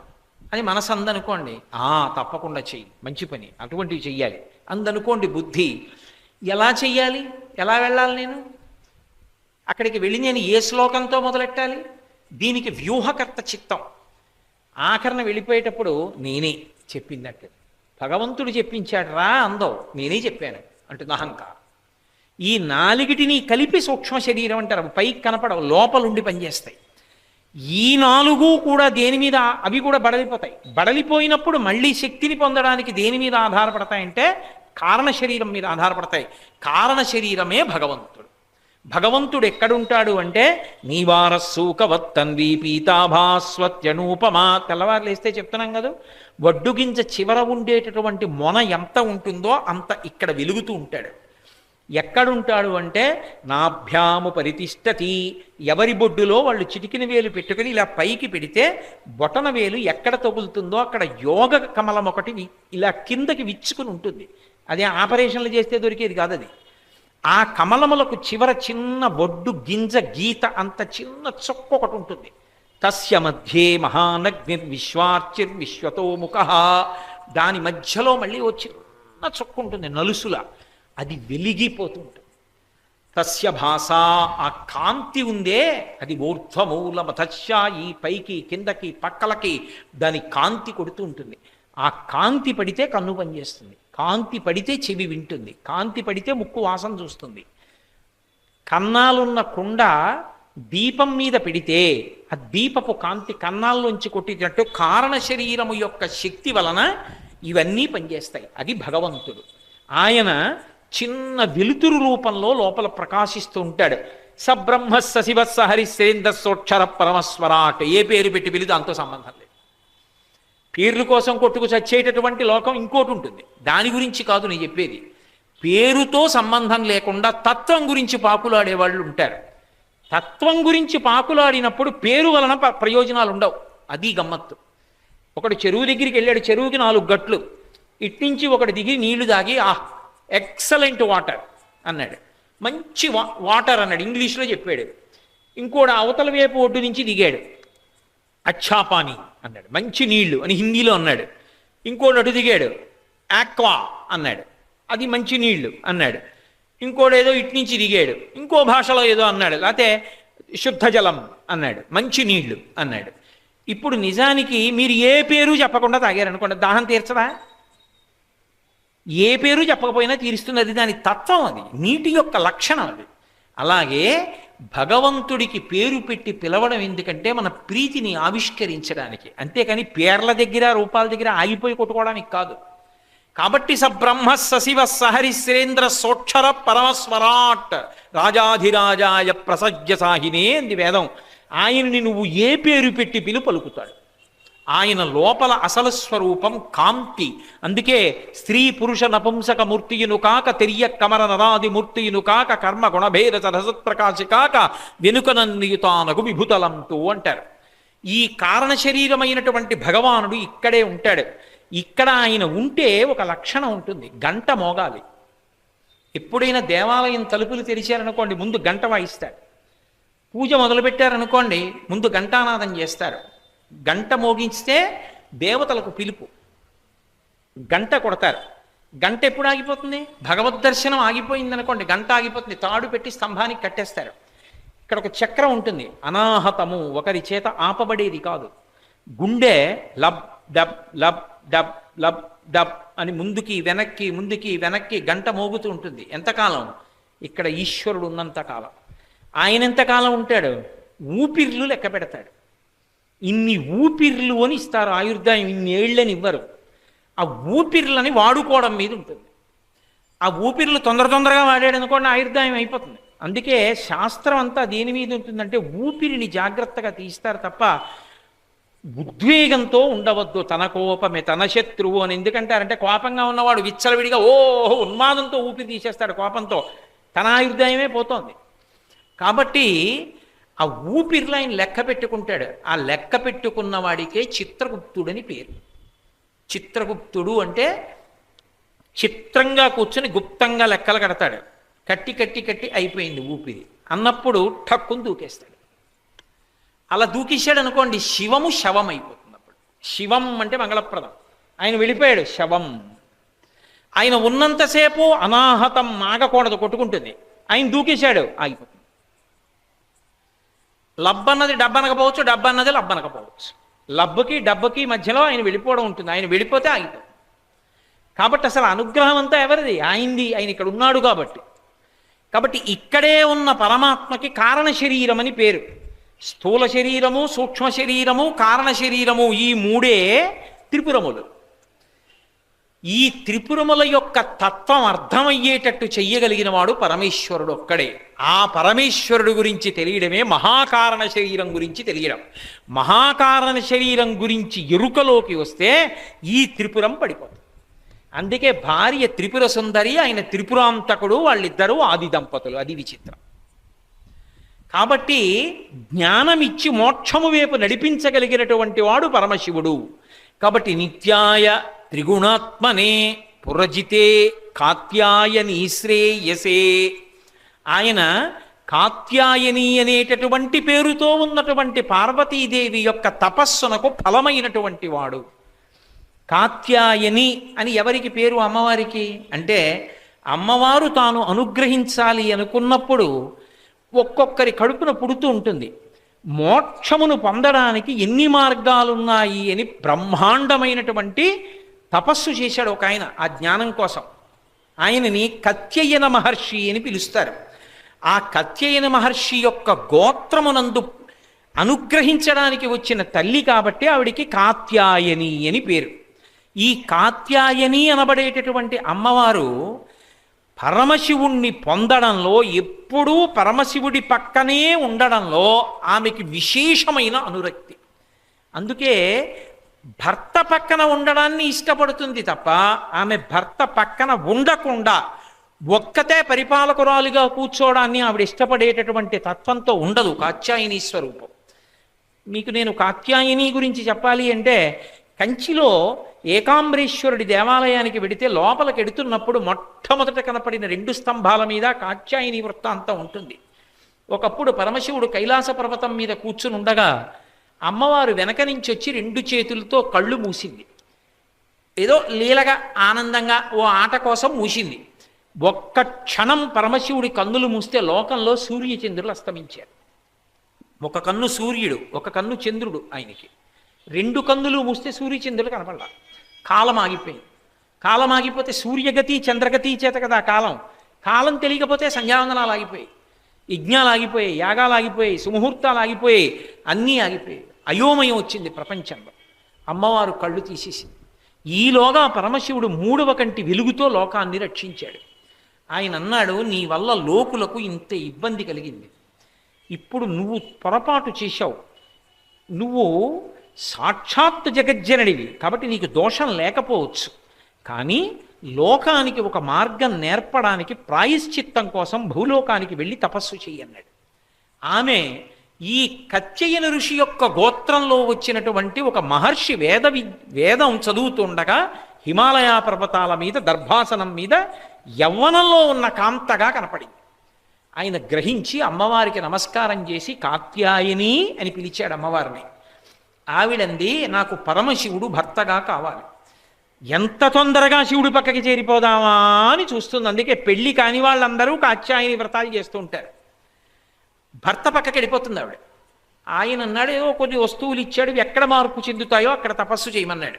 అని మనసు అందనుకోండి, తప్పకుండా చెయ్యి, మంచి పని, అటువంటివి చెయ్యాలి అందనుకోండి. బుద్ధి ఎలా చెయ్యాలి, ఎలా వెళ్ళాలి, నేను అక్కడికి వెళ్ళి నేను ఏ శ్లోకంతో మొదలెట్టాలి, దీనికి వ్యూహకర్త చిత్తం. ఆఖరణ వెళ్ళిపోయేటప్పుడు నేనే చెప్పిందట్టు, భగవంతుడు చెప్పించాడు రా అందవు, నేనే చెప్పాను అంటుంది అహంకారం. ఈ 4టిని కలిపి సూక్ష్మ శరీరం అంటారు. పైకి కనపడవు, లోపలుండి పనిచేస్తాయి. ఈ 4 కూడా దేని మీద, అవి కూడా బడలిపోతాయి. బడలిపోయినప్పుడు మళ్ళీ శక్తిని పొందడానికి దేని మీద ఆధారపడతాయంటే కారణ శరీరం మీద ఆధారపడతాయి. కారణ శరీరమే భగవంతుడు. భగవంతుడు ఎక్కడుంటాడు అంటే నీవారస్సూకవత్తన్వి పీతాభాస్వత్యనూపమా. తెల్లవారు లేస్తే చెప్తున్నాం కదా, వడ్డుగింజ చివర ఉండేటటువంటి మొన ఎంత ఉంటుందో అంత ఇక్కడ వెలుగుతూ ఉంటాడు. ఎక్కడుంటాడు అంటే నాభ్యాము పరితిష్టతి. ఎవరి బొడ్డులో వాళ్ళు చిటికిన వేలు పెట్టుకుని ఇలా పైకి పెడితే బొటన వేలు ఎక్కడ తగులుతుందో అక్కడ యోగ కమలం ఒకటి ఇలా కిందకి విచ్చుకుని ఉంటుంది. అదే ఆపరేషన్లు చేస్తే దొరికేది కాదు అది. ఆ కమలములకు చివర చిన్న బొడ్డు గింజ గీత అంత చిన్న చొక్క ఒకటి ఉంటుంది. తస్య మధ్యే మహానగ్నిర్విశ్వార్చిర్విశ్వతోముఖ. దాని మధ్యలో మళ్ళీ ఓ చిన్న చొక్క ఉంటుంది నలుసులా, అది వెలిగిపోతుంటుంది. తస్య భాష, ఆ కాంతి ఉందే అది ఊర్ధ్వమూల మతశ్య, ఈ పైకి కిందకి పక్కలకి దాని కాంతి కొడుతూ ఉంటుంది. ఆ కాంతి పడితే కన్ను పనిచేస్తుంది, కాంతి పడితే చెవి వింటుంది, కాంతి పడితే ముక్కు వాసన చూస్తుంది. కన్నాలున్న కుండ దీపం మీద పెడితే ఆ దీపపు కాంతి కన్నాల్లోంచి కొట్టినట్టు కారణ శరీరము యొక్క శక్తి వలన ఇవన్నీ పనిచేస్తాయి. అది భగవంతుడు. ఆయన చిన్న వెలుతురు రూపంలో లోపల ప్రకాశిస్తూ ఉంటాడు. సబ్రహ్మ సశివస్స హరిశ్రేంద్రసోక్షర పరమస్వరాట్. ఏ పేరు పెట్టి పిలి దాంతో సంబంధం లేదు. పేర్ల కోసం కొట్టుకు చచ్చేటటువంటి లోకం ఇంకోటి ఉంటుంది, దాని గురించి కాదు నేను చెప్పేది. పేరుతో సంబంధం లేకుండా తత్వం గురించి పాకులాడేవాళ్ళు ఉంటారు. తత్వం గురించి పాకులాడినప్పుడు పేరు వలన ప్రయోజనాలు ఉండవు. అది గమ్మత్తు. ఒకడు చెరువు దగ్గరికి వెళ్ళాడు, చెరువుకి 4 గట్లు, ఇట్నుంచి ఒకటి దిగి నీళ్లు దాగి ఎక్సలెంట్ వాటర్ అన్నాడు, మంచి వాటర్ అన్నాడు, ఇంగ్లీష్లో చెప్పాడు. ఇంకోటి అవతల వైపు ఒడ్డు నుంచి దిగాడు, అచ్చాపాని అన్నాడు, మంచి నీళ్లు అని హిందీలో అన్నాడు. ఇంకోటి అటు దిగాడు, ఆక్వా అన్నాడు, అది మంచి నీళ్లు అన్నాడు. ఇంకోటి ఏదో ఇటు నుంచి దిగాడు, ఇంకో భాషలో ఏదో అన్నాడు, లేకపోతే శుద్ధ జలం అన్నాడు, మంచి నీళ్లు అన్నాడు. ఇప్పుడు నిజానికి మీరు ఏ పేరు చెప్పకుండా తాగారనుకోండి, దాహం తీర్చదా? ఏ పేరు చెప్పకపోయినా తీరుస్తుంది. అది దాని తత్వం, అది నీటి యొక్క లక్షణం అది. అలాగే భగవంతుడికి పేరు పెట్టి పిలవడం ఎందుకంటే మన ప్రీతిని ఆవిష్కరించడానికి, అంతేకాని పేర్ల దగ్గర రూపాల దగ్గర ఆగిపోయి కొట్టుకోవడానికి కాదు. కాబట్టి సబ్రహ్మ సశివ సహరిశ్రేంద్ర సోక్షర పరమస్వరాట్ రాజాధిరాజాయ ప్రసజ్య సాహినే అంది వేదం. ఆయనని నువ్వు ఏ పేరు పెట్టి పిలు పలుకుతాడు. ఆయన లోపల అసలు స్వరూపం కాంతి. అందుకే స్త్రీ పురుష నపుంసక మూర్తియును కాక తెరియ కమర నరాది మూర్తియును కాక కర్మ గుణభేద సరసత్ప్రకాశి కాక వెనుకనన్నియుతానగు విభుతలంతు అంటారు. ఈ కారణ శరీరమైనటువంటి భగవానుడు ఇక్కడే ఉంటాడు. ఇక్కడ ఆయన ఉంటే ఒక లక్షణం ఉంటుంది, గంట మోగాలి. ఎప్పుడైనా దేవాలయం తలుపులు తెరిచారనుకోండి, ముందు గంట వాయిస్తాడు. పూజ మొదలుపెట్టారనుకోండి, ముందు ఘంటానాదం చేస్తారు. గంట మోగించితే దేవతలకు పిలుపు. గంట కొడతారు. గంట ఎప్పుడు ఆగిపోతుంది? భగవద్ దర్శనం ఆగిపోయింది అనుకోండి, గంట ఆగిపోతుంది. తాడు పెట్టి స్తంభానికి కట్టేస్తారు. ఇక్కడ ఒక చక్రం ఉంటుంది, అనాహతము, ఒకరి చేత ఆపబడేది కాదు. గుండె lub dub lub dub lub dub అని ముందుకి వెనక్కి ముందుకి వెనక్కి గంట మోగుతూ ఉంటుంది. ఎంతకాలం? ఇక్కడ ఈశ్వరుడు ఉన్నంతకాలం. ఆయన ఎంతకాలం ఉంటాడు? ఊపిర్లు లెక్క పెడతాడు. ఇన్ని ఊపిర్లు అని ఇస్తారు ఆయుర్దాయం, ఇన్ని ఏళ్ళని ఇవ్వరు. ఆ ఊపిర్లని వాడుకోవడం మీద ఉంటుంది. ఆ ఊపిర్లు తొందరగా వాడాడు అనుకోండి, ఆయుర్దాయం అయిపోతుంది. అందుకే శాస్త్రం అంతా దేని మీద ఉంటుందంటే ఊపిరిని జాగ్రత్తగా తీస్తారు తప్ప ఉద్వేగంతో ఉండవద్దు. తన కోపమే తన శత్రువు అని ఎందుకంటారంటే, కోపంగా ఉన్నవాడు విచ్చలవిడిగా ఓహో ఉన్మాదంతో ఊపిరి తీసేస్తాడు కోపంతో, తన ఆయుర్దాయమే పోతోంది. కాబట్టి ఆ ఊపిరిలో ఆయన లెక్క పెట్టుకుంటాడు. ఆ లెక్క పెట్టుకున్న వాడికే చిత్రగుప్తుడని పేరు. చిత్రగుప్తుడు అంటే చిత్రంగా కూర్చొని గుప్తంగా లెక్కలు కడతాడు. కట్టి కట్టి కట్టి అయిపోయింది ఊపిరి అన్నప్పుడు ఠక్కుని దూకేస్తాడు. అలా దూకేశాడు అనుకోండి, శివము శవం అయిపోతుంది. అప్పుడు శివం అంటే మంగళప్రదం. ఆయన వెళ్ళిపోయాడు, శవం. ఆయన ఉన్నంతసేపు అనాహతం, ఆగకూడదు, కొట్టుకుంటుంది. ఆయన దూకేశాడు, ఆగిపోతుంది. లబ్బన్నది డబ్బనకపోవచ్చు, డబ్బన్నది లబ్బనకపోవచ్చు. లబ్బకి డబ్బకి మధ్యలో ఆయన వెళ్ళిపోవడం ఉంటుంది. ఆయన వెళ్ళిపోతే ఆగిపోతుంది. కాబట్టి అసలు అనుగ్రహం అంతా ఎవరిది? ఆయనది. ఆయన ఇక్కడ ఉన్నాడు కాబట్టి ఇక్కడే ఉన్న పరమాత్మకి కారణ శరీరం అని పేరు. స్థూల శరీరము, సూక్ష్మ శరీరము, కారణ శరీరము, ఈ మూడే త్రిపురములు. ఈ త్రిపురముల యొక్క తత్వం అర్థమయ్యేటట్టు చెయ్యగలిగిన వాడు పరమేశ్వరుడు ఒక్కడే. ఆ పరమేశ్వరుడు గురించి తెలియడమే మహాకారణ శరీరం గురించి తెలియడం. మహాకారణ శరీరం గురించి ఎరుకలోకి వస్తే ఈ త్రిపురం పడిపోతుంది. అందుకే భార్య త్రిపుర సుందరి, ఆయన త్రిపురాంతకుడు, వాళ్ళిద్దరూ ఆది దంపతులు. అది విచిత్రం. కాబట్టి జ్ఞానమిచ్చి మోక్షము వైపు నడిపించగలిగినటువంటి వాడు పరమశివుడు. కాబట్టి నిత్యాయ త్రిగుణాత్మనే పురజితే కాత్యాయని శ్రేయసే. ఆయన కాత్యాయని అనేటటువంటి పేరుతో ఉన్నటువంటి పార్వతీదేవి యొక్క తపస్సునకు ఫలమైనటువంటి వాడు. కాత్యాయని అని ఎవరికి పేరు? అమ్మవారికి. అంటే అమ్మవారు తాను అనుగ్రహించాలి అనుకున్నప్పుడు ఒక్కొక్కరి కడుపున పుడుతూ ఉంటుంది. మోక్షమును పొందడానికి ఎన్ని మార్గాలున్నాయి అని బ్రహ్మాండమైనటువంటి తపస్సు చేశాడు ఒక ఆయన ఆ జ్ఞానం కోసం. ఆయనని కత్యయన మహర్షి అని పిలుస్తారు. ఆ కత్యయన మహర్షి యొక్క గోత్రమునందు అనుగ్రహించడానికి వచ్చిన తల్లి కాబట్టి ఆవిడికి కాత్యాయని అని పేరు. ఈ కాత్యాయని అనబడేటటువంటి అమ్మవారు పరమశివుణ్ణి పొందడంలో, ఎప్పుడూ పరమశివుడి పక్కనే ఉండడంలో ఆమెకి విశేషమైన అనురక్తి. అందుకే భర్త పక్కన ఉండడాన్ని ఇష్టపడుతుంది తప్ప ఆమె భర్త పక్కన ఉండకుండా ఒక్కతే పరిపాలకురాలుగా కూర్చోవడాన్ని ఆవిడ ఇష్టపడేటటువంటి తత్వంతో ఉండదు. కాత్యాయని స్వరూపం. మీకు నేను కాత్యాయని గురించి చెప్పాలి అంటే, కంచిలో ఏకాంబరేశ్వరుడి దేవాలయానికి వెడితే లోపలికి ఎడుతున్నప్పుడు మొట్టమొదట కనపడిన 2 స్తంభాల మీద కాత్యాయని వృత్తాంతం ఉంటుంది. ఒకప్పుడు పరమశివుడు కైలాస పర్వతం మీద కూర్చుని ఉండగా అమ్మవారు వెనక నుంచి వచ్చి 2 చేతులతో కళ్ళు మూసింది. ఏదో లీలగా ఆనందంగా ఓ ఆట కోసం మూసింది. ఒక్క క్షణం పరమశివుడి కన్నులు మూస్తే లోకంలో సూర్యచంద్రులు అస్తమించారు. ఒక కన్ను సూర్యుడు, ఒక కన్ను చంద్రుడు. ఆయనకి 2 కన్నులు మూస్తే సూర్యచంద్రులు కనపడాల. కాలం ఆగిపోయింది. కాలం ఆగిపోతే సూర్యగతి చంద్రగతి చేత కదా కాలం. కాలం తెలియకపోతే సంధ్యావందనాలు ఆగిపోయాయి, యజ్ఞాలు ఆగిపోయాయి, యాగాలు ఆగిపోయాయి, సుముహూర్తాలు ఆగిపోయాయి, అన్నీ ఆగిపోయాయి. అయోమయం వచ్చింది ప్రపంచంలో. అమ్మవారు కళ్ళు తీసేసింది. ఈలోగా పరమశివుడు 3వ కంటి వెలుగుతో లోకాన్ని రక్షించాడు. ఆయన అన్నాడు, నీ వల్ల లోకులకు ఇంత ఇబ్బంది కలిగింది. ఇప్పుడు నువ్వు పొరపాటు చేశావు. నువ్వు సాక్షాత్ జగజ్జననివి కాబట్టి నీకు దోషం లేకపోవచ్చు. కానీ లోకానికి ఒక మార్గం నేర్పడానికి ప్రాయశ్చిత్తం కోసం భూలోకానికి వెళ్ళి తపస్సు చెయ్యన్నాడు. ఆమె ఈ కత్యయన ఋషి యొక్క గోత్రంలో వచ్చినటువంటి ఒక మహర్షి వేదం చదువుతుండగా హిమాలయ పర్వతాల మీద దర్భాసనం మీద యవ్వనంలో ఉన్న కాంతగా కనపడింది. ఆయన గ్రహించి అమ్మవారికి నమస్కారం చేసి కాత్యాయని అని పిలిచాడు అమ్మవారిని. ఆవిడంది, నాకు పరమశివుడు భర్తగా కావాలి. ఎంత తొందరగా శివుడి పక్కకి చేరిపోదామా అని చూస్తుంది. అందుకే పెళ్లి కాని వాళ్ళందరూ కాత్యాయని వ్రతాలు చేస్తూ ఉంటారు. భర్త పక్కకి వెళ్ళిపోతుంది ఆవిడ. ఆయన అన్నాడు ఏదో కొన్ని వస్తువులు ఇచ్చాడు, ఎక్కడ మార్పు చెందుతాయో అక్కడ తపస్సు చేయమన్నాడు.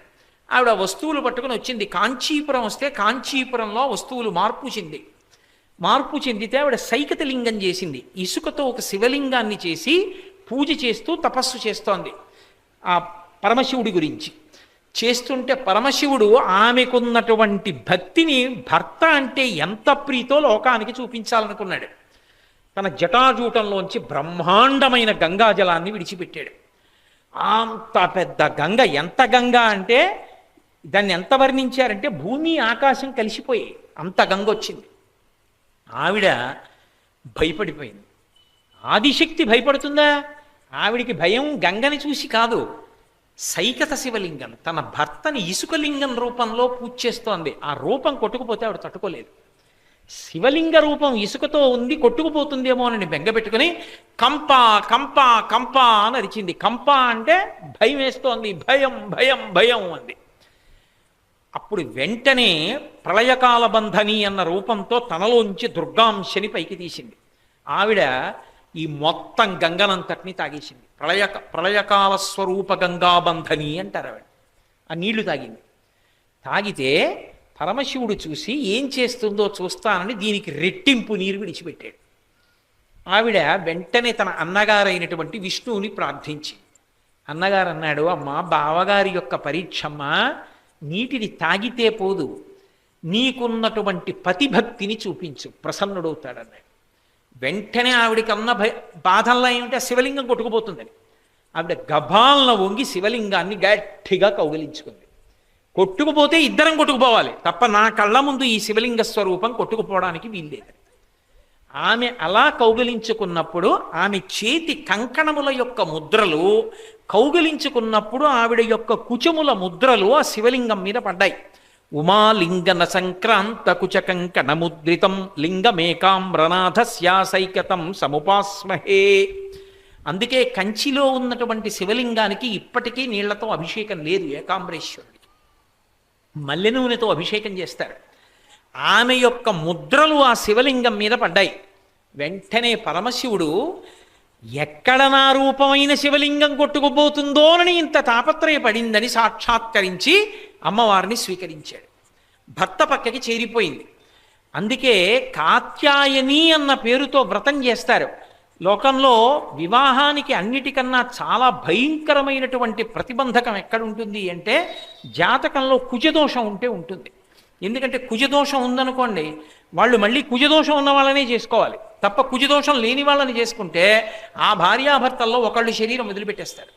ఆవిడ వస్తువులు పట్టుకుని వచ్చింది. కాంచీపురం వస్తే కాంచీపురంలో వస్తువులు మార్పు చెందితే ఆవిడ సైకత లింగం చేసింది. ఇసుకతో ఒక శివలింగాన్ని చేసి పూజ చేస్తూ తపస్సు చేస్తోంది ఆ పరమశివుడి గురించి. చేస్తుంటే పరమశివుడు ఆమెకున్నటువంటి భక్తిని భర్త అంటే ఎంత ప్రీతో లోకానికి చూపించాలనుకున్నాడు. తన జటాజూటంలోంచి బ్రహ్మాండమైన గంగాజలాన్ని విడిచిపెట్టాడు. అంత పెద్ద గంగ, ఎంత గంగ అంటే దాన్ని ఎంత వర్ణించారంటే భూమి ఆకాశం కలిసిపోయి అంత గంగ వచ్చింది. ఆవిడ భయపడిపోయింది. ఆదిశక్తి భయపడుతుందా? ఆవిడికి భయం గంగని చూసి కాదు, సైకత శివలింగం తన భర్తని ఇసుకలింగం రూపంలో పూజ చేస్తోంది. ఆ రూపం కొట్టుకుపోతే ఆవిడ తట్టుకోలేదు. శివలింగ రూపం ఇసుకతో ఉంది, కొట్టుకుపోతుందేమో అని బెంగపెట్టుకుని కంప కంప కంప అని అరిచింది. కంప అంటే భయం వేస్తోంది. భయం భయం భయం అంది. అప్పుడు వెంటనే ప్రళయకాల బంధని అన్న రూపంతో తనలోంచి దుర్గాంశని పైకి తీసింది. ఆవిడ ఈ మొత్తం గంగనంతటిని తాగేసింది. ప్రళయకాల స్వరూప గంగాబంధని అంటారు ఆవిడ. ఆ నీళ్లు తాగింది. తాగితే పరమశివుడు చూసి ఏం చేస్తుందో చూస్తానని దీనికి రెట్టింపు నీరు విడిచిపెట్టాడు. ఆవిడ వెంటనే తన అన్నగారైనటువంటి విష్ణువుని ప్రార్థించి, అన్నగారు అన్నాడు, అమ్మా బావగారి యొక్క పరీక్షమ్మా, నీటిని తాగితే పోదు, నీకున్నటువంటి పతిభక్తిని చూపించు, ప్రసన్నుడవుతాడన్నాడు. వెంటనే ఆవిడికి అన్న బాధల్లో ఏమిటి, ఆ శివలింగం కొట్టుకుపోతుందని ఆవిడ గభాలన వంగి శివలింగాన్ని గట్టిగా కౌగిలించుకుంది. కొట్టుకుపోతే ఇద్దరం కొట్టుకుపోవాలి తప్ప నా కళ్ళ ముందు ఈ శివలింగ స్వరూపం కొట్టుకుపోవడానికి వీల్లేదు. ఆమె అలా కౌగిలించుకున్నప్పుడు ఆమె చేతి కంకణముల యొక్క ముద్రలు కౌగిలించుకున్నప్పుడు ఆవిడ యొక్క కుచముల ముద్రలు ఆ శివలింగం మీద పడ్డాయి. ఉమాలింగన సంక్రాంత కుచ కంకణ ముద్రితం లింగమేకామ్రనాథస్యాసైకతం సముపాస్మహే. అందుకే కంచిలో ఉన్నటువంటి శివలింగానికి ఇప్పటికీ నీళ్లతో అభిషేకం లేదు. ఏకాంబరేశ్వరుడికి మల్లె నూనెతో అభిషేకం చేస్తారు. ఆమె యొక్క ముద్రలు ఆ శివలింగం మీద పడ్డాయి. వెంటనే పరమశివుడు ఎక్కడ నా రూపమైన శివలింగం కొట్టుకుపోతుందోనని ఇంత తాపత్రయపడిందని సాక్షాత్కరించి అమ్మవారిని స్వీకరించాడు. భర్త పక్కకి చేరిపోయింది. అందుకే కాత్యాయని అన్న పేరుతో వ్రతం చేస్తారు. లోకంలో వివాహానికి అన్నిటికన్నా చాలా భయంకరమైనటువంటి ప్రతిబంధకం ఎక్కడుంటుంది అంటే జాతకంలో కుజదోషం ఉంటే ఉంటుంది. ఎందుకంటే కుజదోషం ఉందనుకోండి, వాళ్ళు మళ్ళీ కుజదోషం ఉన్న వాళ్ళనే చేసుకోవాలి తప్ప కుజదోషం లేని వాళ్ళని చేసుకుంటే ఆ భార్యాభర్తల్లో ఒకళ్ళు శరీరం వదిలిపెట్టేస్తారు,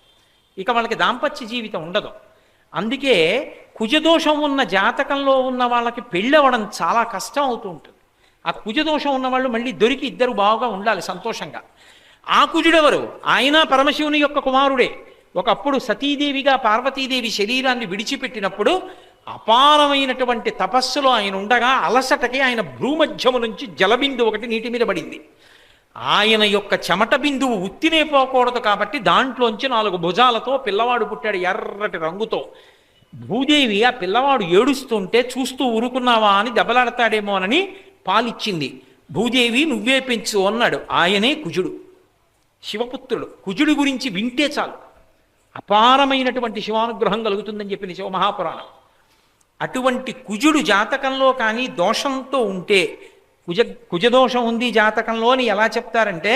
ఇక వాళ్ళకి దాంపత్య జీవితం ఉండదు. అందుకే కుజదోషం ఉన్న జాతకంలో ఉన్న వాళ్ళకి పెళ్ళవడం చాలా కష్టం అవుతూ ఉంటుంది. ఆ కుజదోషం ఉన్నవాళ్ళు మళ్ళీ దొరికి ఇద్దరు బాగా ఉండాలి సంతోషంగా. ఆ కుజుడెవరు? ఆయన పరమశివుని యొక్క కుమారుడే. ఒకప్పుడు సతీదేవిగా పార్వతీదేవి శరీరాన్ని విడిచిపెట్టినప్పుడు అపారమైనటువంటి తపస్సులో ఆయన ఉండగా అలసటకి ఆయన భ్రూమధ్యము నుంచి జలబిందువు ఒకటి నీటి మీద పడింది. ఆయన యొక్క చెమట బిందువు ఉత్తినే పోకూడదు కాబట్టి దాంట్లోంచి 4 భుజాలతో పిల్లవాడు పుట్టాడు, ఎర్రటి రంగుతో. భూదేవి ఆ పిల్లవాడు ఏడుస్తుంటే చూస్తూ ఊరుకున్నావా అని దెబ్బలాడతాడేమోనని పాలిచ్చింది. భూదేవి నువ్వే పెంచు అన్నాడు. ఆయనే కుజుడు, శివపుత్రుడు. కుజుడి గురించి వింటే చాలు అపారమైనటువంటి శివానుగ్రహం కలుగుతుందని చెప్పింది శివమహాపురాణం. అటువంటి కుజుడు జాతకంలో కానీ దోషంతో ఉంటే, కుజదోషం ఉంది జాతకంలో అని ఎలా చెప్తారంటే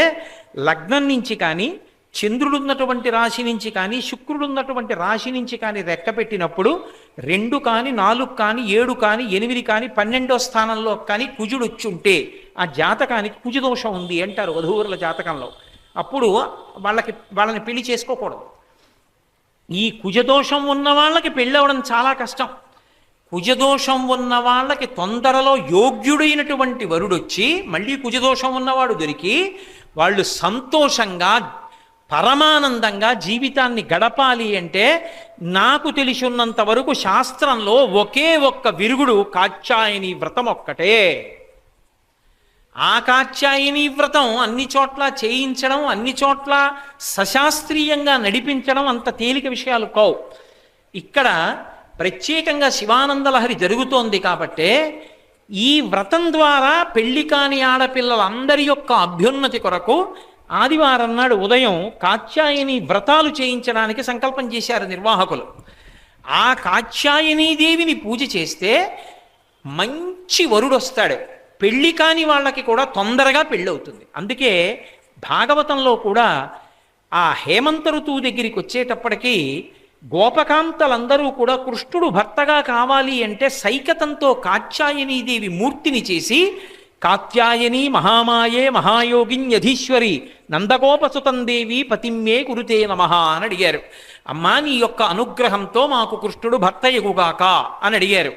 లగ్నం నుంచి కానీ, చంద్రుడున్నటువంటి రాశి నుంచి కానీ, శుక్రుడున్నటువంటి రాశి నుంచి కానీ రెక్క పెట్టినప్పుడు 2 కానీ 4 కానీ 7 కానీ 8 కానీ 12వ స్థానంలో కానీ కుజుడు వచ్చి ఉంటే ఆ జాతకానికి కుజదోషం ఉంది అంటారు వధూవరుల జాతకంలో. అప్పుడు వాళ్ళని పెళ్లి చేసుకోకూడదు. ఈ కుజదోషం ఉన్న వాళ్ళకి పెళ్ళవడం చాలా కష్టం. కుజదోషం ఉన్న వాళ్ళకి తొందరలో యోగ్యుడైనటువంటి వరుడొచ్చి మళ్ళీ కుజదోషం ఉన్నవాడు దొరికి వాళ్ళు సంతోషంగా పరమానందంగా జీవితాన్ని గడపాలి అంటే నాకు తెలిసి ఉన్నంత వరకు శాస్త్రంలో ఒకే ఒక్క విరుగుడు కాత్యాయని వ్రతం ఒక్కటే. ఆ కాత్యాయని వ్రతం అన్ని చోట్ల చేయించడం, అన్ని చోట్ల సశాస్త్రీయంగా నడిపించడం అంత తేలిక విషయాలు కావు. ఇక్కడ ప్రత్యేకంగా శివానంద లహరి జరుగుతోంది కాబట్టే ఈ వ్రతం ద్వారా పెళ్లి కాని ఆడపిల్లలందరి యొక్క అభ్యున్నతి కొరకు ఆదివారం నాడు ఉదయం కాత్యాయని వ్రతాలు చేయించడానికి సంకల్పం చేశారు నిర్వాహకులు. ఆ కాత్యాయనీదేవిని పూజ చేస్తే మంచి వరుడు వస్తాడు, పెళ్లి కాని వాళ్ళకి కూడా తొందరగా పెళ్ళవుతుంది. అందుకే భాగవతంలో కూడా ఆ హేమంత ఋతువు దగ్గరికి వచ్చేటప్పటికీ గోపకాంతలందరూ కూడా కృష్ణుడు భర్తగా కావాలి అంటే సైకతంతో కాత్యాయనీదేవి మూర్తిని చేసి కాత్యాయని మహామాయే మహాయోగిన్యధీశ్వరి నందగోపసుతం దేవి పతిమ్మే కురుతే నమః అని అడిగారు. అమ్మా నీ యొక్క అనుగ్రహంతో మాకు కృష్ణుడు భర్త ఎగుగాక అని అడిగారు.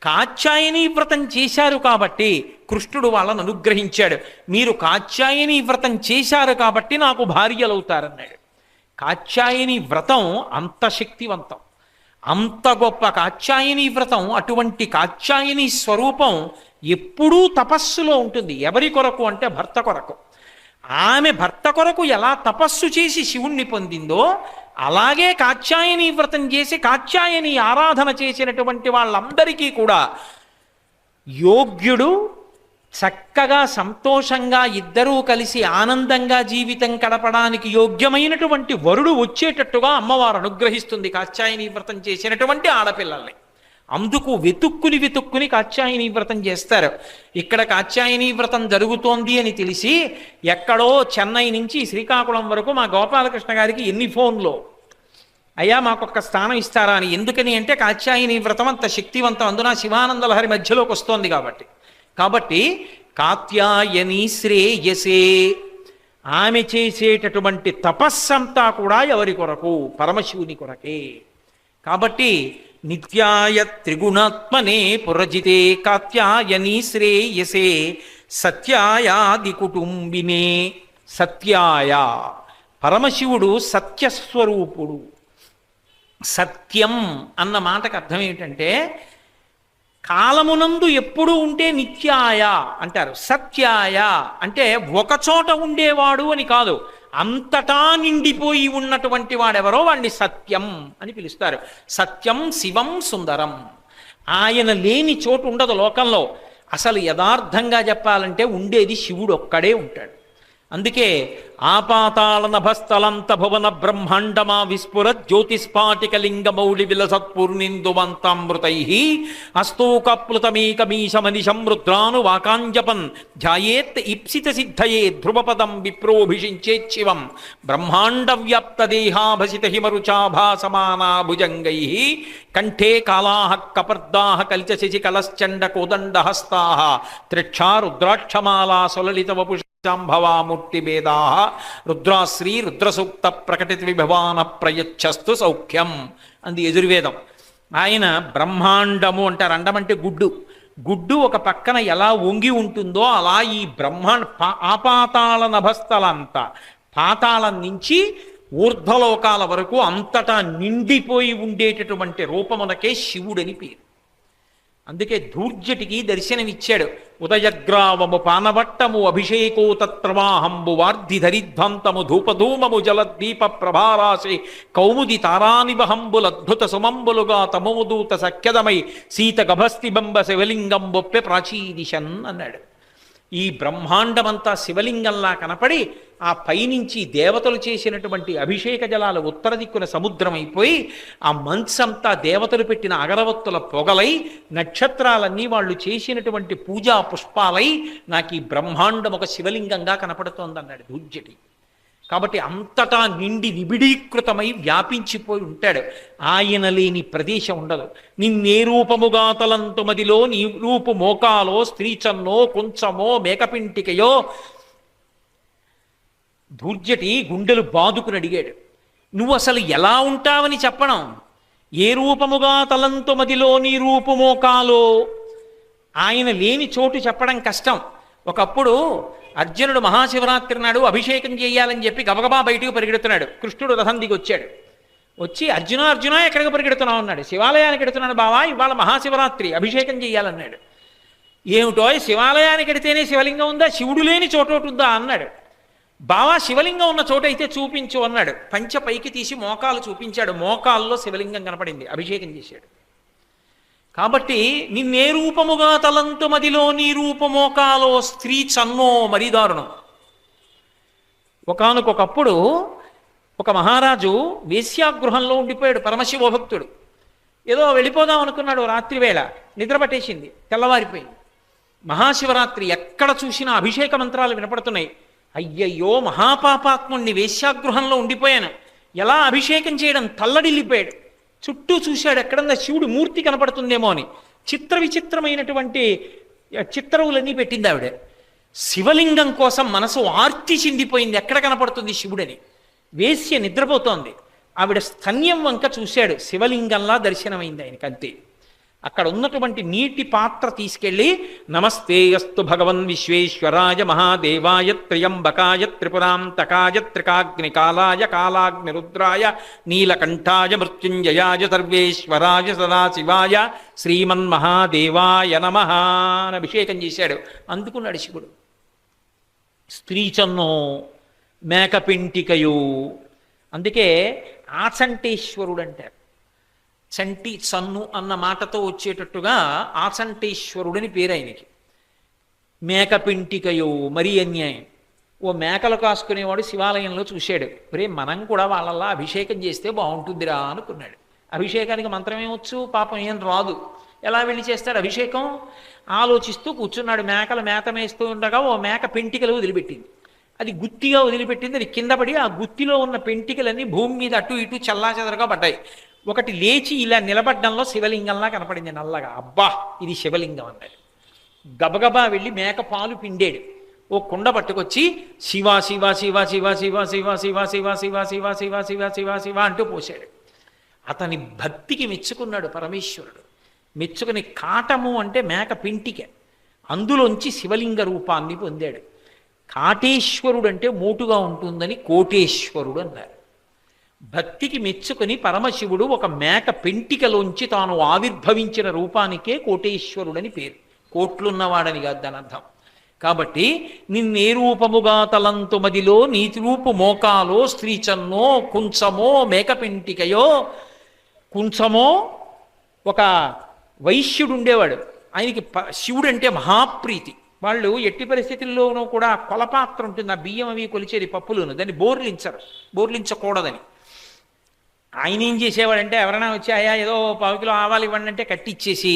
కాత్యాయని వ్రతం చేశారు కాబట్టి కృష్ణుడు వాళ్ళను అనుగ్రహించాడు. మీరు కాత్యాయని వ్రతం చేశారు కాబట్టి నాకు భార్యలవుతారన్నాడు. కాత్యాయని వ్రతం అంత శక్తివంతం, అంత గొప్ప కాత్యాయని వ్రతం. అటువంటి కాత్యాయని స్వరూపం ఎప్పుడూ తపస్సులో ఉంటుంది. ఎవరి కొరకు అంటే భర్త కొరకు. ఆమె భర్త కొరకు ఎలా తపస్సు చేసి శివుణ్ణి పొందిందో అలాగే కాత్యాయని వ్రతం చేసి కాత్యాయని ఆరాధన చేసినటువంటి వాళ్ళందరికీ కూడా యోగ్యుడు, చక్కగా సంతోషంగా ఇద్దరూ కలిసి ఆనందంగా జీవితం గడపడానికి యోగ్యమైనటువంటి వరుడు వచ్చేటట్టుగా అమ్మవారు అనుగ్రహిస్తుంది కాత్యాయని వ్రతం చేసినటువంటి ఆడపిల్లల్ని. అందుకు వెతుక్కుని కాత్యాయని వ్రతం చేస్తారు. ఇక్కడ కాత్యాయని వ్రతం జరుగుతోంది అని తెలిసి ఎక్కడో చెన్నై నుంచి శ్రీకాకుళం వరకు మా గోపాలకృష్ణ గారికి ఎన్ని ఫోన్లో, అయ్యా మాకొక్క స్థానం ఇస్తారా అని. ఎందుకని అంటే కాత్యాయని వ్రతం అంత శక్తివంతం, అందున శివానంద లహరి మధ్యలోకి వస్తోంది కాబట్టి కాత్యాయని శ్రేయసే, ఆమె చేసేటటువంటి తపస్సంతా కూడా ఎవరి కొరకు? పరమశివుని కొరకే. కాబట్టి నిత్యాయ త్రిగుణాత్మనే పురజితే కాత్యాయని శ్రేయసే సత్యాయాది కుటుంబినే. సత్యాయ, పరమశివుడు సత్యస్వరూపుడు. సత్యం అన్న మాటకు అర్థం ఏమిటంటే కాలమునందు ఎప్పుడు ఉంటే నిత్యాయ అంటారు. సత్యాయ అంటే ఒకచోట ఉండేవాడు అని కాదు, అంతటా నిండిపోయి ఉన్నటువంటి వాడెవరో వాడిని సత్యం అని పిలుస్తారు. సత్యం శివం సుందరం. ఆయన లేని చోటు ఉండదు లోకంలో. అసలు యథార్థంగా చెప్పాలంటే ఉండేది శివుడు ఒక్కడే ఉంటాడు. అందుకే ఆపాతాళ నభస్థలంత భువన బ్రహ్మాండమా విస్ఫుర జ్యోతిస్ఫాటిక లింగ మౌళి విలసత్పూర్ణిందువంతామృతై అస్తూకప్లుతమేకమీశమనిశం రుద్రాను వాకాంజపన్ ధ్యాయేత్ ఇప్సిత సిద్ధయే ధ్రువపదం విప్రోభిషించేచ్చివం బ్రహ్మాండ వ్యాప్త దేహాభసిత హిమరుచాభాసమానా భుజంగై కంఠే కాళాః కపర్దాః కలిచ శశికలశ్చండ కోదండహస్తాః త్రిక్షా రుద్రాక్షమాలా సులలిత వపుష శాంభవామూర్తి భేదా రుద్రాశ్రీ రుద్రసూక్త ప్రకటిత విభవాన ప్రయచ్చస్తు సౌఖ్యం అంది యజుర్వేదం. ఆయన బ్రహ్మాండము అంటారు. అండం అంటే గుడ్డు. గుడ్డు ఒక పక్కన ఎలా వంగి ఉంటుందో అలా ఈ ఆపాతాళ నభస్థలంత పాతాళం నుంచి ఊర్ధ్వలోకాల వరకు అంతటా నిండిపోయి ఉండేటటువంటి రూపమునకే శివుడని పేరు. అందుకే ధూర్జటికి దర్శనమిచ్చాడు. ఉదయగ్రావము పానవట్టము అభిషేకో తత్రవాహంబు వార్ధి ధరిధ్వంతము ధూపధూమము జలద్దీప ప్రభారాశి కౌముది తారానివహంబులద్భుత సుమంబులుగా తమోదూత సఖ్యదమై సీత గభస్తి బంబ శివలింగం బొప్పె ప్రాచీదిశన్ అన్నాడు. ఈ బ్రహ్మాండమంతా శివలింగంలా కనపడి ఆ పైనుంచి దేవతలు చేసినటువంటి అభిషేక జలాలు ఉత్తర దిక్కున సముద్రమైపోయి ఆ మంచంతా దేవతలు పెట్టిన అగరవత్తుల పొగలై నక్షత్రాలన్నీ వాళ్ళు చేసినటువంటి పూజా పుష్పాలై నాకు ఈ బ్రహ్మాండం ఒక శివలింగంగా కనపడుతోందన్నాడు ధూర్జటి. కాబట్టి అంతటా నిండి నిబిడీకృతమై వ్యాపించిపోయి ఉంటాడు. ఆయన లేని ప్రదేశం ఉండదు. నిన్నే రూపముగా తలంతు మదిలో నీ రూపు మోకాలో స్త్రీచన్నో కుంచమో మేకపింటికయో. ధూర్జటి గుండెలు బాదుకుని అడిగాడు, నువ్వు అసలు ఎలా ఉంటావని చెప్పడం? ఏ రూపముగా తలంతు మదిలో నీ రూపు మోకాలో. ఆయన లేని చోటు చెప్పడం కష్టం. ఒకప్పుడు అర్జునుడు మహాశివరాత్రి నాడు అభిషేకం చేయాలని చెప్పి గబగబా బయటకు పరిగెడుతున్నాడు. కృష్ణుడు రథం దిగి వచ్చాడు. వచ్చి అర్జున ఎక్కడికి పరిగెడుతున్నావు అన్నాడు. శివాలయానికి ఎడుతున్నాడు బావా, ఇవాళ మహాశివరాత్రి అభిషేకం చేయాలన్నాడు. ఏమిటో శివాలయానికి ఎడితేనే శివలింగం ఉందా, శివుడు లేని చోటోటు ఉందా అన్నాడు. బావా శివలింగం ఉన్న చోట అయితే చూపించు అన్నాడు. పంచ పైకి తీసి మోకాలు చూపించాడు. మోకాల్లో శివలింగం కనపడింది. అభిషేకం చేశాడు. కాబట్టి నిన్నే రూపముగా తలంతు మదిలో నీ రూపమోకాలో స్త్రీ చన్నో మరీ దారుణం. ఒకానొకప్పుడు ఒక మహారాజు వేశ్యాగృహంలో ఉండిపోయాడు, పరమశివభక్తుడు. ఏదో వెళ్ళిపోదాం అనుకున్నాడు, రాత్రి వేళ నిద్ర పట్టేసింది, తెల్లవారిపోయింది. మహాశివరాత్రి, ఎక్కడ చూసినా అభిషేక మంత్రాలు వినపడుతున్నాయి. అయ్యయ్యో మహాపాపాత్ముణ్ణి, వేశ్యాగృహంలో ఉండిపోయాను, ఎలా అభిషేకం చేయడం, తల్లడిల్లిపోయాడు. చుట్టూ చూశాడు, ఎక్కడన్నా శివుడు మూర్తి కనపడుతుందేమో అని. చిత్ర విచిత్రమైనటువంటి చిత్రములన్నీ పెట్టింది ఆవిడ. శివలింగం కోసం మనసు ఆర్తి చిందిపోయింది, ఎక్కడ కనపడుతుంది శివుడని. వేశ్య నిద్రపోతోంది, ఆవిడ స్తన్యం వంక చూశాడు, శివలింగంలా దర్శనమైంది ఆయనకి, అంతే. అక్కడ ఉన్నటువంటి నీటి పాత్ర తీసుకెళ్ళి, నమస్తే అస్తు భగవన్ విశ్వేశ్వరాయ మహాదేవాయ త్ర్యంబకాయ త్రిపురాంతకాయ త్రికాగ్నికాలాయ కాలాగ్నిరుద్రాయ నీలకంఠాయ మృత్యుంజయాయ సర్వేశ్వరాయ సదాశివాయ శ్రీమన్మహాదేవాయ నమః అని అభిషేకం చేశాడు. అందుకున్నాడు శివుడు. స్త్రీచన్నో మేకపింటికయు, అందుకే ఆచంటేశ్వరుడు అంటారు. చంటి చన్ను అన్న మాటతో వచ్చేటట్టుగా ఆచంటేశ్వరుడని పేరు ఆయనకి. మేకపింటికయో మరీ అన్యాయం. ఓ మేకలు కాసుకునేవాడు శివాలయంలో చూశాడు, రే మనం కూడా వాళ్ళలా అభిషేకం చేస్తే బాగుంటుందిరా అనుకున్నాడు. అభిషేకానికి మంత్రం ఏమొచ్చు, పాపం ఏం రాదు, ఎలా వెళ్ళి చేస్తాడు అభిషేకం? ఆలోచిస్తూ కూర్చున్నాడు. మేకలు మేత మేస్తూ ఉండగా ఓ మేక పెంటికలు వదిలిపెట్టింది. అది గుత్తిగా వదిలిపెట్టింది, అది కింద పడి ఆ గుత్తిలో ఉన్న పెంటికలన్నీ భూమి మీద అటు ఇటు చల్లాచెదరగా పడ్డాయి. ఒకటి లేచి ఇలా నిలబడ్డంలో శివలింగంలా కనపడింది నల్లగా. అబ్బా ఇది శివలింగం అన్నాడు. గబగబా వెళ్ళి మేక పాలు పిండాడు. ఓ కుండ పట్టుకొచ్చి శివ శివ శివ శివ శివ శివ శివ శివ శివ శివ శివ శివ శివ శివ అంటూ పోశాడు. అతని భక్తికి మెచ్చుకున్నాడు పరమేశ్వరుడు. మెచ్చుకుని కాటము అంటే మేక పింటిక, అందులోంచి శివలింగ రూపాన్ని పొందాడు. కాటేశ్వరుడు అంటే మోటుగా ఉంటుందని కోటేశ్వరుడు అన్నారు. భక్తికి మెచ్చుకుని పరమశివుడు ఒక మేక పెంటికలోంచి తాను ఆవిర్భవించిన రూపానికే కోటేశ్వరుడని పేరు. కోట్లున్నవాడని కాదు దాని అర్థం. కాబట్టి నిన్నే రూపముగా తలంతు మదిలో నీతి రూపు మోకాలో స్త్రీచన్నో కుంచమో మేకపెంటికయో. కుంచమో ఒక వైశ్యుడు ఉండేవాడు, ఆయనకి శివుడు అంటే మహాప్రీతి. వాళ్ళు ఎట్టి పరిస్థితుల్లోనూ కూడా కొలపాత్ర ఉంటుంది, ఆ బియ్యం అవి కొలిచేది పప్పులను, దాన్ని బోర్లించకూడదని. ఆయన ఏం చేసేవాడంటే ఎవరైనా వచ్చి అయ్యా ఏదో 1 కిలో ఆవాలు ఇవ్వండి అంటే కట్టిచ్చేసి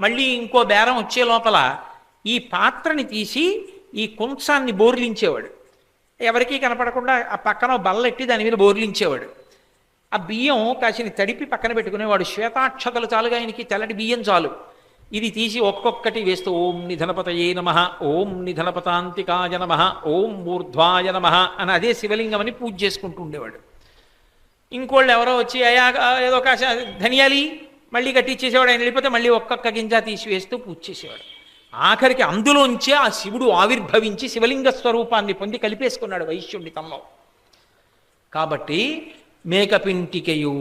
మళ్ళీ ఇంకో బేరం వచ్చే లోపల ఈ పాత్రని తీసి ఈ కుంచాన్ని బోర్లించేవాడు. ఎవరికీ కనపడకుండా ఆ పక్కన బల్లెట్టి దాని మీద బోర్లించేవాడు. ఆ బియ్యం కాసిని తడిపి పక్కన పెట్టుకునేవాడు. శ్వేతాక్షతలు చాలుగా ఆయనకి, తెల్లటి బియ్యం చాలు. ఇది తీసి ఒక్కొక్కటి వేస్తూ ఓం నిధనపతయే నమః, ఓం నిధనపతాంతికాయ నమః, ఓం ఊర్ధ్వాయ నమః అని అదే శివలింగం అని పూజ చేసుకుంటూ ఉండేవాడు. ఇంకోళ్ళు ఎవరో వచ్చి అయా ఏదో కాశ ధనియాలి మళ్ళీ కట్టించేసేవాడు. ఆయన వెళ్ళిపోతే మళ్ళీ ఒక్కొక్క గింజ తీసివేస్తూ పూజ చేసేవాడు. ఆఖరికి అందులోంచే ఆ శివుడు ఆవిర్భవించి శివలింగ స్వరూపాన్ని పొంది కలిపేసుకున్నాడు వైశ్యుడిని తనలో. కాబట్టి మేకపింటికయు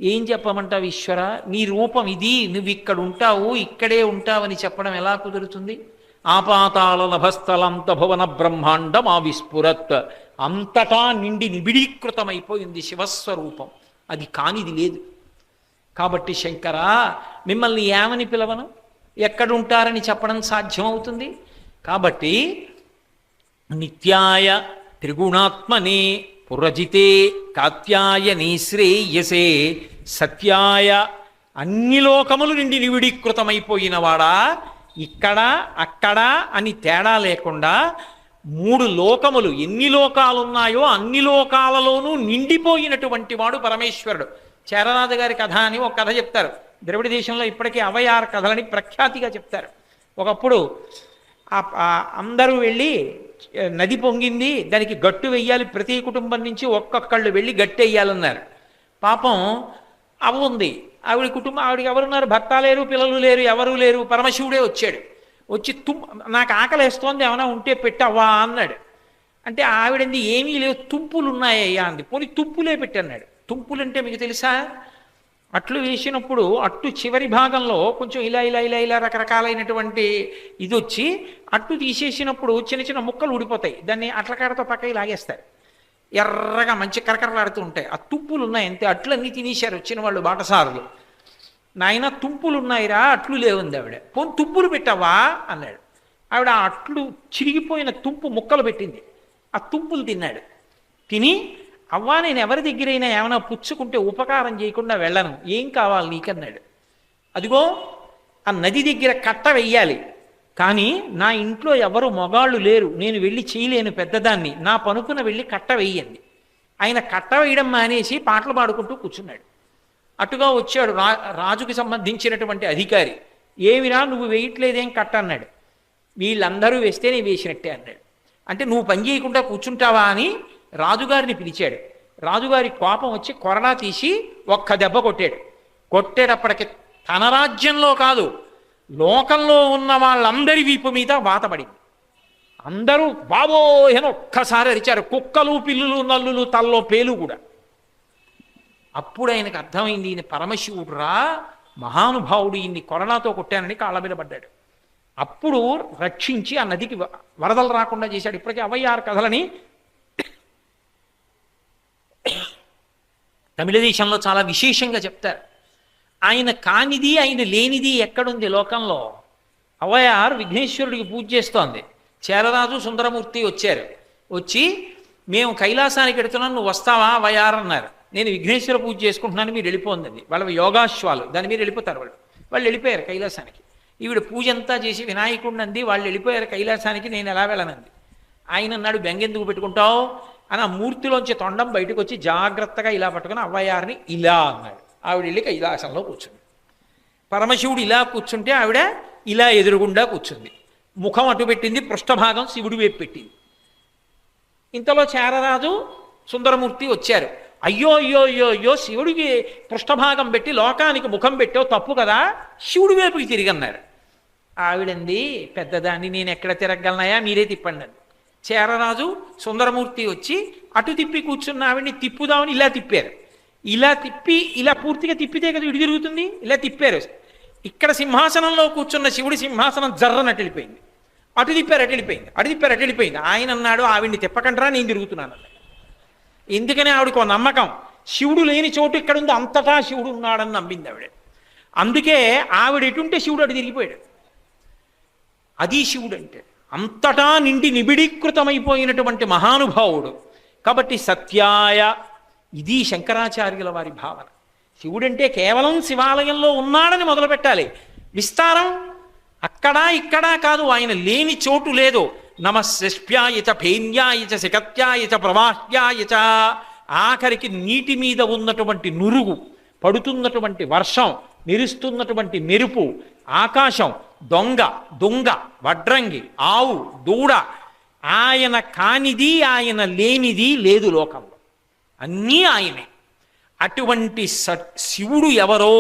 ఏం చెప్పమంటావు ఈశ్వర, నీ రూపం ఇది, నువ్వు ఇక్కడ ఉంటావు, ఇక్కడే ఉంటావని చెప్పడం ఎలా కుదురుతుంది? ఆపాతాళ నభస్థలంత భువన బ్రహ్మాండం ఆ విస్ఫురత్, అంతటా నిండి నిబిడీకృతమైపోయింది శివస్వరూపం, అది కానిది లేదు. కాబట్టి శంకరా మిమ్మల్ని ఏమని పిలవను, ఎక్కడుంటారని చెప్పడం సాధ్యమవుతుంది? కాబట్టి నిత్యాయ త్రిగుణాత్మనే పురజితే కాత్యాయనీ శ్రేయసే సత్యాయ, అన్ని లోకములు నిండి నివిడీకృతమైపోయినవాడా, ఇక్కడ అక్కడ అని తేడా లేకుండా 3 లోకములు, ఎన్ని లోకాలున్నాయో అన్ని లోకాలలోనూ నిండిపోయినటువంటి వాడు పరమేశ్వరుడు. చేరరాజు గారి కథ అని ఒక కథ చెప్తారు. ద్రవిడ దేశంలో ఇప్పటికీ అవయార కథలని ప్రఖ్యాతిగా చెప్తారు. ఒకప్పుడు అందరూ వెళ్ళి నది పొంగింది, దానికి గట్టు వెయ్యాలి, ప్రతి కుటుంబం నుంచి ఒక్కొక్కళ్ళు వెళ్ళి గట్టి వెయ్యాలన్నారు. పాపం అవ ఉంది, ఆవిడ కుటుంబం, ఆవిడకి ఎవరున్నారు, భర్త లేరు, పిల్లలు లేరు, ఎవరూ లేరు. పరమశివుడే వచ్చాడు. వచ్చి నాకు ఆకలేస్తోంది, ఏమైనా ఉంటే పెట్టవా అన్నాడు. అంటే ఆవిడంది ఏమీ లేవు, తుంపులు ఉన్నాయ్యా అంది. పోనీ తుంపులే పెట్టన్నాడు. తుంపులు అంటే మీకు తెలుసా? అట్లు వేసినప్పుడు అట్టు చివరి భాగంలో కొంచెం ఇలా ఇలా ఇలా ఇలా రకరకాలైనటువంటి ఇది వచ్చి అట్టు తీసేసినప్పుడు చిన్న చిన్న ముక్కలు ఊడిపోతాయి, దాన్ని అట్లకాడతో పక్కకి లాగేస్తారు, ఎర్రగా మంచి కరకరలాడుతూ ఉంటాయి. ఆ తుప్పులు ఉన్నాయి అంతే. అట్లన్నీ తినేశారు వచ్చిన వాళ్ళు బాటసారులు. నాయన తుంపులు ఉన్నాయిరా, అట్లు లేవుంది ఆవిడ. పోనీ తుంపులు పెట్టావా అన్నాడు. ఆవిడ ఆ అట్లు చిరిగిపోయిన తుంపు ముక్కలు పెట్టింది. ఆ తుంపులు తిన్నాడు. తిని, అవ్వా నేను ఎవరి దగ్గరైనా ఏమైనా పుచ్చుకుంటే ఉపకారం చేయకుండా వెళ్ళను, ఏం కావాలి నీకన్నాడు. అదిగో ఆ నది దగ్గర కట్ట వెయ్యాలి, కానీ నా ఇంట్లో ఎవరు మగాళ్ళు లేరు, నేను వెళ్ళి చేయలేను పెద్దదాన్ని, నా పనుకున వెళ్ళి కట్ట వెయ్యండి. ఆయన కట్ట వేయడం మానేసి పాటలు పాడుకుంటూ కూర్చున్నాడు. అటుగా వచ్చాడు రాజుకి సంబంధించినటువంటి అధికారి. ఏమిరా నువ్వు వేయట్లేదేం కట్ట అన్నాడు. వీళ్ళందరూ వేస్తే నేను వేసినట్టే అన్నాడు. అంటే నువ్వు పని చేయకుండా కూర్చుంటావా అని రాజుగారిని పిలిచాడు. రాజుగారి కోపం వచ్చి కొరడా తీసి ఒక్క దెబ్బ కొట్టాడు. కొట్టేటప్పటికి తన రాజ్యంలో కాదు, లోకంలో ఉన్న వాళ్ళందరి వీపు మీద వాత పడింది. అందరూ బాబోయ్ అని ఒక్కసారి అరిచారు. కుక్కలు, పిల్లులు, నల్లులు, తల్లో పేలు కూడా. అప్పుడు ఆయనకు అర్థమైంది, ఈయన పరమశివుడురా, మహానుభావుడు, ఈయన్ని కొరడాతో కొట్టానని కాళ్ళ మీద పడ్డాడు. అప్పుడు రక్షించి ఆ నదికి వరదలు రాకుండా చేశాడు. ఇప్పటికీ అవయ్యారు కథలని తమిళ దేశంలో చాలా విశేషంగా చెప్తారు. ఆయన కానిది, ఆయన లేనిది ఎక్కడుంది లోకంలో? అవయార్ విఘ్నేశ్వరుడికి పూజ చేస్తోంది. చేరరాజు, సుందరమూర్తి వచ్చారు. వచ్చి మేము కైలాసానికి వెడుతున్నాం, నువ్వు వస్తావా అవయార్ అన్నారు. నేను విఘ్నేశ్వర పూజ చేసుకుంటున్నాను, మీరు వెళ్ళిపోంది. వాళ్ళ యోగాశ్వాలు, దాని మీద వెళ్ళిపోతారు వాళ్ళు వెళ్ళిపోయారు కైలాసానికి. ఈవిడ పూజ అంతా చేసి వినాయకుడిని అంది, వాళ్ళు వెళ్ళిపోయారు కైలాసానికి, నేను ఎలా వెళ్ళనంది. ఆయన అన్నాడు, బెంగెందుకు పెట్టుకుంటావు అని ఆ మూర్తిలోంచి తొండం బయటకు వచ్చి జాగ్రత్తగా ఇలా పట్టుకుని అవ్వయారిని ఇలా అన్నాడు. ఆవిడ వెళ్ళి కైలాసంలో కూర్చుంది. పరమశివుడు ఇలా కూర్చుంటే ఆవిడ ఇలా ఎదురుగుండా కూర్చుంది. ముఖం అటు పెట్టింది, పృష్ఠభాగం శివుడి వైపు పెట్టింది. ఇంతలో చేరరాజు, సుందరమూర్తి వచ్చారు. అయ్యో అయ్యో అయ్యో అయ్యో, శివుడికి పృష్ఠభాగం పెట్టి లోకానికి ముఖం పెట్టావు, తప్పు కదా, శివుడి వైపుకి తిరిగన్నారు. ఆవిడంది, పెద్దదాన్ని నేను ఎక్కడ తిరగలనాయా, మీరే తిప్పండి అంది. చేరరాజు, సుందరమూర్తి వచ్చి అటు తిప్పి కూర్చున్న ఆవిడ్ని తిప్పుదామని ఇలా తిప్పారు. ఇలా తిప్పి, ఇలా పూర్తిగా తిప్పితే కదా ఇటు తిరుగుతుంది, ఇలా తిప్పారు. ఇక్కడ సింహాసనంలో కూర్చున్న శివుడి సింహాసనం జర్రనట్టు వెళ్ళిపోయింది. అటు తిప్పారు అటు వెళ్ళిపోయింది, అటు తిప్పారు అటు వెళ్ళిపోయింది. ఆయన అన్నాడు, ఆవిడ్ని తిప్పకంటారా, నేను తిరుగుతున్నాను అన్నాడు. ఎందుకని ఆవిడకు నమ్మకం, శివుడు లేని చోటు ఇక్కడ ఉంది, అంతటా శివుడు ఉన్నాడని నమ్మింది ఆవిడ. అందుకే ఆవిడ ఎటుంటే శివుడు అటు తిరిగిపోయాడు. అది శివుడు అంటే, అంతటా నిండి నిబిడీకృతమైపోయినటువంటి మహానుభావుడు. కాబట్టి సత్యాయ, ఇది శంకరాచార్యుల వారి భావన. శివుడంటే కేవలం శివాలయంలో ఉన్నాడని మొదలుపెట్టాలి. విస్తారం అక్కడా ఇక్కడా కాదు, ఆయన లేని చోటు లేదు. నమస్యస్ప్యాయచ ఫేన్యాయచ శిఖత్యాయచ ప్రవాహ్యాయచ, ఆఖరికి నీటి మీద ఉన్నటువంటి నురుగు, పడుతున్నటువంటి వర్షం, మెరుస్తున్నటువంటి మెరుపు, ఆకాశం, దొంగ, దుంగ, వడ్రంగి, ఆవు, దూడ, ఆయన కానిది, ఆయన లేనిది లేదు లోకంలో, అన్నీ ఆయనే. అటువంటి శివుడు ఎవరో,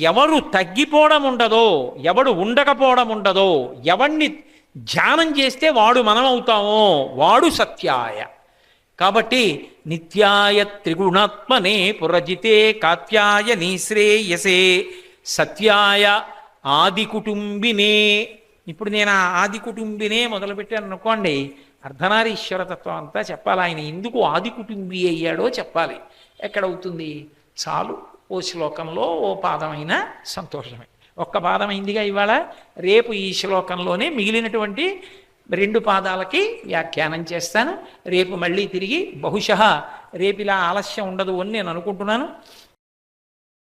ఎవరు తగ్గిపోవడం ఉండదో, ఎవడు ఉండకపోవడం ఉండదో, ఎవణ్ణి ధ్యానం చేస్తే వాడు మనం అవుతామో వాడు సత్యాయ. కాబట్టి నిత్యాయ త్రిగుణాత్మనే పురజితే కాత్యాయని శ్రేయసే సత్యాయ ఆది కుటుంబినే. ఇప్పుడు నేను ఆ ఆది కుటుంబినే మొదలుపెట్టాను అనుకోండి, అర్ధనారీశ్వరతత్వం అంతా చెప్పాలి. ఆయన ఎందుకు ఆది కుటుంబి అయ్యాడో చెప్పాలి. ఎక్కడవుతుంది? చాలు, ఓ శ్లోకంలో ఓ పాదమైనా సంతోషమే. ఒక్క పాదమైందిగా ఇవాళ. రేపు ఈ శ్లోకంలోనే మిగిలినటువంటి 2 పాదాలకి వ్యాఖ్యానం చేస్తాను. రేపు మళ్ళీ తిరిగి బహుశः రేపు ఇలా ఆలస్యం ఉండదు అని నేను అనుకుంటున్నాను.